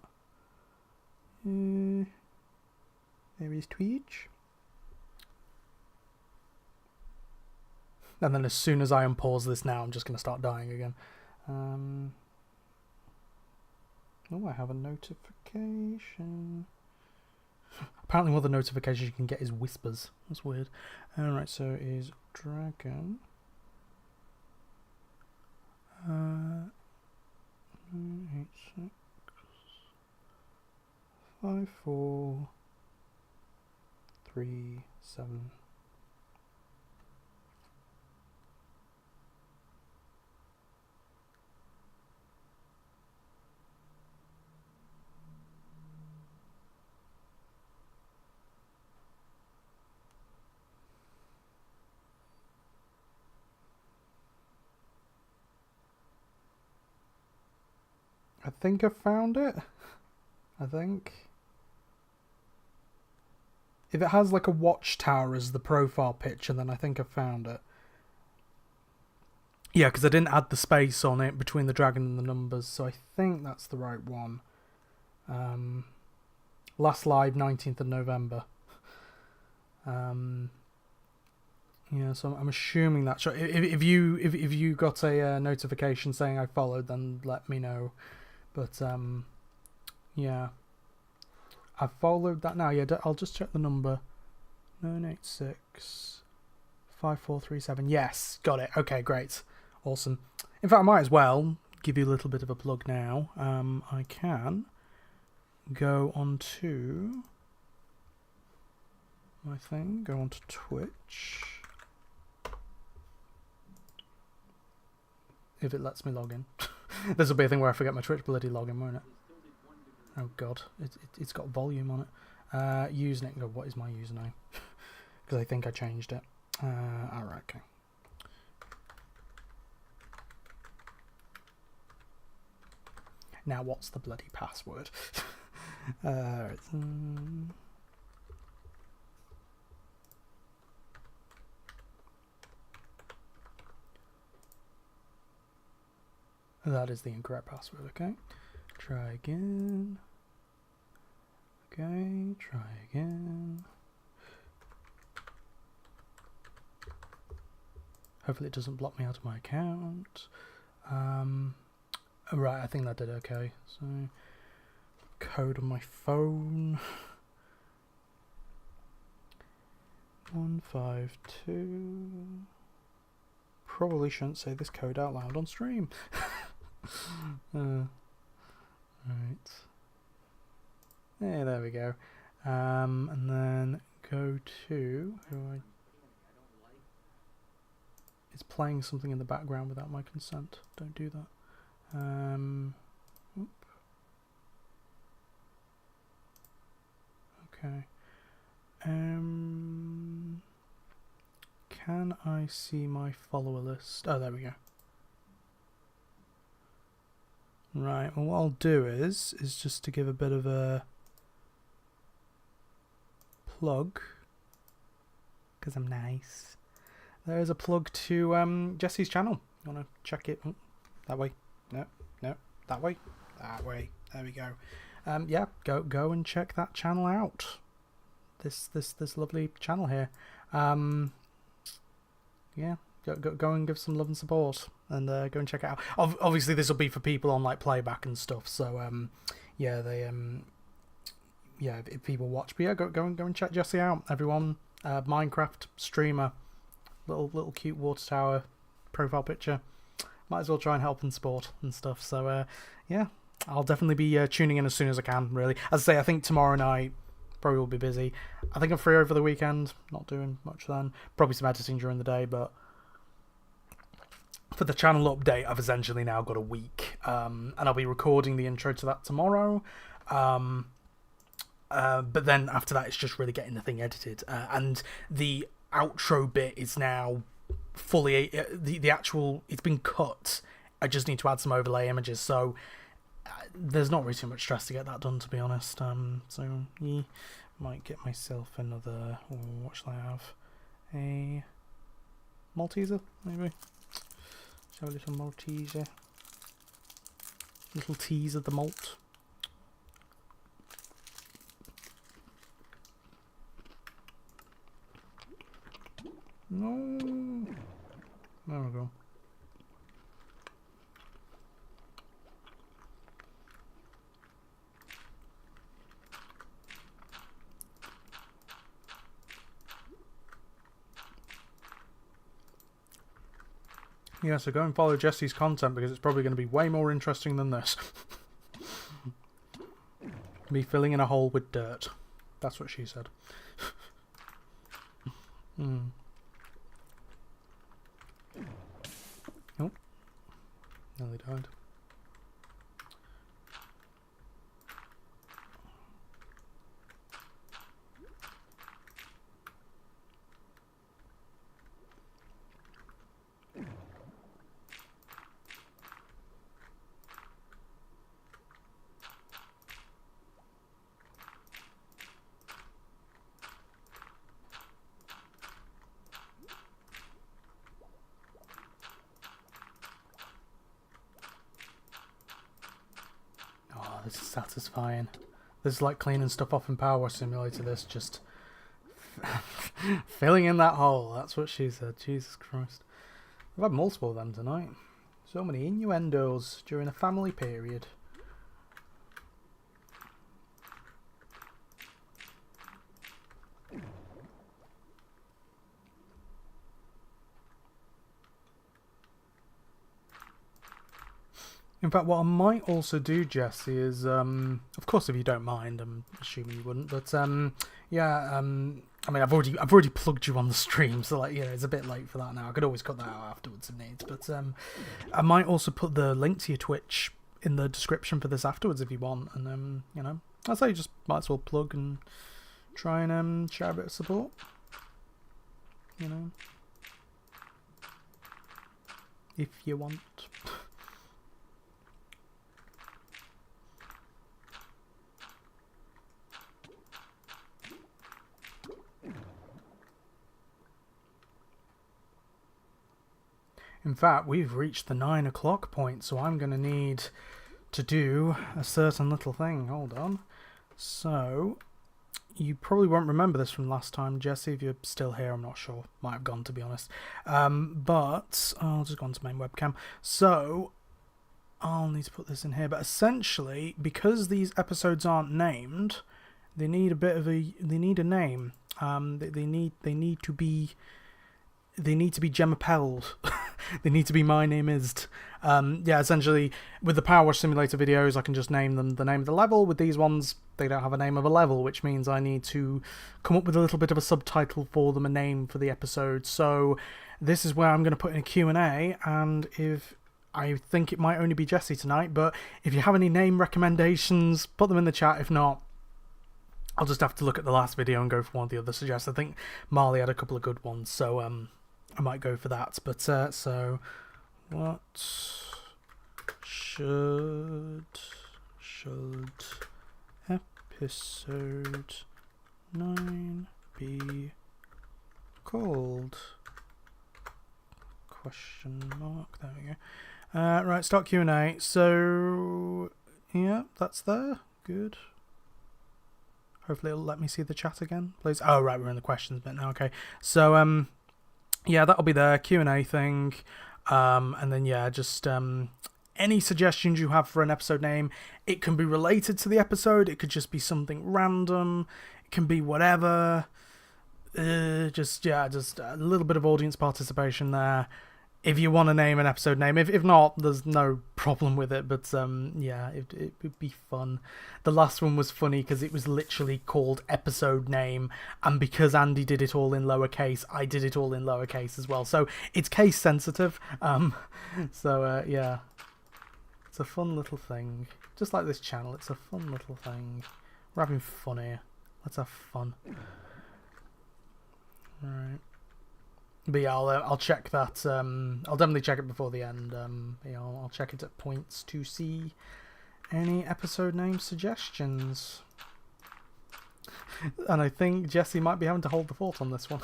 There is Twitch. And then as soon as I unpause this now, I'm just going to start dying again. Oh, I have a notification. Apparently one of the notifications you can get is whispers. That's weird. Alright, so it is Dragon. 86 5437. I think I found it. I think. If it has like a watchtower as the profile picture, then I think I found it. Yeah, because I didn't add the space on it between the dragon and the numbers, so I think that's the right one. Last live 19th of November. Yeah, so I'm assuming that's right. If you got a notification saying I followed, then let me know. But yeah, I followed that now. Yeah, I'll just check the number. 986 5437. Yes, got it. Okay, great, awesome. In fact, I might as well give you a little bit of a plug now. I can go onto my thing. Go onto Twitch. If it lets me log in. This will be a thing where I forget my Twitch bloody login, won't it? Oh god, it's got volume on it. Username. God, what is my username? Because I think I changed it. Alright, okay. Now what's the bloody password? That is the incorrect password, okay. Try again. Okay, try again. Hopefully it doesn't block me out of my account. Right, I think that did okay. So, code on my phone. 152. Probably shouldn't say this code out loud on stream. Right. Yeah, there we go. And then go to it's playing something in the background without my consent. Don't do that. Okay. Can I see my follower list? Oh, there we go. Right, well what I'll do is just to give a bit of a plug, because I'm nice. There is a plug to Jessie's channel. You want to check it? That way? No, that way? That way. There we go. Yeah, go and check that channel out. This lovely channel here. Yeah. Go and give some love and support, and go and check it out. Obviously, this will be for people on like playback and stuff. So yeah, they yeah, if people watch, but yeah, go and check Jessie out. Everyone, Minecraft streamer, little cute water tower profile picture. Might as well try and help and support and stuff. So yeah, I'll definitely be tuning in as soon as I can. Really, as I say, I think tomorrow night probably will be busy. I think I'm free over the weekend. Not doing much then. Probably some editing during the day, but. For the channel update, I've essentially now got a week, and I'll be recording the intro to that tomorrow. But then after that, it's just really getting the thing edited, and the outro bit is now fully the actual. It's been cut. I just need to add some overlay images, so there's not really too much stress to get that done, to be honest. So yeah, might get myself another. What shall I have? A Malteser, maybe. So a little Malteser. Little tease of the malt. No. There we go. Yeah, so go and follow Jessie's content because it's probably going to be way more interesting than this. Me filling in a hole with dirt. That's what she said. Oh. Nearly died. This is satisfying. This is like cleaning stuff off in Power Simulator. This just filling in that hole. That's what she said. Jesus Christ. I've had multiple of them tonight. So many innuendos during a family period. In fact, what I might also do, Jessie, is, of course, if you don't mind, I'm assuming you wouldn't, but, yeah, I mean, I've already plugged you on the stream, so, like, it's a bit late for that now. I could always cut that out afterwards if needs, but, I might also put the link to your Twitch in the description for this afterwards if you want, and, I'd say you just might as well plug and try and, share a bit of support, if you want. In fact, we've reached the 9 o'clock point, so I'm going to need to do a certain little thing. Hold on. So, you probably won't remember this from last time, Jessie, if you're still here. I'm not sure. Might have gone, to be honest. But I'll just go on to main webcam. So, I'll need to put this in here. But essentially, because these episodes aren't named, they need a bit of a... They need a name. They need to be Gemma-pelled. They need to be My Name Is. Yeah, essentially, with the Power Wash Simulator videos, I can just name them the name of the level. With these ones, they don't have a name of a level, which means I need to come up with a little bit of a subtitle for them, a name for the episode. So this is where I'm going to put in a Q&A, and if I think it might only be Jessie tonight, but if you have any name recommendations, put them in the chat. If not, I'll just have to look at the last video and go for one of the other suggests. I think Marley had a couple of good ones, so I might go for that. But so what should episode 9 be called? Question mark. There we go. Right, start Q&A. So yeah, that's there. Good. Hopefully it'll let me see the chat again, please. Oh, right, we're in the questions bit now. Okay. So, yeah, that'll be the Q&A thing. And then, yeah, just any suggestions you have for an episode name. It can be related to the episode. It could just be something random. It can be whatever. Just a little bit of audience participation there. If you want to name an episode name. If not, there's no problem with it. But, yeah, it would be fun. The last one was funny because it was literally called episode name. And because Andy did it all in lowercase, I did it all in lowercase as well. So it's case sensitive. So, yeah. It's a fun little thing. Just like this channel, it's a fun little thing. We're having fun here. Let's have fun. Alright. But yeah, I'll check that. I'll definitely check it before the end. Yeah, I'll check it at points to see any episode name suggestions. And I think Jessie might be having to hold the fort on this one.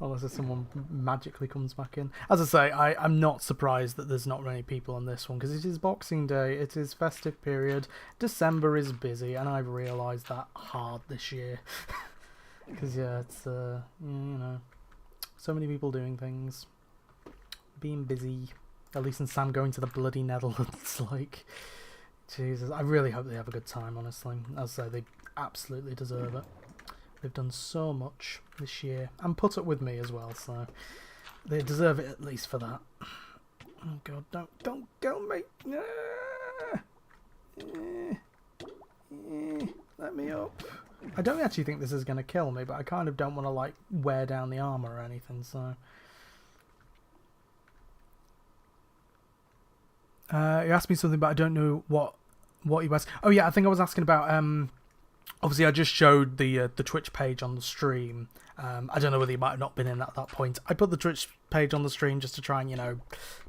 Unless someone magically comes back in. As I say, I'm not surprised that there's not many people on this one, because it is Boxing Day, it is festive period, December is busy, and I've realised that hard this year. Because, yeah, it's, you know, so many people doing things. Being busy. At least in Sam going to the bloody Netherlands. Like, Jesus. I really hope they have a good time, honestly. As I say, they absolutely deserve it. They've done so much this year. And put up with me as well, so they deserve it at least for that. Oh, God, don't kill me. Let me up. I don't actually think this is going to kill me, but I kind of don't want to, like, wear down the armor or anything, so... you asked me something, but I don't know what you asked. Oh, yeah, I think I was asking about... obviously, I just showed the Twitch page on the stream. I don't know whether you might have not been in at that point. I put the Twitch page on the stream just to try and, you know,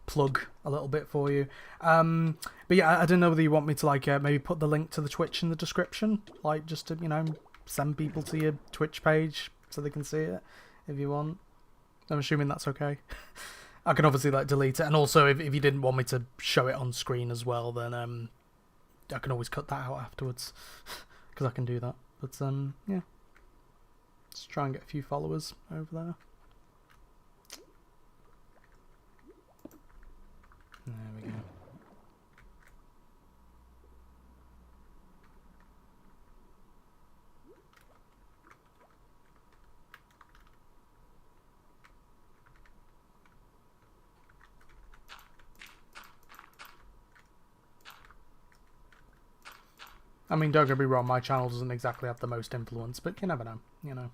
plug a little bit for you. But yeah, I don't know whether you want me to, like, maybe put the link to the Twitch in the description. Like, just to, you know, send people to your Twitch page so they can see it, if you want. I'm assuming that's okay. I can obviously, like, delete it. And also, if you didn't want me to show it on screen as well, then I can always cut that out afterwards because I can do that. But yeah, let's try and get a few followers over there. There we go. I mean, don't get me wrong, my channel doesn't exactly have the most influence, but you never know, you know.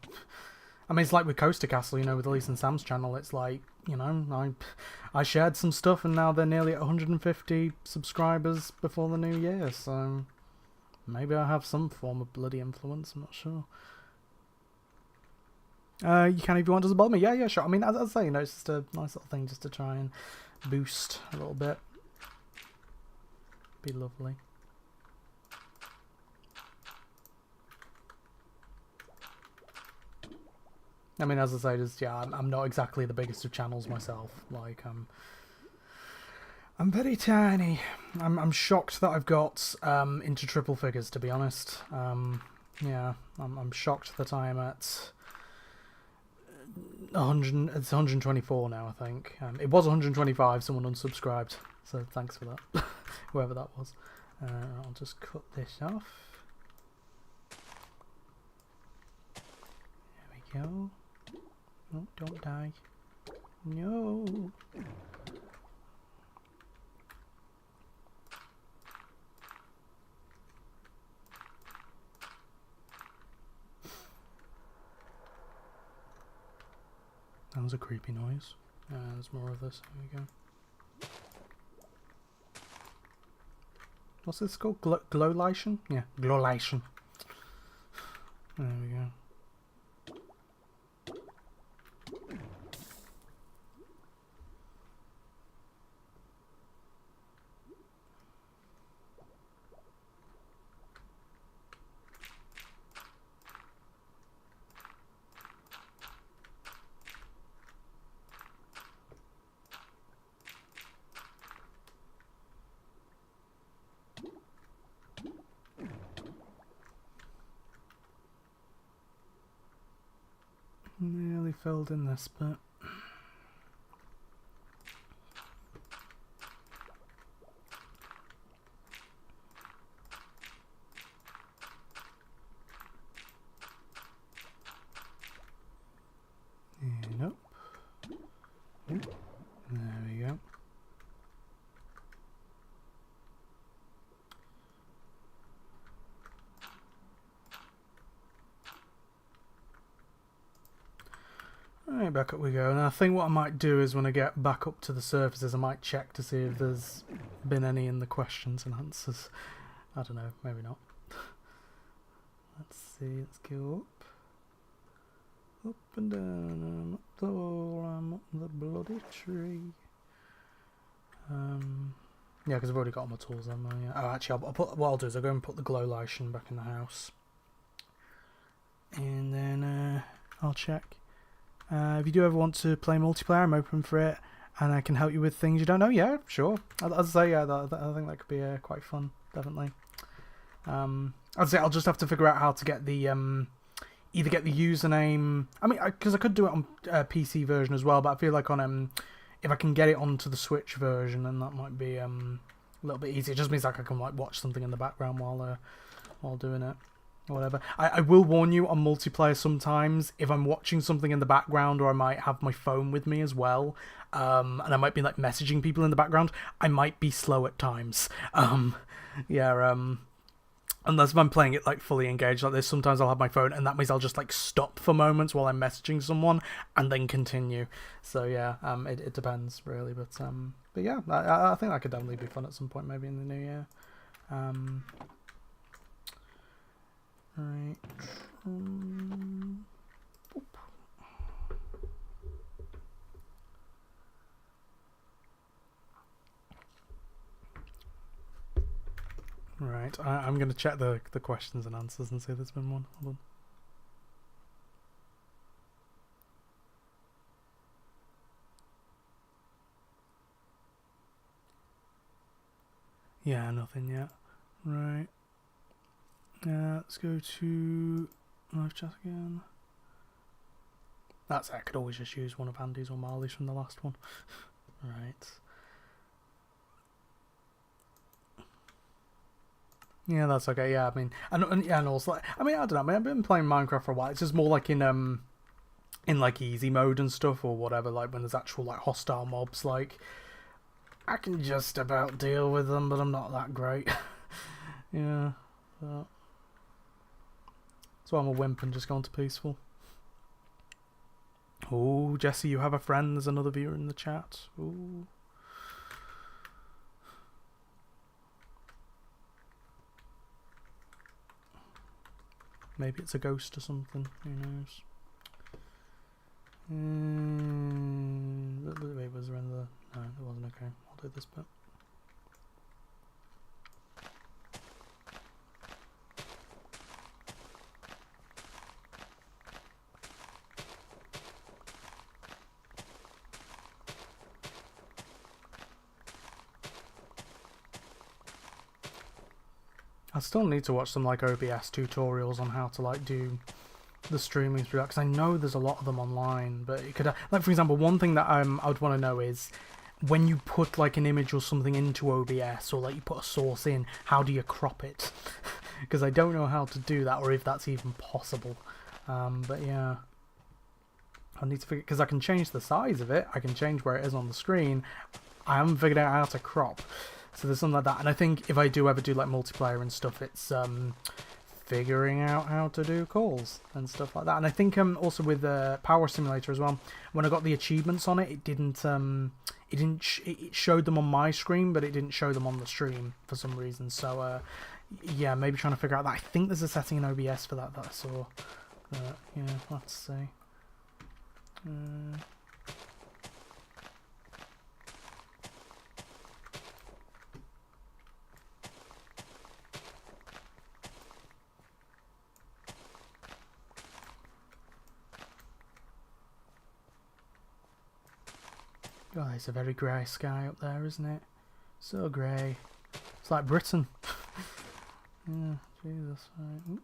I mean, it's like with Coaster Castle, you know, with Elise and Sam's channel, it's like, you know, I shared some stuff and now they're nearly at 150 subscribers before the new year, so maybe I have some form of bloody influence, I'm not sure. You can if you want, doesn't bother me. Yeah, sure. I mean, as I say, you know, it's just a nice little thing just to try and boost a little bit. Be lovely. I mean, as I say, just yeah, I'm not exactly the biggest of channels myself. Like, I'm very tiny. I'm shocked that I've got into triple figures, to be honest. Yeah, I'm shocked that I am at 100. It's 124 now, I think. It was 125. Someone unsubscribed, so thanks for that, whoever that was. I'll just cut this off. There we go. Oh, don't die. No. That was a creepy noise. There's more of this. Here we go. What's this called? Glowlation? Yeah, glowlation. There we go. Nearly filled in this bit. Nope. There we go. Alright, back up we go. And I think what I might do is when I get back up to the surfaces, I might check to see if there's been any in the questions and answers. I don't know, maybe not. Let's see, let's go up. Up and down, I'm up the bloody tree. Yeah, because I've already got all my tools on there. Yeah. Oh, actually, what I'll do is I'll go and put the glow lighting back in the house. And then I'll check. If you do ever want to play multiplayer, I'm open for it, and I can help you with things you don't know. Yeah, sure. I'd say yeah, I think that could be quite fun, definitely. I'd say I'll just have to figure out how to get the either get the username. I mean, because I could do it on PC version as well, but I feel like on if I can get it onto the Switch version, then that might be a little bit easier. It just means like I can like watch something in the background while doing it. Or whatever. I will warn you on multiplayer sometimes if I'm watching something in the background, or I might have my phone with me as well, and I might be like messaging people in the background, I might be slow at times. Unless if I'm playing it like fully engaged like this, sometimes I'll have my phone and that means I'll just like stop for moments while I'm messaging someone and then continue. So yeah, it depends really, but yeah, I think that could definitely be fun at some point, maybe in the new year. Right. Right, I'm going to check the questions and answers and see if there's been one. Hold on. Yeah, nothing yet. Right. Let's go to live chat again. That's it. I could always just use one of Andy's or Marley's from the last one. Right. Yeah, that's okay. Yeah, I mean, and also, like, I mean, I don't know. I mean, I've been playing Minecraft for a while. It's just more like in like easy mode and stuff or whatever. Like when there's actual like hostile mobs, like I can just about deal with them, but I'm not that great. Yeah. But... so I'm a wimp and just gone to peaceful. Oh, Jessie, you have a friend. There's another viewer in the chat. Ooh. Maybe it's a ghost or something. Who knows? Wait, was there another? No, it wasn't. Okay, I'll do this bit. I still need to watch some like OBS tutorials on how to like do the streaming through that, because I know there's a lot of them online, but it could, like for example, one thing that I would want to know is when you put like an image or something into OBS, or like you put a source in, how do you crop it? Because I don't know how to do that, or if that's even possible. But yeah, I need to figure, because I can change the size of it, I can change where it is on the screen. I haven't figured out how to crop. So there's something like that, and I think if I do ever do like multiplayer and stuff, it's figuring out how to do calls and stuff like that. And I think also with Power Simulator as well, when I got the achievements on it, it showed them on my screen, but it didn't show them on the stream for some reason. So yeah, maybe trying to figure out that. I think there's a setting in OBS for that I saw. Yeah, let's see. Oh, it's a very grey sky up there, isn't it? So grey. It's like Britain. Yeah, Jesus. Right.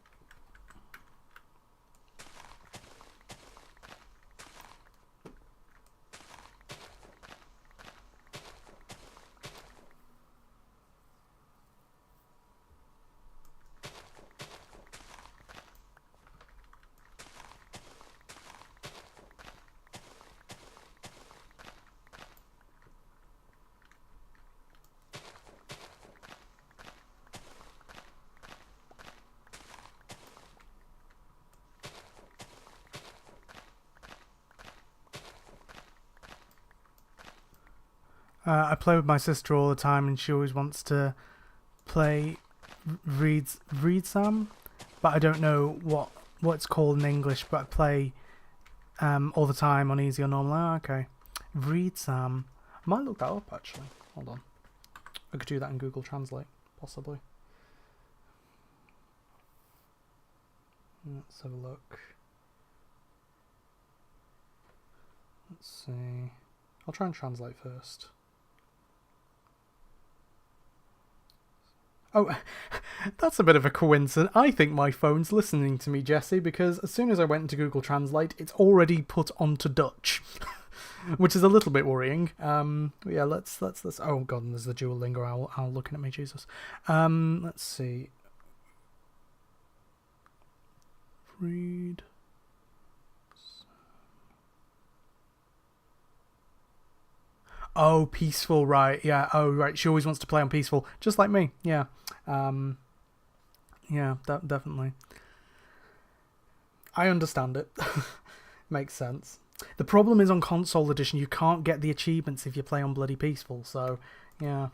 I play with my sister all the time, and she always wants to play read Sam, but I don't know what it's called in English. But I play all the time on easy or normal. Oh, okay, read Sam. I might look that up actually. Hold on, I could do that in Google Translate possibly. Let's have a look. Let's see. I'll try and translate first. Oh, that's a bit of a coincidence. I think my phone's listening to me, Jessie, because as soon as I went into Google Translate, it's already put onto Dutch, which is a little bit worrying. Yeah, let's. Oh God, and there's the Duolingo owl looking at me, Jesus. Let's see. Read. Oh, peaceful, right, yeah. Oh, right, she always wants to play on peaceful, just like me, yeah. Yeah, definitely. I understand it. Makes sense. The problem is on console edition, you can't get the achievements if you play on bloody peaceful, so, yeah.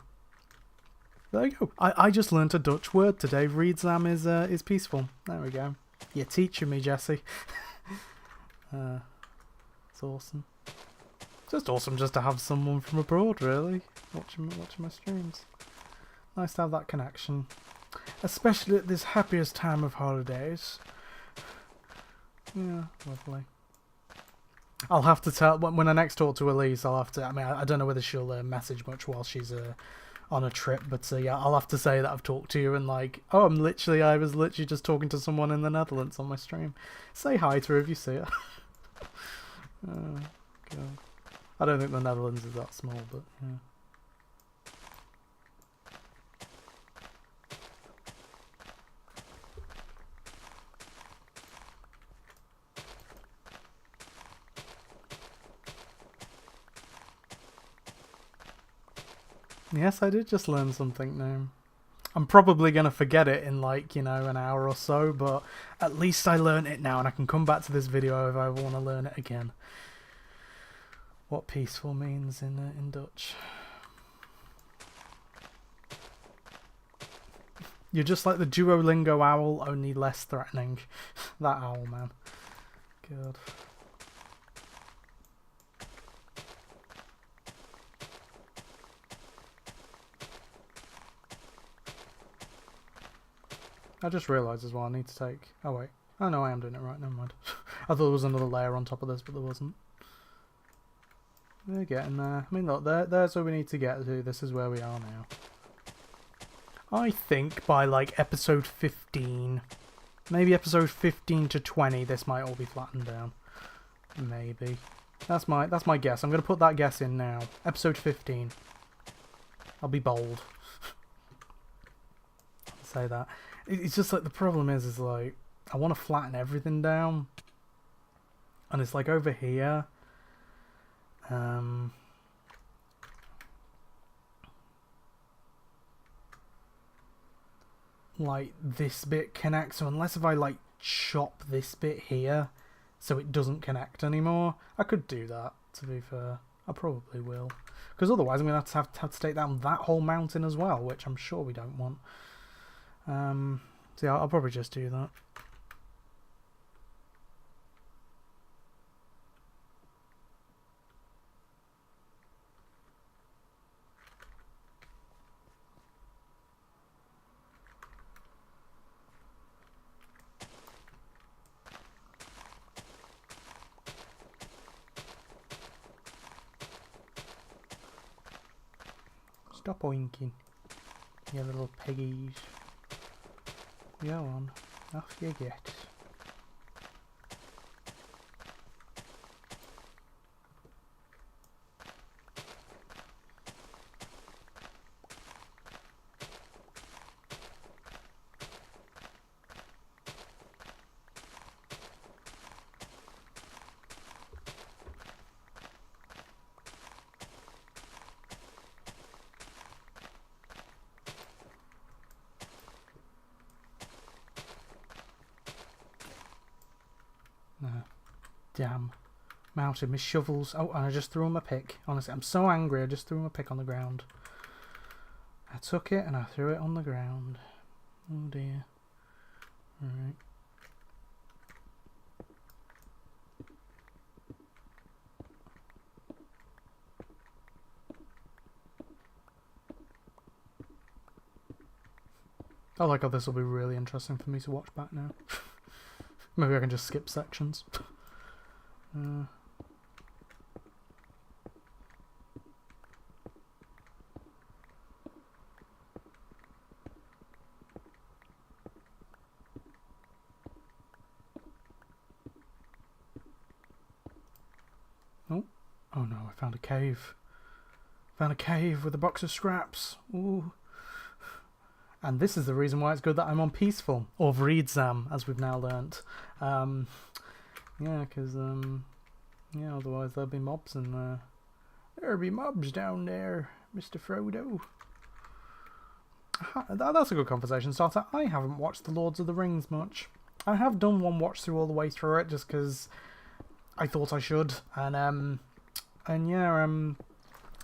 There you go. I just learnt a Dutch word today. Readzam is peaceful. There we go. You're teaching me, Jessie. It's awesome. Just awesome just to have someone from abroad, really, watching my streams. Nice to have that connection, especially at this happiest time of holidays. Yeah, lovely. I'll have to tell when I next talk to Elise. I'll have to. I mean, I don't know whether she'll message much while she's on a trip. But yeah, I'll have to say that I've talked to you and like, oh, I was literally just talking to someone in the Netherlands on my stream. Say hi to her if you see her. Oh, God. I don't think the Netherlands is that small, but yeah. Yes, I did just learn something new. I'm probably going to forget it in like, you know, an hour or so, but at least I learned it now and I can come back to this video if I want to learn it again. What peaceful means in Dutch. You're just like the Duolingo owl, only less threatening. That owl, man. God. I just realised as well I need to take... Oh wait. Oh no, I am doing it right, never mind. I thought there was another layer on top of this, but there wasn't. We're getting there. I mean look, there's where we need to get to. This is where we are now. I think by like episode 15, maybe episode 15 to 20, this might all be flattened down. Maybe. That's my guess. I'm going to put that guess in now. Episode 15. I'll be bold. I'll say that. It's just like the problem is like I want to flatten everything down, and it's like over here. Like this bit connects, so unless if I like chop this bit here so it doesn't connect anymore, I could do that, to be fair. I probably will, because otherwise I'm going to have to take down that whole mountain as well, which I'm sure we don't want. So yeah, I'll probably just do that. Stop oinking, you little piggies. Go on, off you get. Damn. Mounted my shovels. Oh, and I just threw him a pick. Honestly, I'm so angry. I just threw him a pick on the ground. I took it and I threw it on the ground. Oh dear. Alright. I like how this will be really interesting for me to watch back now. Maybe I can just skip sections. Oh no, I found a cave. Found a cave with a box of scraps. Ooh. And this is the reason why it's good that I'm on peaceful, or vreedzam, as we've now learnt. Yeah, because, yeah, otherwise there'll be mobs in there. There'll be mobs down there, Mr. Frodo. That's a good conversation starter. I haven't watched The Lords of the Rings much. I have done one watch through all the way through it, just because I thought I should. And yeah,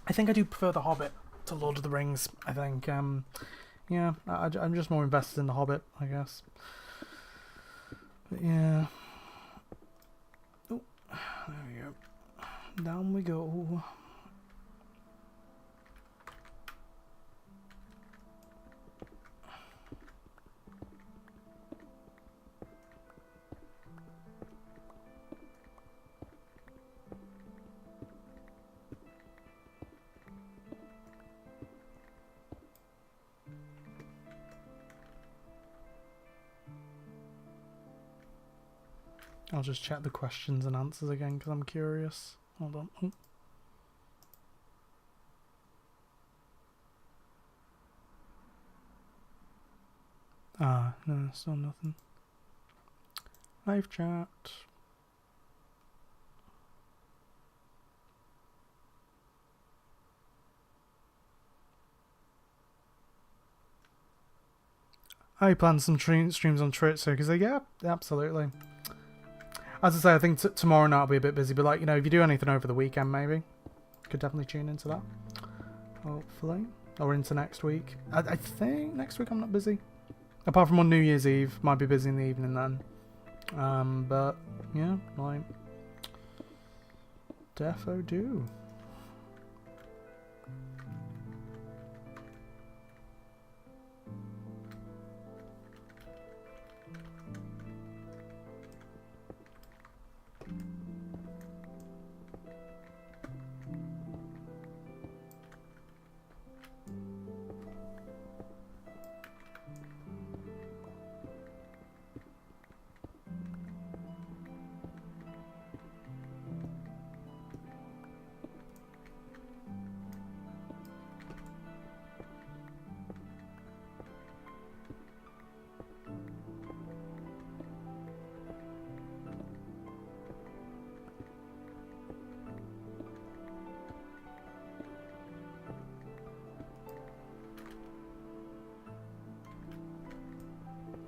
I think I do prefer The Hobbit to Lord of the Rings. I think, yeah, I'm just more invested in The Hobbit, I guess. But yeah. Oh, there we go. Down we go. I'll just check the questions and answers again because I'm curious. Hold on. Oh. Ah, no, still nothing. Live chat. I plan some streams on Twitch, so because yeah, absolutely. As I say, I think tomorrow night I'll be a bit busy, but like, you know, if you do anything over the weekend, maybe could definitely tune into that. Hopefully, or into next week. I think next week I'm not busy, apart from on New Year's Eve. Might be busy in the evening then. But yeah, like defo do.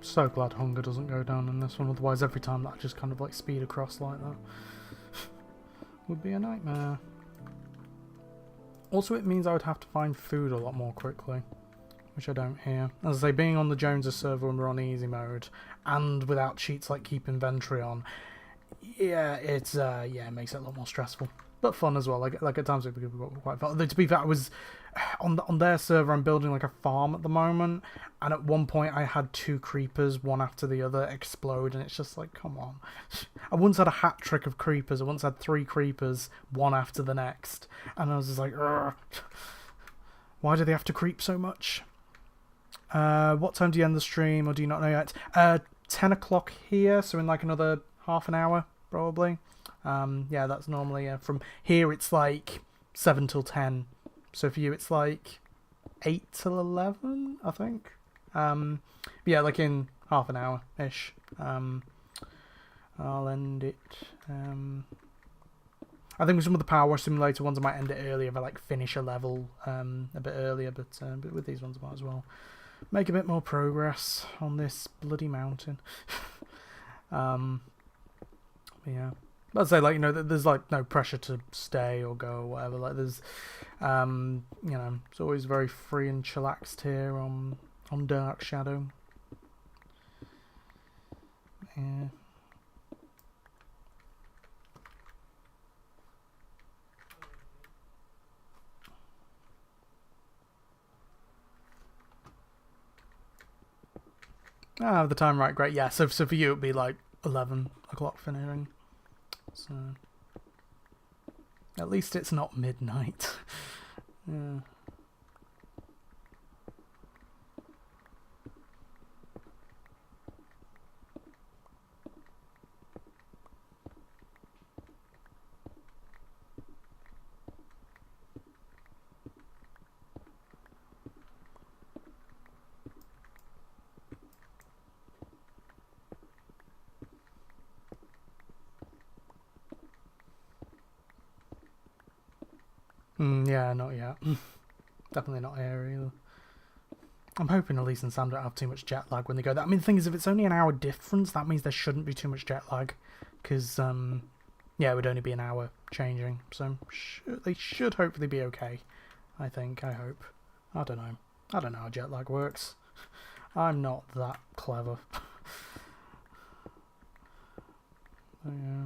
So glad hunger doesn't go down in this one, otherwise every time that I just kind of like speed across like that would be a nightmare. Also, it means I would have to find food a lot more quickly, which I don't here. As I say, being on the Joneses server when we're on easy mode and without cheats like keep inventory on, yeah, it's it makes it a lot more stressful. But fun as well. Like at times it could be quite fun. Though, to be fair, I was on their server. I'm building like a farm at the moment, and at one point I had 2 creepers, one after the other, explode, and it's just like, come on. I once had a hat trick of creepers. I once had 3 creepers, one after the next, and I was just like, ugh. Why do they have to creep so much? What time do you end the stream, or do you not know yet? 10 o'clock here, so in like another half an hour, probably. Yeah, that's normally from here it's like 7 till 10, so for you it's like 8 till 11, I think. Yeah, like in half an hour ish. I'll end it. I think with some of the Power Simulator ones I might end it earlier if I like finish a level a bit earlier, but with these ones I might as well make a bit more progress on this bloody mountain. Yeah. I'd say, like, you know, there's like no pressure to stay or go or whatever. Like, there's, you know, it's always very free and chillaxed here on Dark Shadow. Yeah. Ah, the time right, great. Yeah, so for you it'd be like 11 o'clock finishing. So at least it's not midnight. Yeah. Yeah, not yet. Definitely not here either. I'm hoping Elise and Sam don't have too much jet lag when they go there. I mean, the thing is, if it's only an hour difference, that means there shouldn't be too much jet lag. Because, yeah, it would only be an hour changing. So they should hopefully be okay. I think, I hope. I don't know. I don't know how jet lag works. I'm not that clever. But, yeah.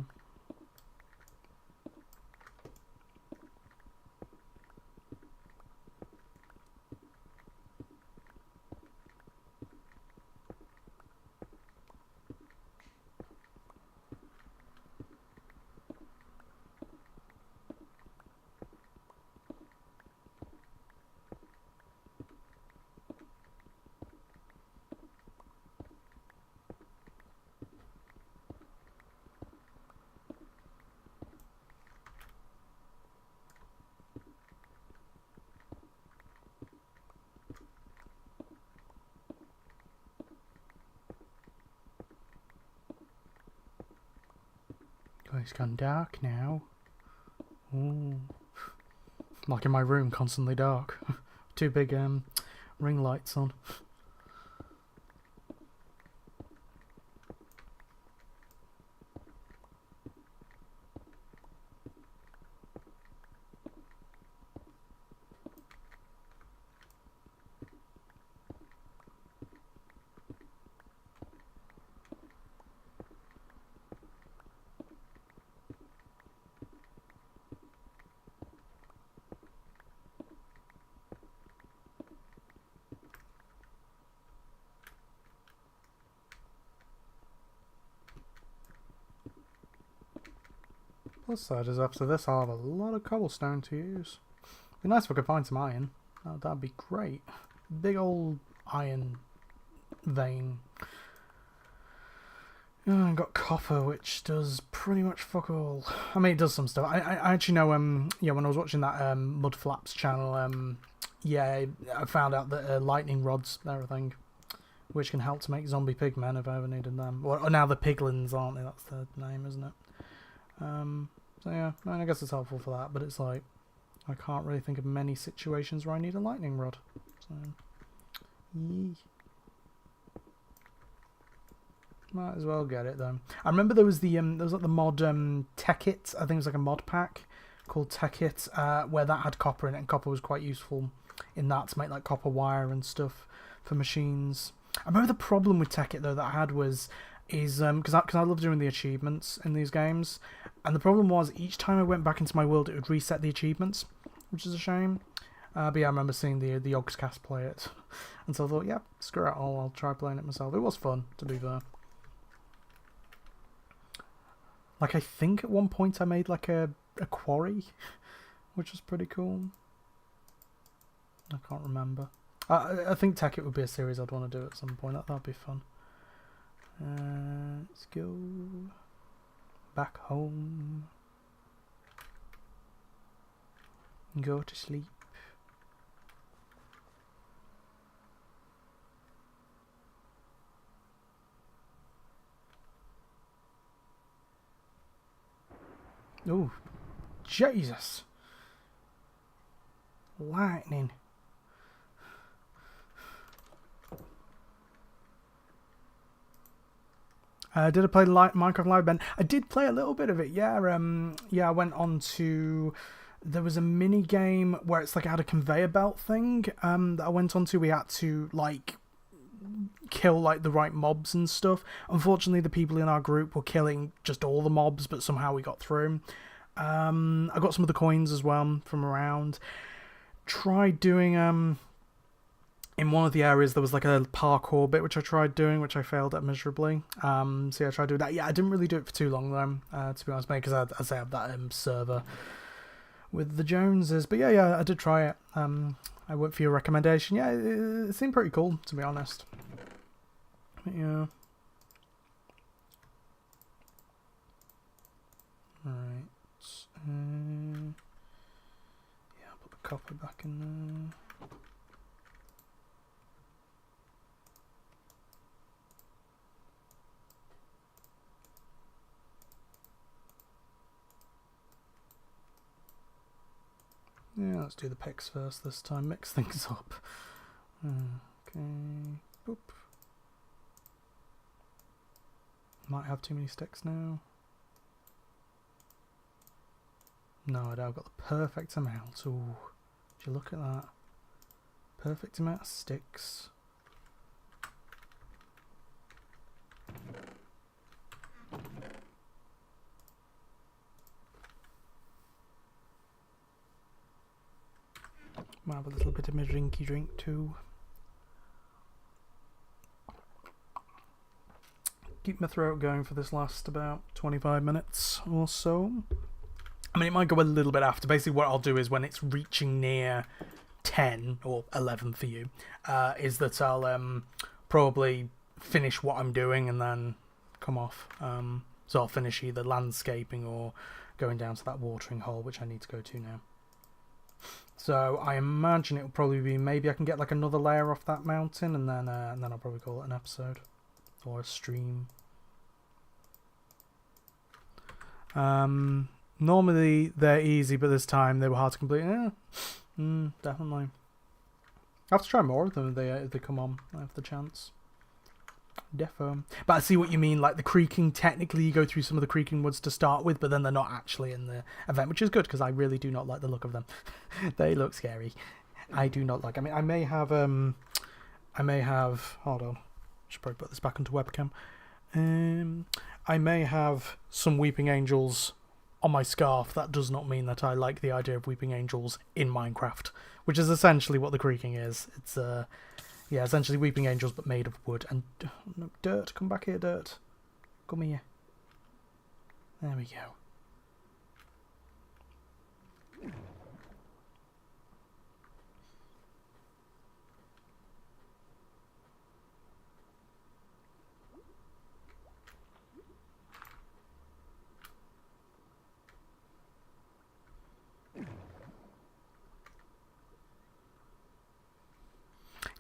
It's gone dark now. Ooh. Like in my room, constantly dark. Two big ring lights on. Plus side is after this I'll have a lot of cobblestone to use. Be nice if I could find some iron. Oh, that'd be great. Big old iron vein. Oh, I got copper, which does pretty much fuck all. I mean, it does some stuff. I actually know. Yeah, when I was watching that Mudflaps channel, yeah, I found out that lightning rods are a thing, which can help to make zombie pigmen if I ever needed them. Or now the piglins, aren't they? That's the name, isn't it? So yeah, I mean, I guess it's helpful for that, but it's like I can't really think of many situations where I need a lightning rod. So, yee. Might as well get it though. I remember there was like the mod Tech-It. I think it was like a mod pack called Tech-It, where that had copper in it, and copper was quite useful in that to make like copper wire and stuff for machines. I remember the problem with Tech-It though that I had was because I love doing the achievements in these games, and the problem was each time I went back into my world it would reset the achievements, which is a shame. But yeah, I remember seeing the Yogscast play it, and so I thought, yeah, screw it, I'll try playing it myself. It was fun, to be fair. Like, I think at one point I made like a quarry, which was pretty cool. I can't remember. I think Tech-It would be a series I'd want to do at some point. That'd be fun. Let's go back home. Go to sleep. Oh, Jesus. Lightning. Did I play Minecraft Live Ben? I did play a little bit of it, yeah. Yeah, I went on to... There was a mini game where it's like I had a conveyor belt thing that I went on to. We had to, like, kill, like, the right mobs and stuff. Unfortunately, the people in our group were killing just all the mobs, but somehow we got through. I got some of the coins as well from around. Tried doing... In one of the areas, there was like a parkour bit, which I tried doing, which I failed at miserably. So yeah, I tried doing that. Yeah, I didn't really do it for too long, though, to be honest, mate, because I have that server with the Joneses. But yeah, I did try it. I went for your recommendation. Yeah, it seemed pretty cool, to be honest. But yeah. Right. Yeah, I'll put the copper back in there. Yeah, let's do the picks first this time. Mix things up. Okay. Boop. Might have too many sticks now. No, I've got the perfect amount. Ooh, would you look at that? Perfect amount of sticks. Might have a little bit of my drinky drink too. Keep my throat going for this last about 25 minutes or so. I mean, it might go a little bit after. Basically, what I'll do is when it's reaching near 10 or 11 for you, is that I'll probably finish what I'm doing and then come off. So I'll finish either landscaping or going down to that watering hole, which I need to go to now. So I imagine it will probably be maybe I can get like another layer off that mountain, and then I'll probably call it an episode or a stream. Normally they're easy, but this time they were hard to complete. Yeah, definitely. I have to try more of them if they come on. I have the chance. Defo. But I see what you mean, like the creaking, technically you go through some of the creaking woods to start with, but then they're not actually in the event, which is good, because I really do not like the look of them. They look scary. I do not like, I mean, I may have, hold on, should probably put this back onto webcam. I may have some Weeping Angels on my scarf. That does not mean that I like the idea of Weeping Angels in Minecraft, which is essentially what the creaking is. It's, yeah, essentially Weeping Angels, but made of wood. And no, dirt, come back here, dirt. Come here. There we go.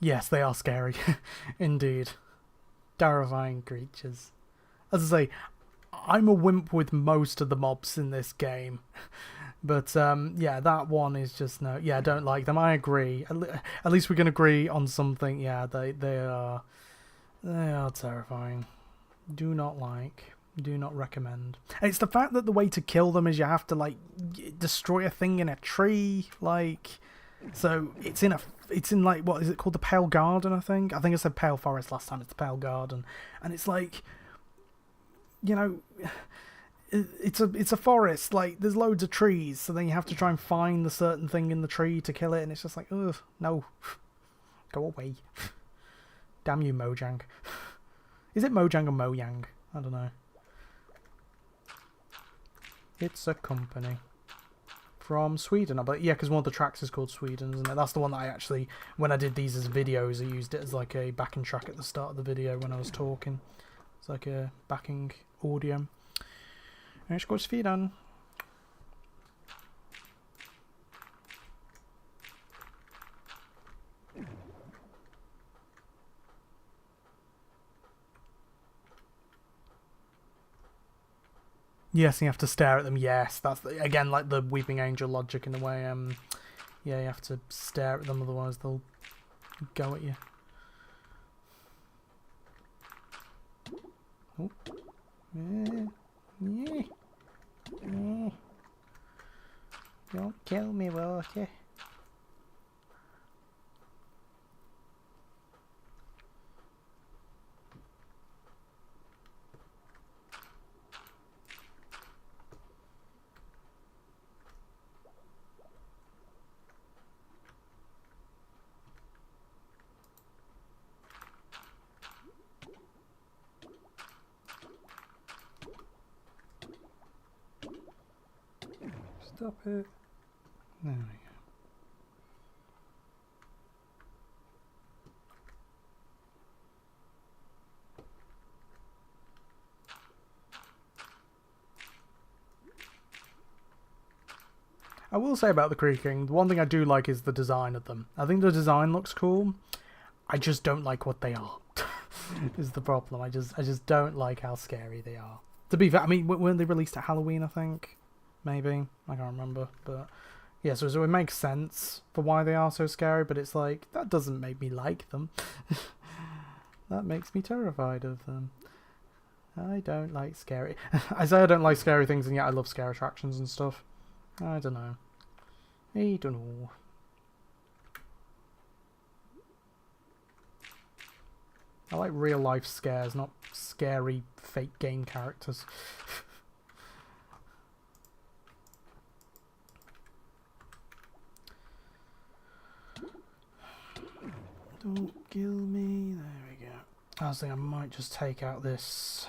Yes, they are scary. Indeed. Terrifying creatures. As I say, I'm a wimp with most of the mobs in this game. But, yeah, that one is just no... Yeah, I don't like them. I agree. At least we can agree on something. Yeah, they are terrifying. Do not like. Do not recommend. And it's the fact that the way to kill them is you have to, like, destroy a thing in a tree. Like... So it's in like, what is it called, the Pale Garden? I think I said Pale Forest last time. It's the Pale Garden, and it's like, you know, it's a forest. Like there's loads of trees, so then you have to try and find the certain thing in the tree to kill it, and it's just like, ugh, no, go away. Damn you, Mojang. Is it Mojang or Mojang? I don't know. It's a company. From Sweden, but yeah, because one of the tracks is called Sweden, isn't it? That's the one that I actually, when I did these as videos, I used it as like a backing track at the start of the video when I was talking. It's like a backing audio. Let's go Sweden. Yes, you have to stare at them. Yes, that's again like the Weeping Angel logic in a way. Yeah, you have to stare at them, otherwise they'll go at you. Oh. Yeah. Don't kill me, Wallace. Stop it. There we go. I will say about the creaking, the one thing I do like is the design of them. I think the design looks cool. I just don't like what they are. Is the problem. I just don't like how scary they are. To be fair, I mean, weren't they released at Halloween, I think? Maybe. I can't remember. But yeah, so it makes sense for why they are so scary, but it's like, that doesn't make me like them. That makes me terrified of them. I don't like scary... I say I don't like scary things, and yet I love scare attractions and stuff. I don't know. I don't know. I like real life scares, not scary fake game characters. Don't kill me. There we go. I was thinking I might just take out this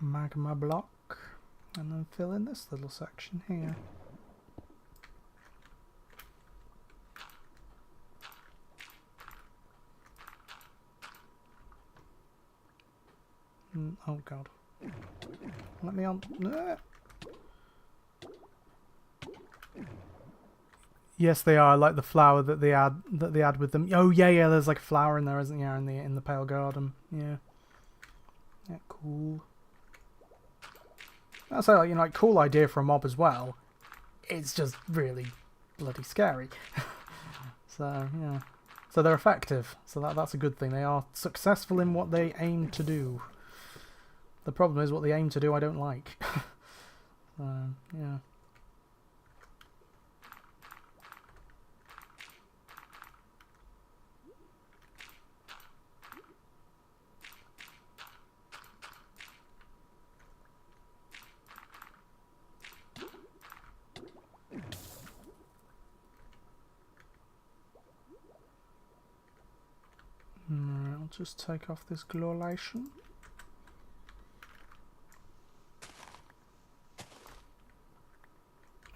magma block and then fill in this little section here. Oh god. Let me on. Yes, they are. I like the flower that they add with them. Oh yeah, there's like a flower in there, isn't there, in the Pale Garden. Yeah. Yeah, cool. I say, like, you know, like, cool idea for a mob as well. It's just really bloody scary. So, yeah. So they're effective. So that's a good thing. They are successful in what they aim to do. The problem is what they aim to do I don't like. So, yeah. Alright, I'll just take off this glorlation.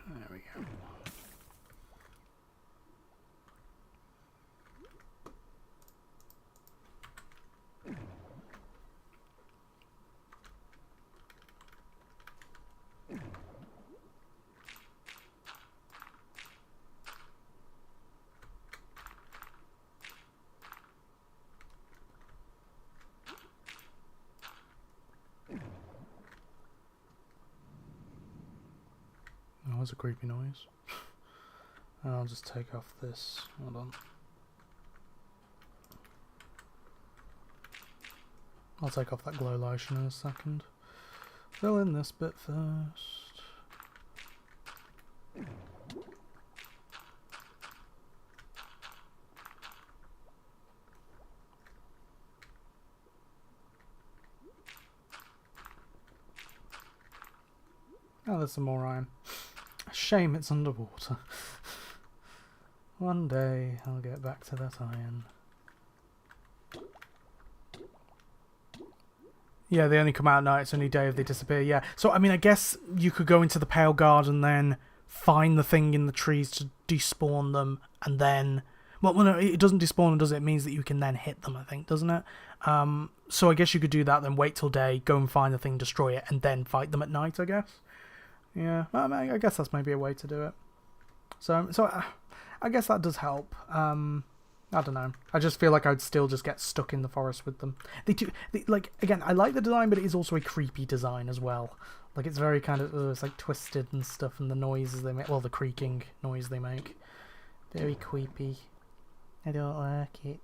There we go. That was a creepy noise. I'll just take off this. Hold on. I'll take off that glow lotion in a second. Fill in this bit first. Oh, there's some more iron. Shame it's underwater. One day I'll get back to that iron. Yeah, they only come out at night. It's only day if they disappear. Yeah. So, I mean, I guess you could go into the Pale Garden, then find the thing in the trees to despawn them, and then... Well, no, it doesn't despawn them, does it? It means that you can then hit them, I think, doesn't it? So I guess you could do that, then wait till day, go and find the thing, destroy it, and then fight them at night, I guess. Yeah, I guess that's maybe a way to do it. So I guess that does help. I don't know. I just feel like I'd still just get stuck in the forest with them. Like, again, I like the design, but it is also a creepy design as well. Like, it's very kind of, it's like twisted and stuff, and the noises they make, well, the creaking noise they make. Very creepy. I don't like it.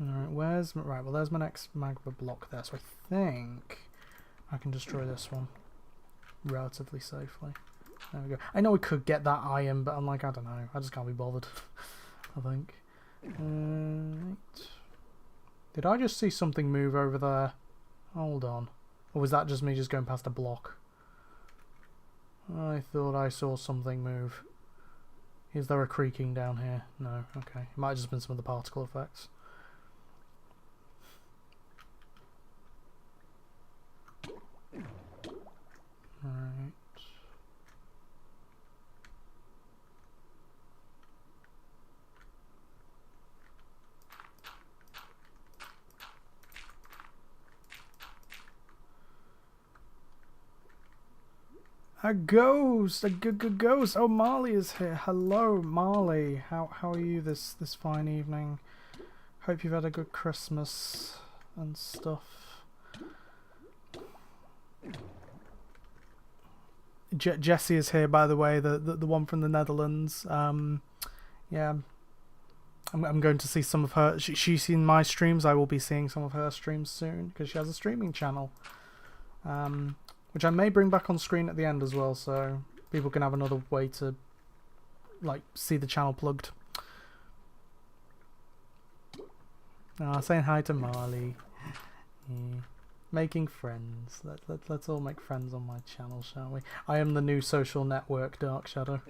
Alright, right, well, there's my next magma block there, so I think I can destroy this one relatively safely. There we go. I know we could get that iron, but I'm like, I don't know. I just can't be bothered. I think. Right. Did I just see something move over there? Hold on. Or was that just me just going past a block? I thought I saw something move. Is there a creaking down here? No. Okay. It might have just been some of the particle effects. Right. A ghost! A ghost! Oh, Marley is here. Hello, Marley. How are you this fine evening? Hope you've had a good Christmas and stuff. Jessie is here, by the way, the one from the Netherlands. Yeah, I'm going to see some of her. She's seen my streams. I will be seeing some of her streams soon because she has a streaming channel. Which I may bring back on screen at the end as well, so people can have another way to, like, see the channel plugged. Saying hi to Marley. Yeah. Making friends. Let's all make friends on my channel, shall we? I am the new social network, Dark Shadow.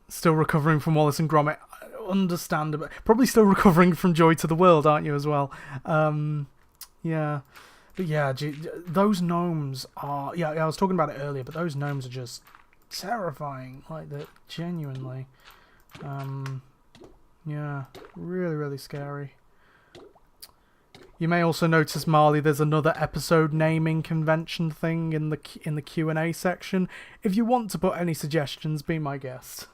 Still recovering from Wallace and Gromit. Understandable. Probably still recovering from Joy to the World, aren't you, as well? Yeah. But yeah, those gnomes are... Yeah, I was talking about it earlier, but those gnomes are just terrifying. Like, they're genuinely... yeah, really, really scary. You may also notice, Marley, there's another episode naming convention thing in the Q&A section. If you want to put any suggestions, be my guest.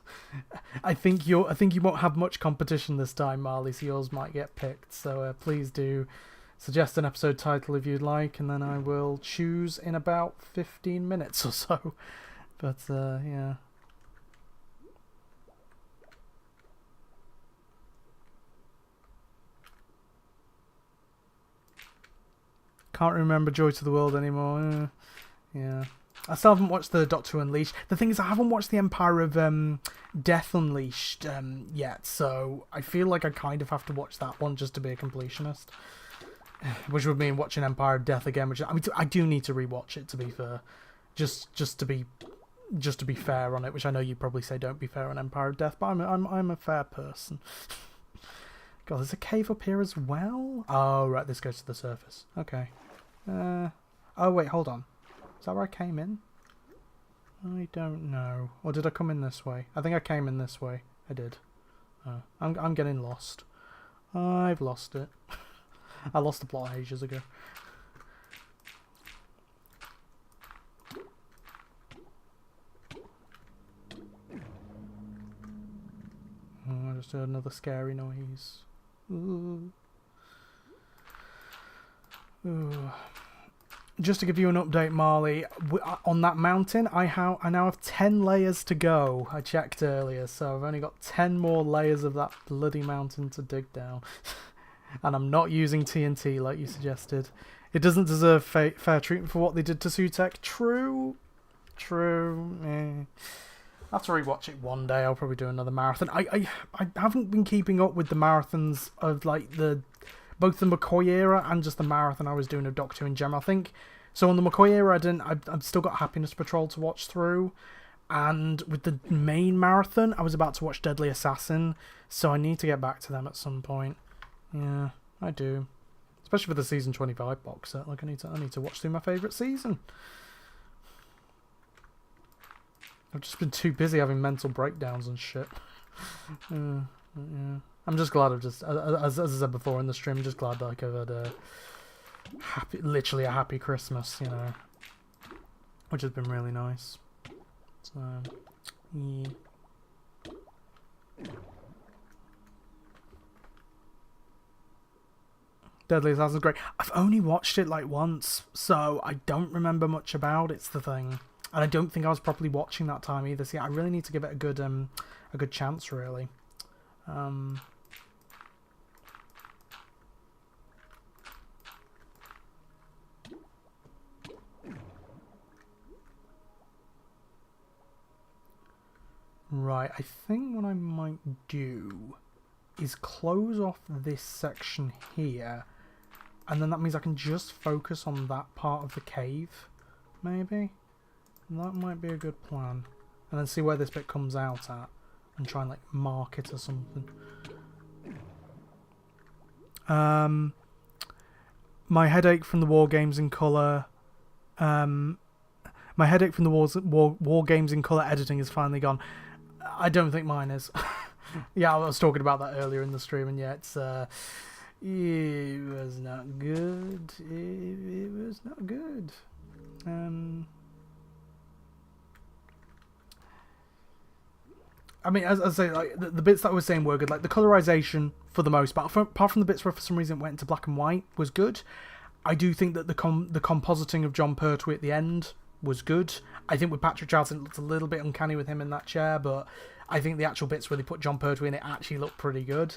I think you won't have much competition this time, Marley, so yours might get picked. So please do suggest an episode title if you'd like, and then I will choose in about 15 minutes or so. But yeah. Can't remember Joy to the World anymore. Yeah. I still haven't watched the Doctor Who Unleashed. The thing is, I haven't watched the Empire of Death Unleashed yet, so I feel like I kind of have to watch that one just to be a completionist. Which would mean watching Empire of Death again, which I mean, I do need to rewatch it, to be fair. Just to be fair on it, which I know you probably say don't be fair on Empire of Death, but I'm a fair person. God, there's a cave up here as well? Oh, right, this goes to the surface. Okay. Oh, wait, hold on. Is that where I came in? I don't know. Or did I come in this way? I think I came in this way. I did. I'm getting lost. I've lost it. I lost the plot ages ago. I just heard another scary noise. Ooh. Ooh. Just to give you an update, Marley, on that mountain, I now have 10 layers to go. I checked earlier, so I've only got 10 more layers of that bloody mountain to dig down. And I'm not using TNT like you suggested. It doesn't deserve fair treatment for what they did to Sutek. True. I'll have to rewatch it one day. I'll probably do another marathon. I haven't been keeping up with the marathons of like both the McCoy era and just the marathon I was doing of Doctor Who in general. I think so. On the McCoy era, I've still got Happiness Patrol to watch through, and with the main marathon, I was about to watch Deadly Assassin, so I need to get back to them at some point. Yeah, I do, especially for the season 25 box set. Like I need to watch through my favourite season. I've just been too busy having mental breakdowns and shit. Yeah. I'm just glad as I said before in the stream, I'm just glad that I've had literally a happy Christmas, you know, which has been really nice. So, yeah. Deadly Assassin's great. I've only watched it like once, so I don't remember much about it's the thing, and I don't think I was properly watching that time either. So yeah, I really need to give it a good chance, really. Right, I think what I might do is close off this section here, and then that means I can just focus on that part of the cave, maybe? And that might be a good plan. And then see where this bit comes out at, and try and like mark it or something. My headache from the War Games in Colour... my headache from the War Games in Colour editing is finally gone. I don't think mine is. Yeah, I was talking about that earlier in the stream, and yeah, it was not good. It was not good. I mean, as I say, like the bits that I was saying were good. Like the colorization, for the most part, apart from the bits where for some reason it went into black and white, was good. I do think that the compositing of John Pertwee at the end was good. I think with Patrick Charlton it looked a little bit uncanny with him in that chair, but I think the actual bits where they put John Pertwee in it actually looked pretty good.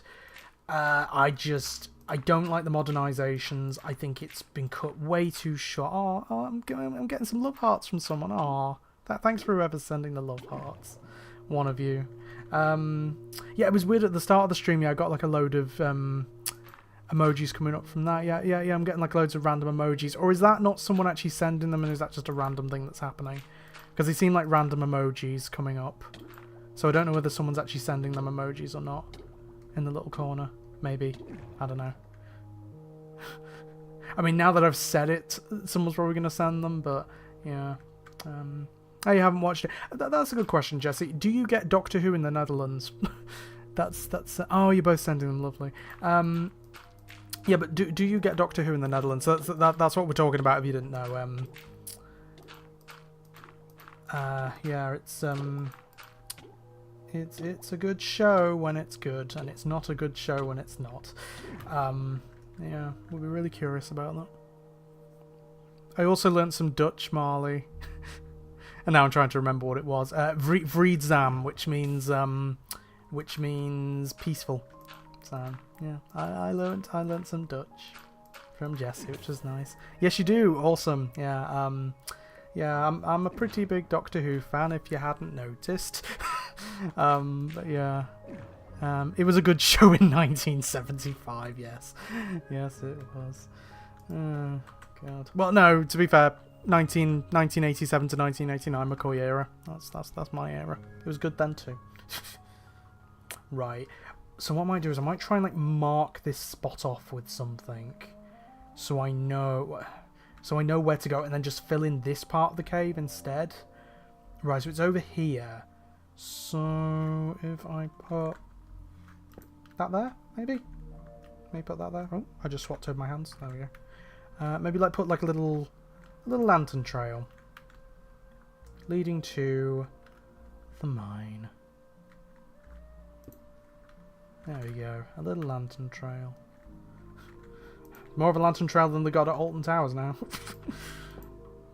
I don't like the modernizations. I think it's been cut way too short. Oh, I'm getting some love hearts from someone. Oh, thanks for whoever's sending the love hearts. One of you. Yeah, it was weird at the start of the stream. Yeah, I got like a load of emojis coming up from that. Yeah, I'm getting like loads of random emojis. Or is that not someone actually sending them, and is that just a random thing that's happening? Because they seem like random emojis coming up. So I don't know whether someone's actually sending them emojis or not. In the little corner. Maybe. I don't know. I mean, now that I've said it, someone's probably going to send them, but yeah. Oh, you haven't watched it. That's a good question, Jessie. Do you get Doctor Who in the Netherlands? that's. Oh, you're both sending them. Lovely. Yeah, but do you get Doctor Who in the Netherlands? That's what we're talking about. If you didn't know, yeah, it's a good show when it's good, and it's not a good show when it's not. Yeah, we'll be really curious about that. I also learnt some Dutch, Marley, and now I'm trying to remember what it was. Vreedzam, which means peaceful. So yeah, I learnt some Dutch from Jessie, which was nice. Yes, you do. Awesome. Yeah. Yeah, I'm a pretty big Doctor Who fan, if you hadn't noticed. But yeah, it was a good show in 1975. Yes, yes, it was. Oh God. Well, no, to be fair, 1987 to 1989, McCoy era. That's my era. It was good then too. Right. So what I might do is I might try and like mark this spot off with something, so I know where to go, and then just fill in this part of the cave instead. Right, so it's over here. So if I put that there, maybe put that there. Oh, I just swapped over my hands. There we go. Maybe like put like a little lantern trail leading to the mine. There we go. A little lantern trail. More of a lantern trail than they got at Alton Towers now.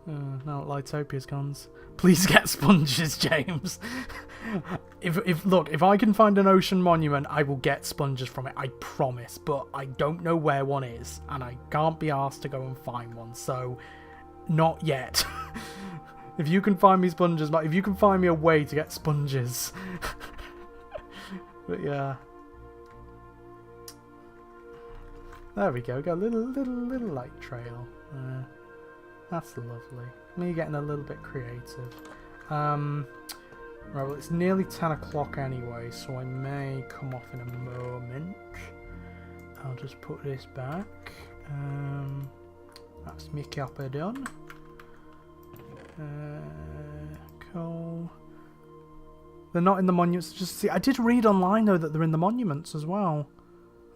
Now Lightopia's guns. Please get sponges, James. If I can find an ocean monument, I will get sponges from it. I promise. But I don't know where one is, and I can't be asked to go and find one. So, not yet. If you can find me sponges, if you can find me a way to get sponges. But yeah. There we go. Got a little light trail. That's lovely. Me getting a little bit creative. Right, well, it's nearly 10 o'clock anyway, so I may come off in a moment. I'll just put this back. That's my copper done. Cool. They're not in the monuments. Just see, I did read online though that they're in the monuments as well.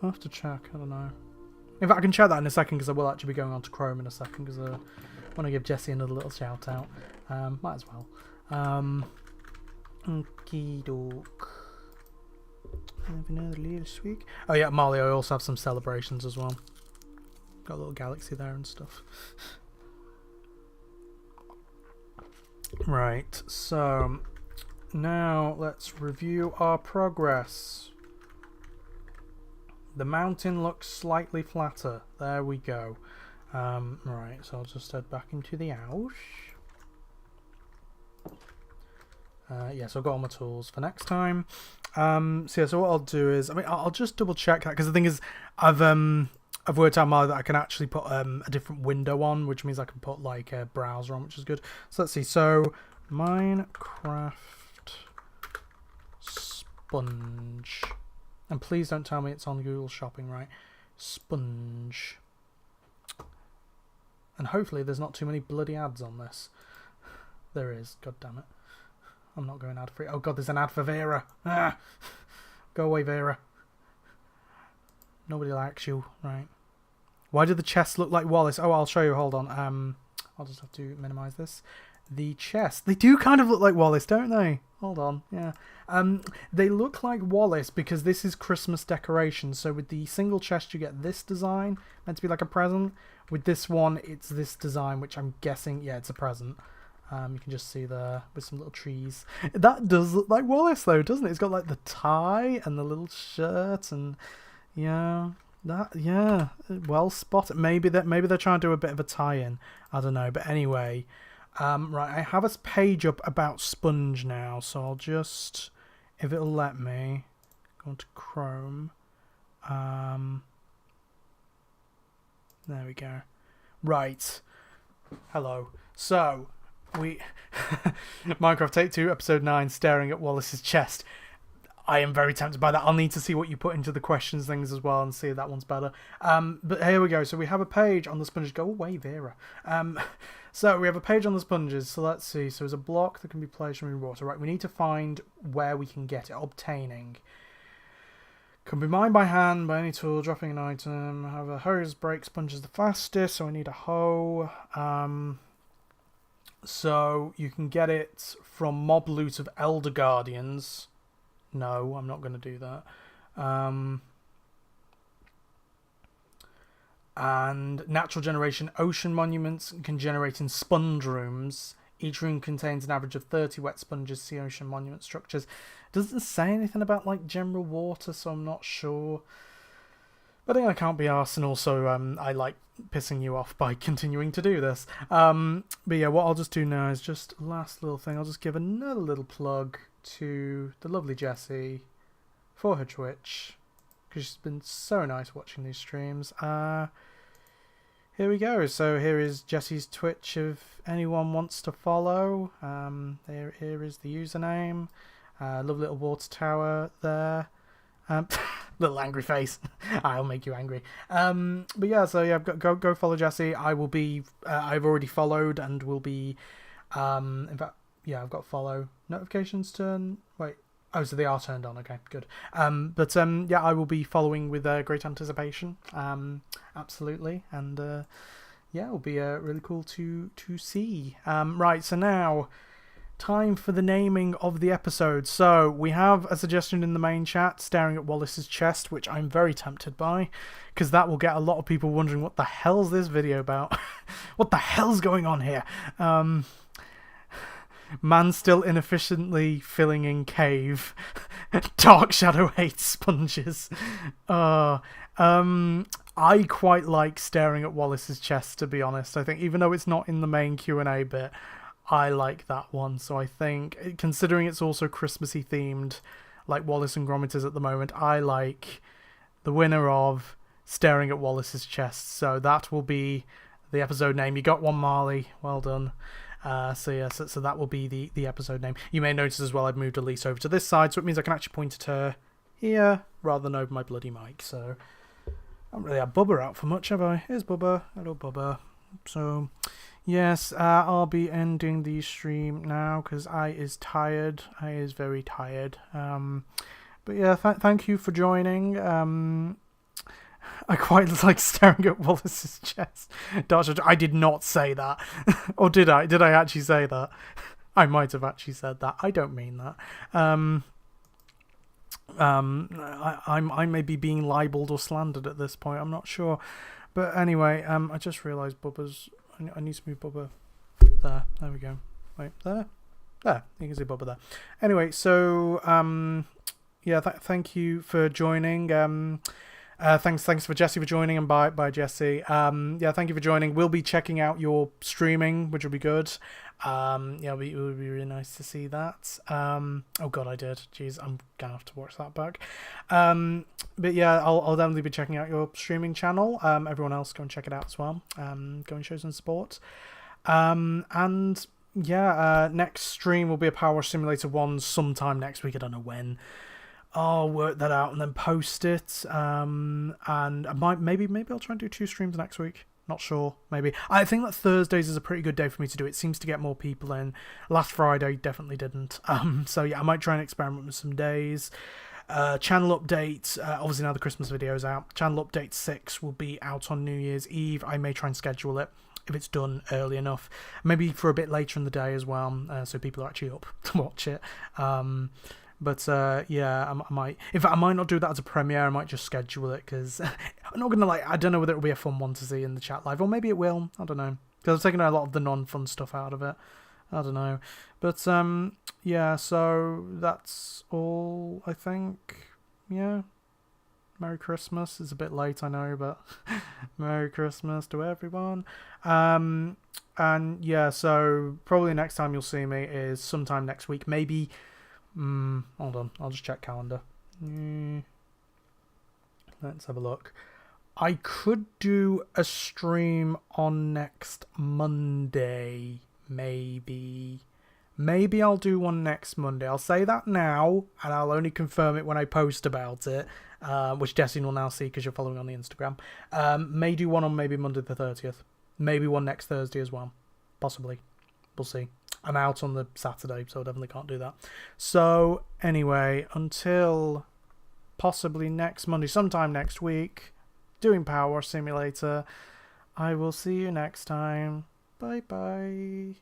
I'll have to check. I don't know. In fact, I can check that in a second because I will actually be going on to Chrome in a second because I want to give Jessie another little shout out. Might as well. Okie doke. Have another little swig. Oh yeah, Molly, I also have some celebrations as well. Got a little galaxy there and stuff. Right, so now let's review our progress. The mountain looks slightly flatter. There we go. Right, so I'll just head back into the house. Yeah, so I've got all my tools for next time. So yeah, so what I'll do is, I'll just double check that, because the thing is, I've worked out that I can actually put a different window on, which means I can put like a browser on, which is good. So let's see. So Minecraft sponge, and please don't tell me it's on Google Shopping, right? Sponge, and hopefully there's not too many bloody ads on this. There is. God damn it. I'm not going ad free. Oh god, there's an ad for Vera. Ah! Go away, Vera. Nobody likes you, right? Why did the chest look like Wallace? Oh, I'll show you. Hold on. I'll just have to minimize this. The chest. They do kind of look like Wallace, don't they? Hold on. Yeah. They look like Wallace because this is Christmas decoration. So with the single chest, you get this design, meant to be like a present. With this one, it's this design, which I'm guessing, yeah, it's a present. You can just see there with some little trees. That does look like Wallace, though, doesn't it? It's got like the tie and the little shirt, and yeah, well spotted. Maybe they're trying to do a bit of a tie-in. I don't know, but anyway, right. I have a page up about Sponge now, so I'll just, if it'll let me, go into Chrome. There we go. Right. Hello. So. Minecraft Take 2 episode 9, staring at Wallace's chest. I am very tempted by that. I'll need to see what you put into the questions things as well and see if that one's better. But here we go. So we have a page on the sponges. Go away, Vera. So we have a page on the sponges. So let's see. So there's a block that can be placed in water. Right, we need to find where we can get it. Obtaining. Can be mined by hand by any tool, dropping an item. However, hose break sponges the fastest, so I need a hoe. So you can get it from mob loot of Elder Guardians. No, I'm not going to do that. And natural generation ocean monuments can generate in sponge rooms. Each room contains an average of 30 wet sponges. See ocean monument structures. Doesn't say anything about like general water, so I'm not sure. But I think I can't be arsed, and also I like pissing you off by continuing to do this. But yeah, what I'll just do now is just last little thing. I'll just give another little plug to the lovely Jessie for her Twitch, because she's been so nice watching these streams. Here we go. So here is Jessie's Twitch if anyone wants to follow. Here is the username. Lovely little water tower there. Little angry face. I'll make you angry. But yeah, so yeah, go follow Jessie. I will be. I've already followed and will be. In fact, yeah, I've got follow notifications turned. Wait. Oh, so they are turned on. Okay, good. But yeah, I will be following with great anticipation. Absolutely, and yeah, it'll be really cool to see. Right, so now time for the naming of the episode. So we have a suggestion in the main chat, staring at Wallace's chest, which I'm very tempted by, because that will get a lot of people wondering what the hell's this video about. What the hell's going on here? Man still inefficiently filling in cave. Dark Shadow hates sponges. I quite like staring at Wallace's chest, to be honest. I think even though it's not in the main Q&A bit, I like that one. So I think, considering it's also Christmassy themed, like Wallace and Gromit is at the moment, I like the winner of staring at Wallace's chest. So that will be the episode name. You got one, Marley. Well done. So yeah, so that will be the episode name. You may notice as well I've moved Elise over to this side, so it means I can actually point at her here rather than over my bloody mic. So I haven't really had Bubba out for much, have I? Here's Bubba. Hello, Bubba. So yes, I'll be ending the stream now because I is tired. I is very tired. But yeah, thank you for joining. I quite like staring at Wallace's chest. I did not say that. Or did I? Did I actually say that? I might have actually said that. I don't mean that. I may be being libelled or slandered at this point. I'm not sure. But anyway, I just realised Bubba's... I need to move Bubba there. There we go. Wait, there? There. You can see Bubba there. Anyway, so... yeah, thank you for joining. Thanks for Jessie for joining, and bye Jessie. Yeah, thank you for joining. We'll be checking out your streaming, which will be good. Yeah, it would be really nice to see that. Oh god, I did. Jeez, I'm gonna have to watch that back. But yeah, I'll definitely be checking out your streaming channel. Everyone else, go and check it out as well. Go and show some support. And yeah, next stream will be a Power Simulator 1 sometime next week. I don't know when. I'll work that out and then post it. And I might maybe I'll try and do 2 streams next week. Not sure. Maybe. I think that Thursdays is a pretty good day for me to do it. It seems to get more people in. Last Friday definitely didn't. So yeah, I might try and experiment with some days. Channel update. Obviously now the Christmas video's out. Channel update 6 will be out on New Year's Eve. I may try and schedule it if it's done early enough. Maybe for a bit later in the day as well, so people are actually up to watch it. But yeah, I might. In fact, I might not do that as a premiere. I might just schedule it because I'm not gonna I don't know whether it'll be a fun one to see in the chat live, or maybe it will. I don't know, because I've taken a lot of the non-fun stuff out of it. I don't know, but yeah. So that's all, I think. Yeah. Merry Christmas. It's a bit late, I know, but Merry Christmas to everyone. And yeah, so probably next time you'll see me is sometime next week, maybe. Hold on, I'll just check calendar. Let's have a look. I could do a stream on next Monday, maybe. Maybe I'll do one next Monday. I'll say that now, and I'll only confirm it when I post about it, which Jessie will now see because you're following on the Instagram. May do one on maybe Monday the 30th. Maybe one next Thursday as well. Possibly. We'll see. I'm out on the Saturday, so I definitely can't do that. So, anyway, until possibly next Monday, sometime next week, doing Power Simulator. I will see you next time. Bye bye.